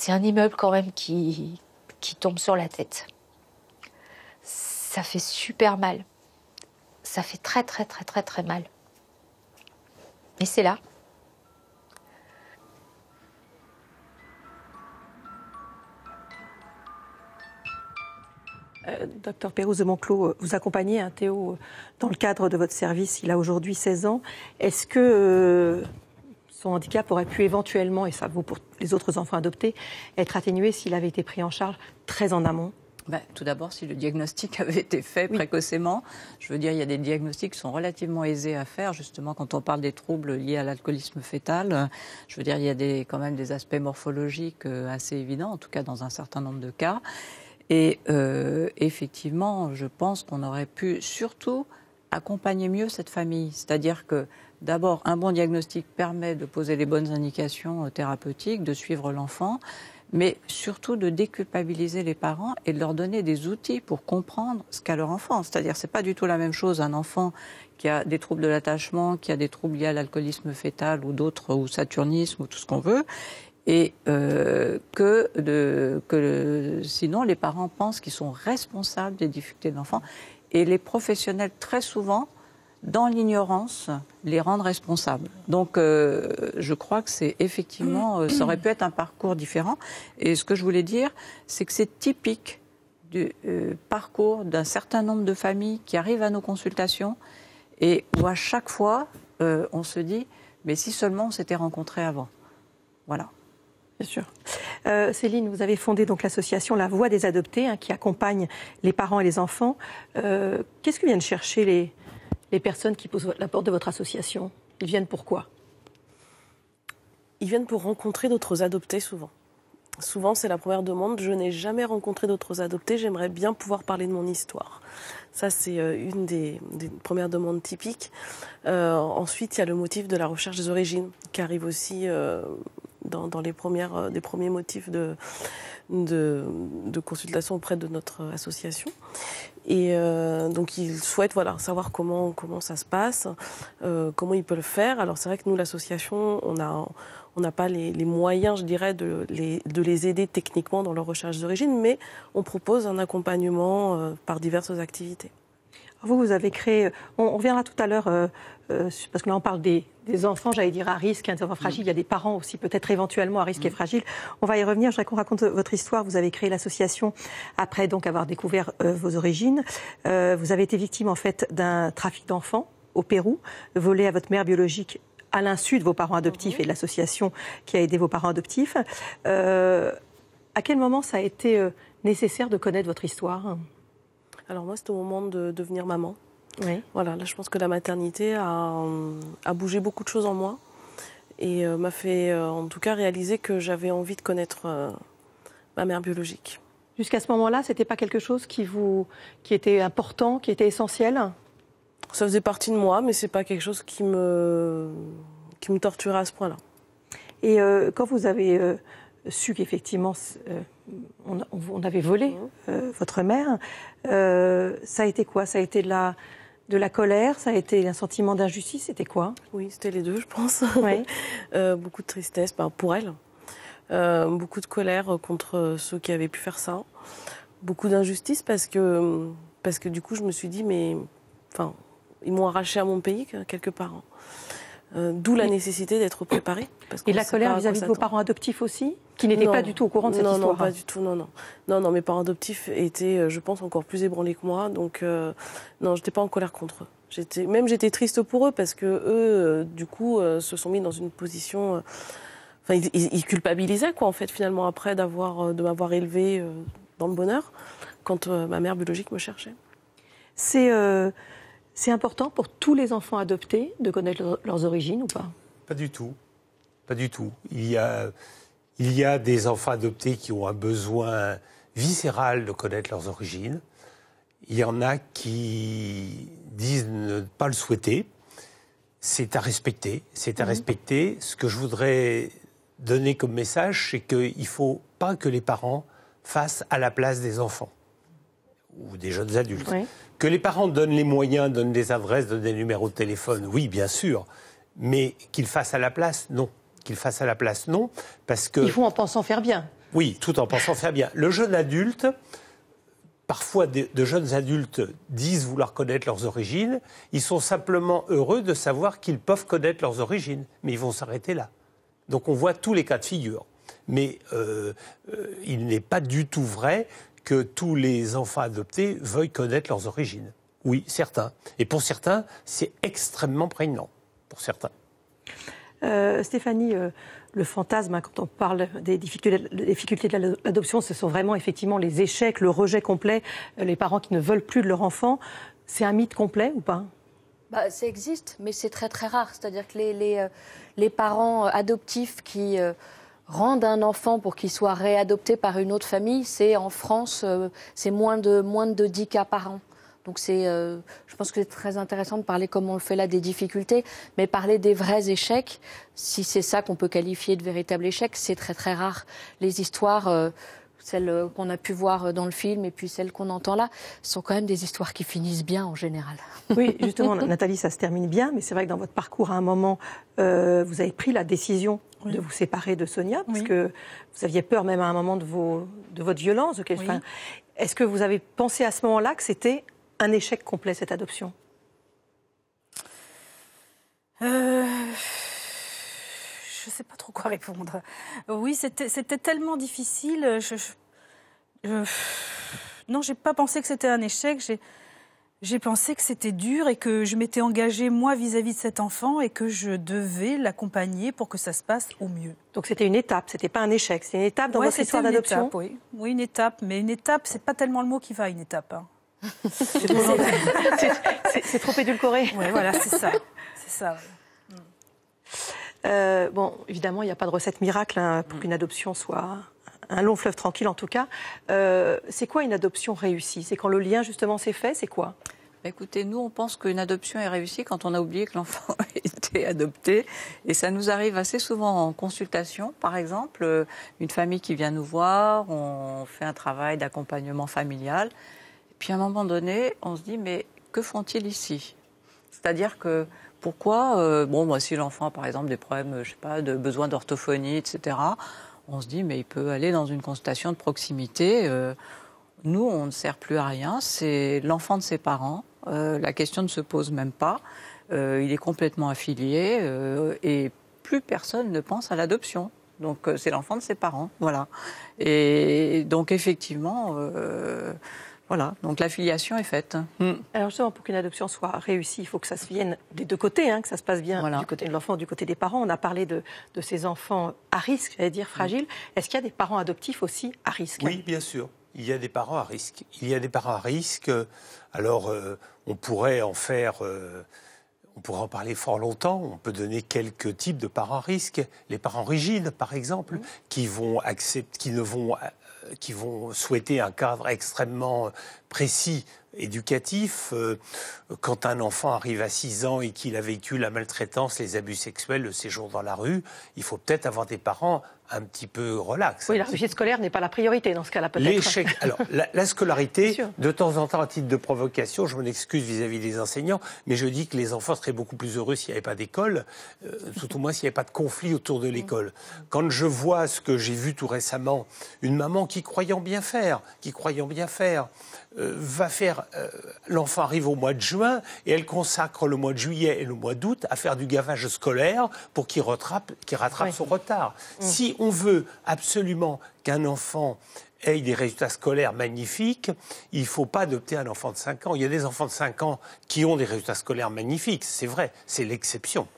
C'est un immeuble quand même qui tombe sur la tête. Ça fait super mal. Ça fait très, très, très, très, très mal. Mais c'est là. Docteur Pérouse de Monclos, vous accompagnez Théo dans le cadre de votre service. Il a aujourd'hui 16 ans. Est-ce que son handicap aurait pu éventuellement, et ça vaut pour les autres enfants adoptés, être atténué s'il avait été pris en charge très en amont ? Tout d'abord, si le diagnostic avait été fait précocement, je veux dire, il y a des diagnostics qui sont relativement aisés à faire, justement, quand on parle des troubles liés à l'alcoolisme fœtal. Je veux dire, il y a quand même des aspects morphologiques assez évidents, en tout cas dans un certain nombre de cas. Et effectivement, je pense qu'on aurait pu surtout accompagner mieux cette famille. C'est-à-dire que, d'abord, un bon diagnostic permet de poser les bonnes indications thérapeutiques, de suivre l'enfant, mais surtout de déculpabiliser les parents et de leur donner des outils pour comprendre ce qu'a leur enfant. C'est-à-dire que ce n'est pas du tout la même chose un enfant qui a des troubles de l'attachement, qui a des troubles liés à l'alcoolisme fœtal ou d'autres, ou saturnisme, ou tout ce qu'on veut, et sinon les parents pensent qu'ils sont responsables des difficultés de l'enfant. Et les professionnels, très souvent, dans l'ignorance, les rendent responsables. Donc, je crois que c'est effectivement, ça aurait pu être un parcours différent. Et ce que je voulais dire, c'est que c'est typique du parcours d'un certain nombre de familles qui arrivent à nos consultations et où à chaque fois, on se dit, mais si seulement on s'était rencontrés avant. Voilà. Bien sûr. Céline, vous avez fondé donc l'association La Voix des Adoptés, qui accompagne les parents et les enfants. Qu'est-ce que viennent chercher les personnes qui posent la porte de votre association? Ils viennent pourquoi? Ils viennent pour rencontrer d'autres adoptés souvent. Souvent, c'est la première demande. Je n'ai jamais rencontré d'autres adoptés. J'aimerais bien pouvoir parler de mon histoire. Ça, c'est une des premières demandes typiques. Ensuite, il y a le motif de la recherche des origines qui arrive aussi dans des premiers motifs de consultation auprès de notre association. Et donc ils souhaitent savoir comment ça se passe, comment ils peuvent le faire. Alors c'est vrai que nous, l'association, on n'a pas les moyens, je dirais, de les aider techniquement dans leur recherche d'origine, mais on propose un accompagnement par diverses activités. Vous avez créé, on reviendra tout à l'heure, parce que là on parle des enfants, j'allais dire à risque, des enfants fragiles, il y a des parents aussi peut-être éventuellement à risque et fragiles. On va y revenir, je voudrais qu'on raconte votre histoire. Vous avez créé l'association après donc avoir découvert vos origines. Vous avez été victime en fait d'un trafic d'enfants au Pérou, volé à votre mère biologique à l'insu de vos parents adoptifs et de l'association qui a aidé vos parents adoptifs. À quel moment ça a été nécessaire de connaître votre histoire ? Alors moi, c'était au moment de devenir maman. Oui. Voilà, là, je pense que la maternité a bougé beaucoup de choses en moi et m'a fait, en tout cas, réaliser que j'avais envie de connaître ma mère biologique. Jusqu'à ce moment-là, c'était pas quelque chose qui était important, qui était essentiel ? Ça faisait partie de moi, mais c'est pas quelque chose qui me torturait à ce point-là. Et quand vous avez su qu'effectivement on avait volé votre mère, ça a été quoi? Ça a été de la colère, ça a été un sentiment d'injustice, c'était quoi? Oui, c'était les deux, je pense. Oui. Beaucoup de tristesse pour elle, beaucoup de colère contre ceux qui avaient pu faire ça, beaucoup d'injustice parce que du coup je me suis dit ils m'ont arraché à mon pays quelque part. D'où la nécessité d'être préparée. Et la colère vis-à-vis de vos parents adoptifs aussi, qui n'étaient pas du tout au courant de cette histoire? Non, pas du tout, non, mes parents adoptifs étaient, je pense, encore plus ébranlés que moi. Donc, non, je n'étais pas en colère contre eux. J'étais triste pour eux parce que eux, du coup, se sont mis dans une position... ils culpabilisaient, quoi, en fait, finalement, après de m'avoir élevée dans le bonheur, quand ma mère biologique me cherchait. C'est important pour tous les enfants adoptés de connaître leurs origines ou pas? Pas du tout. Pas du tout. Il y a des enfants adoptés qui ont un besoin viscéral de connaître leurs origines. Il y en a qui disent ne pas le souhaiter. C'est à respecter. C'est à respecter. Ce que je voudrais donner comme message, c'est qu'il ne faut pas que les parents fassent à la place des enfants ou des jeunes adultes. Oui. Que les parents donnent les moyens, donnent des adresses, donnent des numéros de téléphone, oui, bien sûr. Mais qu'ils fassent à la place, non. Qu'ils fassent à la place, non. Parce que... Ils font en pensant faire bien. Oui, tout en pensant faire bien. Le jeune adulte, parfois de jeunes adultes disent vouloir connaître leurs origines. Ils sont simplement heureux de savoir qu'ils peuvent connaître leurs origines. Mais ils vont s'arrêter là. Donc on voit tous les cas de figure. Mais il n'est pas du tout vrai que tous les enfants adoptés veuillent connaître leurs origines. Oui, certains. Et pour certains, c'est extrêmement prégnant. Pour certains. Stéphanie, le fantasme, quand on parle des difficultés de l'adoption, ce sont vraiment effectivement les échecs, le rejet complet, les parents qui ne veulent plus de leur enfant. C'est un mythe complet ou pas ? Ça existe, mais c'est très très rare. C'est-à-dire que les parents adoptifs qui rendent un enfant pour qu'il soit réadopté par une autre famille, c'est en France, c'est moins de 10 cas par an. Donc je pense que c'est très intéressant de parler, comme on le fait là, des difficultés, mais parler des vrais échecs, si c'est ça qu'on peut qualifier de véritable échec, c'est très très rare. Les histoires, celles qu'on a pu voir dans le film et puis celles qu'on entend là, sont quand même des histoires qui finissent bien en général. Oui, justement, Nathalie, ça se termine bien, mais c'est vrai que dans votre parcours, à un moment, vous avez pris la décision de vous séparer de Sonia, parce que vous aviez peur même à un moment de votre violence. Est-ce que vous avez pensé à ce moment-là que c'était un échec complet, cette adoption ? Je ne sais pas trop quoi répondre. Oui, c'était tellement difficile. Non, je n'ai pas pensé que c'était un échec. J'ai pensé que c'était dur et que je m'étais engagée, moi, vis-à-vis de cet enfant et que je devais l'accompagner pour que ça se passe au mieux. Donc c'était une étape, c'était pas un échec. C'est une étape dans votre histoire d'adoption ? Oui, une étape. Mais une étape, c'est pas tellement le mot qui va, une étape. Hein. C'est trop édulcoré. Oui, voilà, c'est ça. C'est ça. Bon, évidemment, il n'y a pas de recette miracle pour qu'une adoption soit un long fleuve tranquille, en tout cas. C'est quoi une adoption réussie ? C'est quand le lien, justement, s'est fait ? C'est quoi ? Écoutez, nous, on pense qu'une adoption est réussie quand on a oublié que l'enfant a été adopté. Et ça nous arrive assez souvent en consultation, par exemple. Une famille qui vient nous voir, on fait un travail d'accompagnement familial. Puis à un moment donné, on se dit, mais que font-ils ici ? C'est-à-dire que pourquoi, si l'enfant a par exemple des problèmes, je sais pas, de besoin d'orthophonie, etc., on se dit, mais il peut aller dans une consultation de proximité. Nous, on ne sert plus à rien, c'est l'enfant de ses parents. La question ne se pose même pas. Il est complètement affilié et plus personne ne pense à l'adoption. Donc c'est l'enfant de ses parents, voilà. Et donc effectivement... Voilà, donc la filiation est faite. Alors justement, pour qu'une adoption soit réussie, il faut que ça se vienne des deux côtés, que ça se passe bien du côté de l'enfant, du côté des parents. On a parlé de ces enfants à risque, j'allais dire fragiles. Est-ce qu'il y a des parents adoptifs aussi à risque ? Oui, bien sûr. Il y a des parents à risque. Il y a des parents à risque. Alors, on pourrait en faire... On pourrait en parler fort longtemps. On peut donner quelques types de parents à risque. Les parents rigides, par exemple, qui vont souhaiter un cadre extrêmement précis, éducatif. Quand un enfant arrive à 6 ans et qu'il a vécu la maltraitance, les abus sexuels, le séjour dans la rue, il faut peut-être avoir des parents un petit peu relax. Oui, la réussite scolaire n'est pas la priorité dans ce cas-là, peut-être. L'échec. Alors, la scorlarité, de temps en temps, à titre de provocation, je m'en excuse vis-à-vis des enseignants, mais je dis que les enfants seraient beaucoup plus heureux s'il n'y avait pas d'école, tout au moins s'il n'y avait pas de conflit autour de l'école. Quand je vois ce que j'ai vu tout récemment, une maman qui croyant bien faire, va faire... l'enfant arrive au mois de juin et elle consacre le mois de juillet et le mois d'août à faire du gavage scolaire pour qu'il rattrape son retard. Si on veut absolument qu'un enfant ait des résultats scolaires magnifiques, il ne faut pas adopter un enfant de 5 ans. Il y a des enfants de 5 ans qui ont des résultats scolaires magnifiques, c'est vrai, c'est l'exception.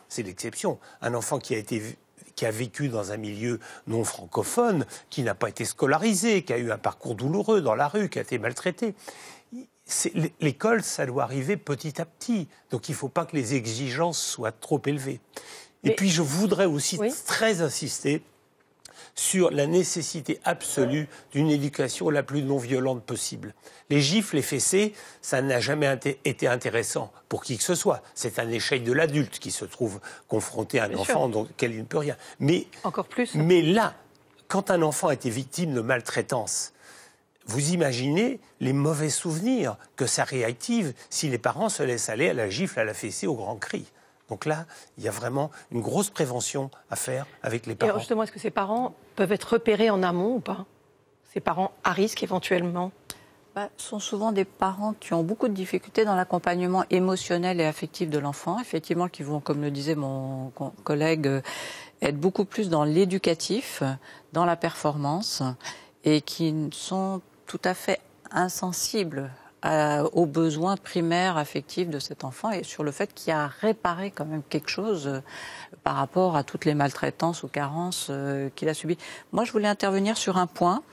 Un enfant qui a vécu dans un milieu non francophone, qui n'a pas été scolarisé, qui a eu un parcours douloureux dans la rue, qui a été maltraité. L'école, ça doit arriver petit à petit. Donc il ne faut pas que les exigences soient trop élevées. Et puis je voudrais aussi très insister sur la nécessité absolue d'une éducation la plus non violente possible. Les gifles, les fessées, ça n'a jamais été intéressant pour qui que ce soit. C'est un échec de l'adulte qui se trouve confronté à un enfant auquel il ne peut rien. Mais, encore plus. Mais là, quand un enfant a été victime de maltraitance, vous imaginez les mauvais souvenirs que ça réactive si les parents se laissent aller à la gifle, à la fessée, au grand cri. Donc là, il y a vraiment une grosse prévention à faire avec les parents. Et alors justement, est-ce que ces parents peuvent être repérés en amont ou pas ? Ces parents à risque éventuellement ? Ce sont souvent des parents qui ont beaucoup de difficultés dans l'accompagnement émotionnel et affectif de l'enfant, effectivement, qui vont, comme le disait mon collègue, être beaucoup plus dans l'éducatif, dans la performance, et qui sont tout à fait insensible aux besoins primaires affectifs de cet enfant et sur le fait qu'il y a à réparer quand même quelque chose par rapport à toutes les maltraitances ou carences qu'il a subies. Moi, je voulais intervenir sur un point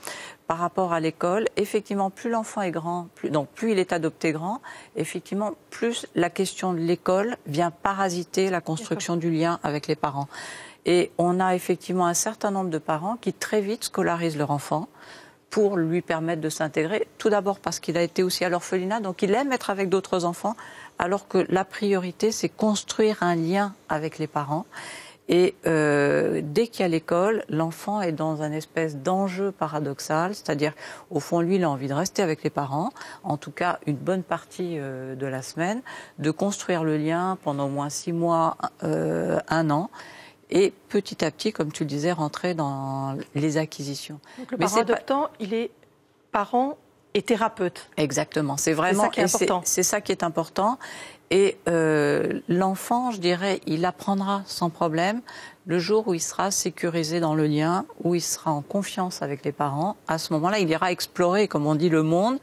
par rapport à l'école. Effectivement, plus l'enfant est grand, plus il est adopté grand, effectivement, plus la question de l'école vient parasiter la construction du lien avec les parents. Et on a effectivement un certain nombre de parents qui très vite scolarisent leur enfant pour lui permettre de s'intégrer. Tout d'abord parce qu'il a été aussi à l'orphelinat, donc il aime être avec d'autres enfants, alors que la priorité, c'est construire un lien avec les parents. Et dès qu'il y a l'école, l'enfant est dans un espèce d'enjeu paradoxal, c'est-à-dire, au fond, lui, il a envie de rester avec les parents, en tout cas une bonne partie de la semaine, de construire le lien pendant au moins 6 mois, 1 an, et petit à petit, comme tu le disais, rentrer dans les acquisitions. Donc le parent adoptant, il est parent et thérapeute. Exactement, c'est vraiment ça qui est important. C'est ça qui est important. Et l'enfant, je dirais, il apprendra sans problème le jour où il sera sécurisé dans le lien, où il sera en confiance avec les parents. À ce moment-là, il ira explorer, comme on dit, le monde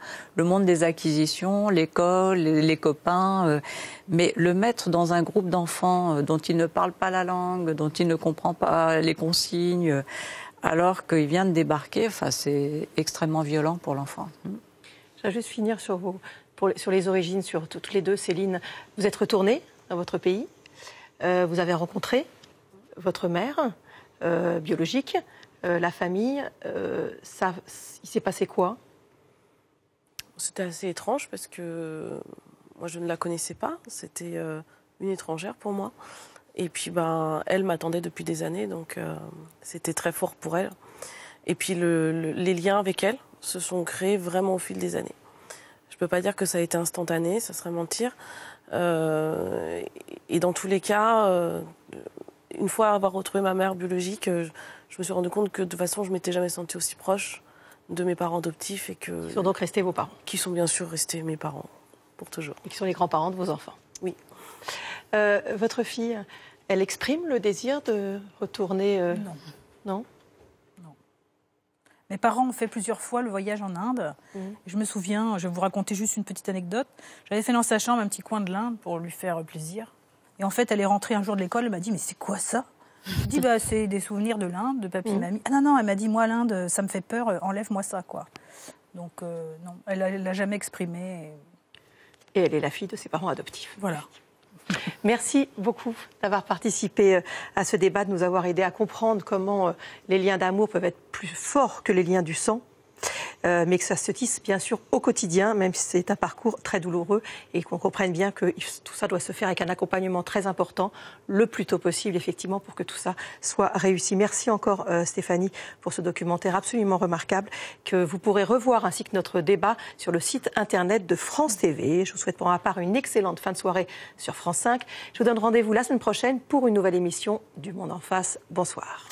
des acquisitions, l'école, les copains. Mais le mettre dans un groupe d'enfants dont il ne parle pas la langue, dont il ne comprend pas les consignes, alors qu'il vient de débarquer, enfin, c'est extrêmement violent pour l'enfant. Je vais juste finir sur les origines, sur toutes les deux. Céline, vous êtes retournée dans votre pays. Vous avez rencontré votre mère biologique, la famille. Il s'est passé quoi? C'était assez étrange parce que moi, je ne la connaissais pas. C'était une étrangère pour moi. Et puis, elle m'attendait depuis des années, donc c'était très fort pour elle. Et puis, les liens avec elle se sont créés vraiment au fil des années. Je ne peux pas dire que ça a été instantané, ça serait mentir. Et dans tous les cas, une fois avoir retrouvé ma mère biologique, je me suis rendu compte que de toute façon, je ne m'étais jamais sentie aussi proche de mes parents adoptifs. Qui sont donc restés vos parents? Qui sont bien sûr restés mes parents, pour toujours. Et qui sont les grands-parents de vos enfants? Oui. Votre fille, elle exprime le désir de retourner Non. Non? Mes parents ont fait plusieurs fois le voyage en Inde. Je me souviens, je vais vous raconter juste une petite anecdote. J'avais fait dans sa chambre un petit coin de l'Inde pour lui faire plaisir. Et en fait, elle est rentrée un jour de l'école, elle m'a dit « Mais c'est quoi ça ?» Je dis « C'est des souvenirs de l'Inde, de papy et mamie. » Ah non, elle m'a dit « Moi, l'Inde, ça me fait peur, enlève-moi ça, quoi. » Donc, non, elle l'a jamais exprimé. Et elle est la fille de ses parents adoptifs. Voilà. Merci beaucoup d'avoir participé à ce débat, de nous avoir aidé à comprendre comment les liens d'amour peuvent être plus forts que les liens du sang, mais que ça se tisse bien sûr au quotidien, même si c'est un parcours très douloureux, et qu'on comprenne bien que tout ça doit se faire avec un accompagnement très important, le plus tôt possible, effectivement, pour que tout ça soit réussi. Merci encore Stéphanie pour ce documentaire absolument remarquable que vous pourrez revoir, ainsi que notre débat, sur le site internet de France TV. Je vous souhaite pour ma part une excellente fin de soirée sur France 5. Je vous donne rendez-vous la semaine prochaine pour une nouvelle émission du Monde en face. Bonsoir.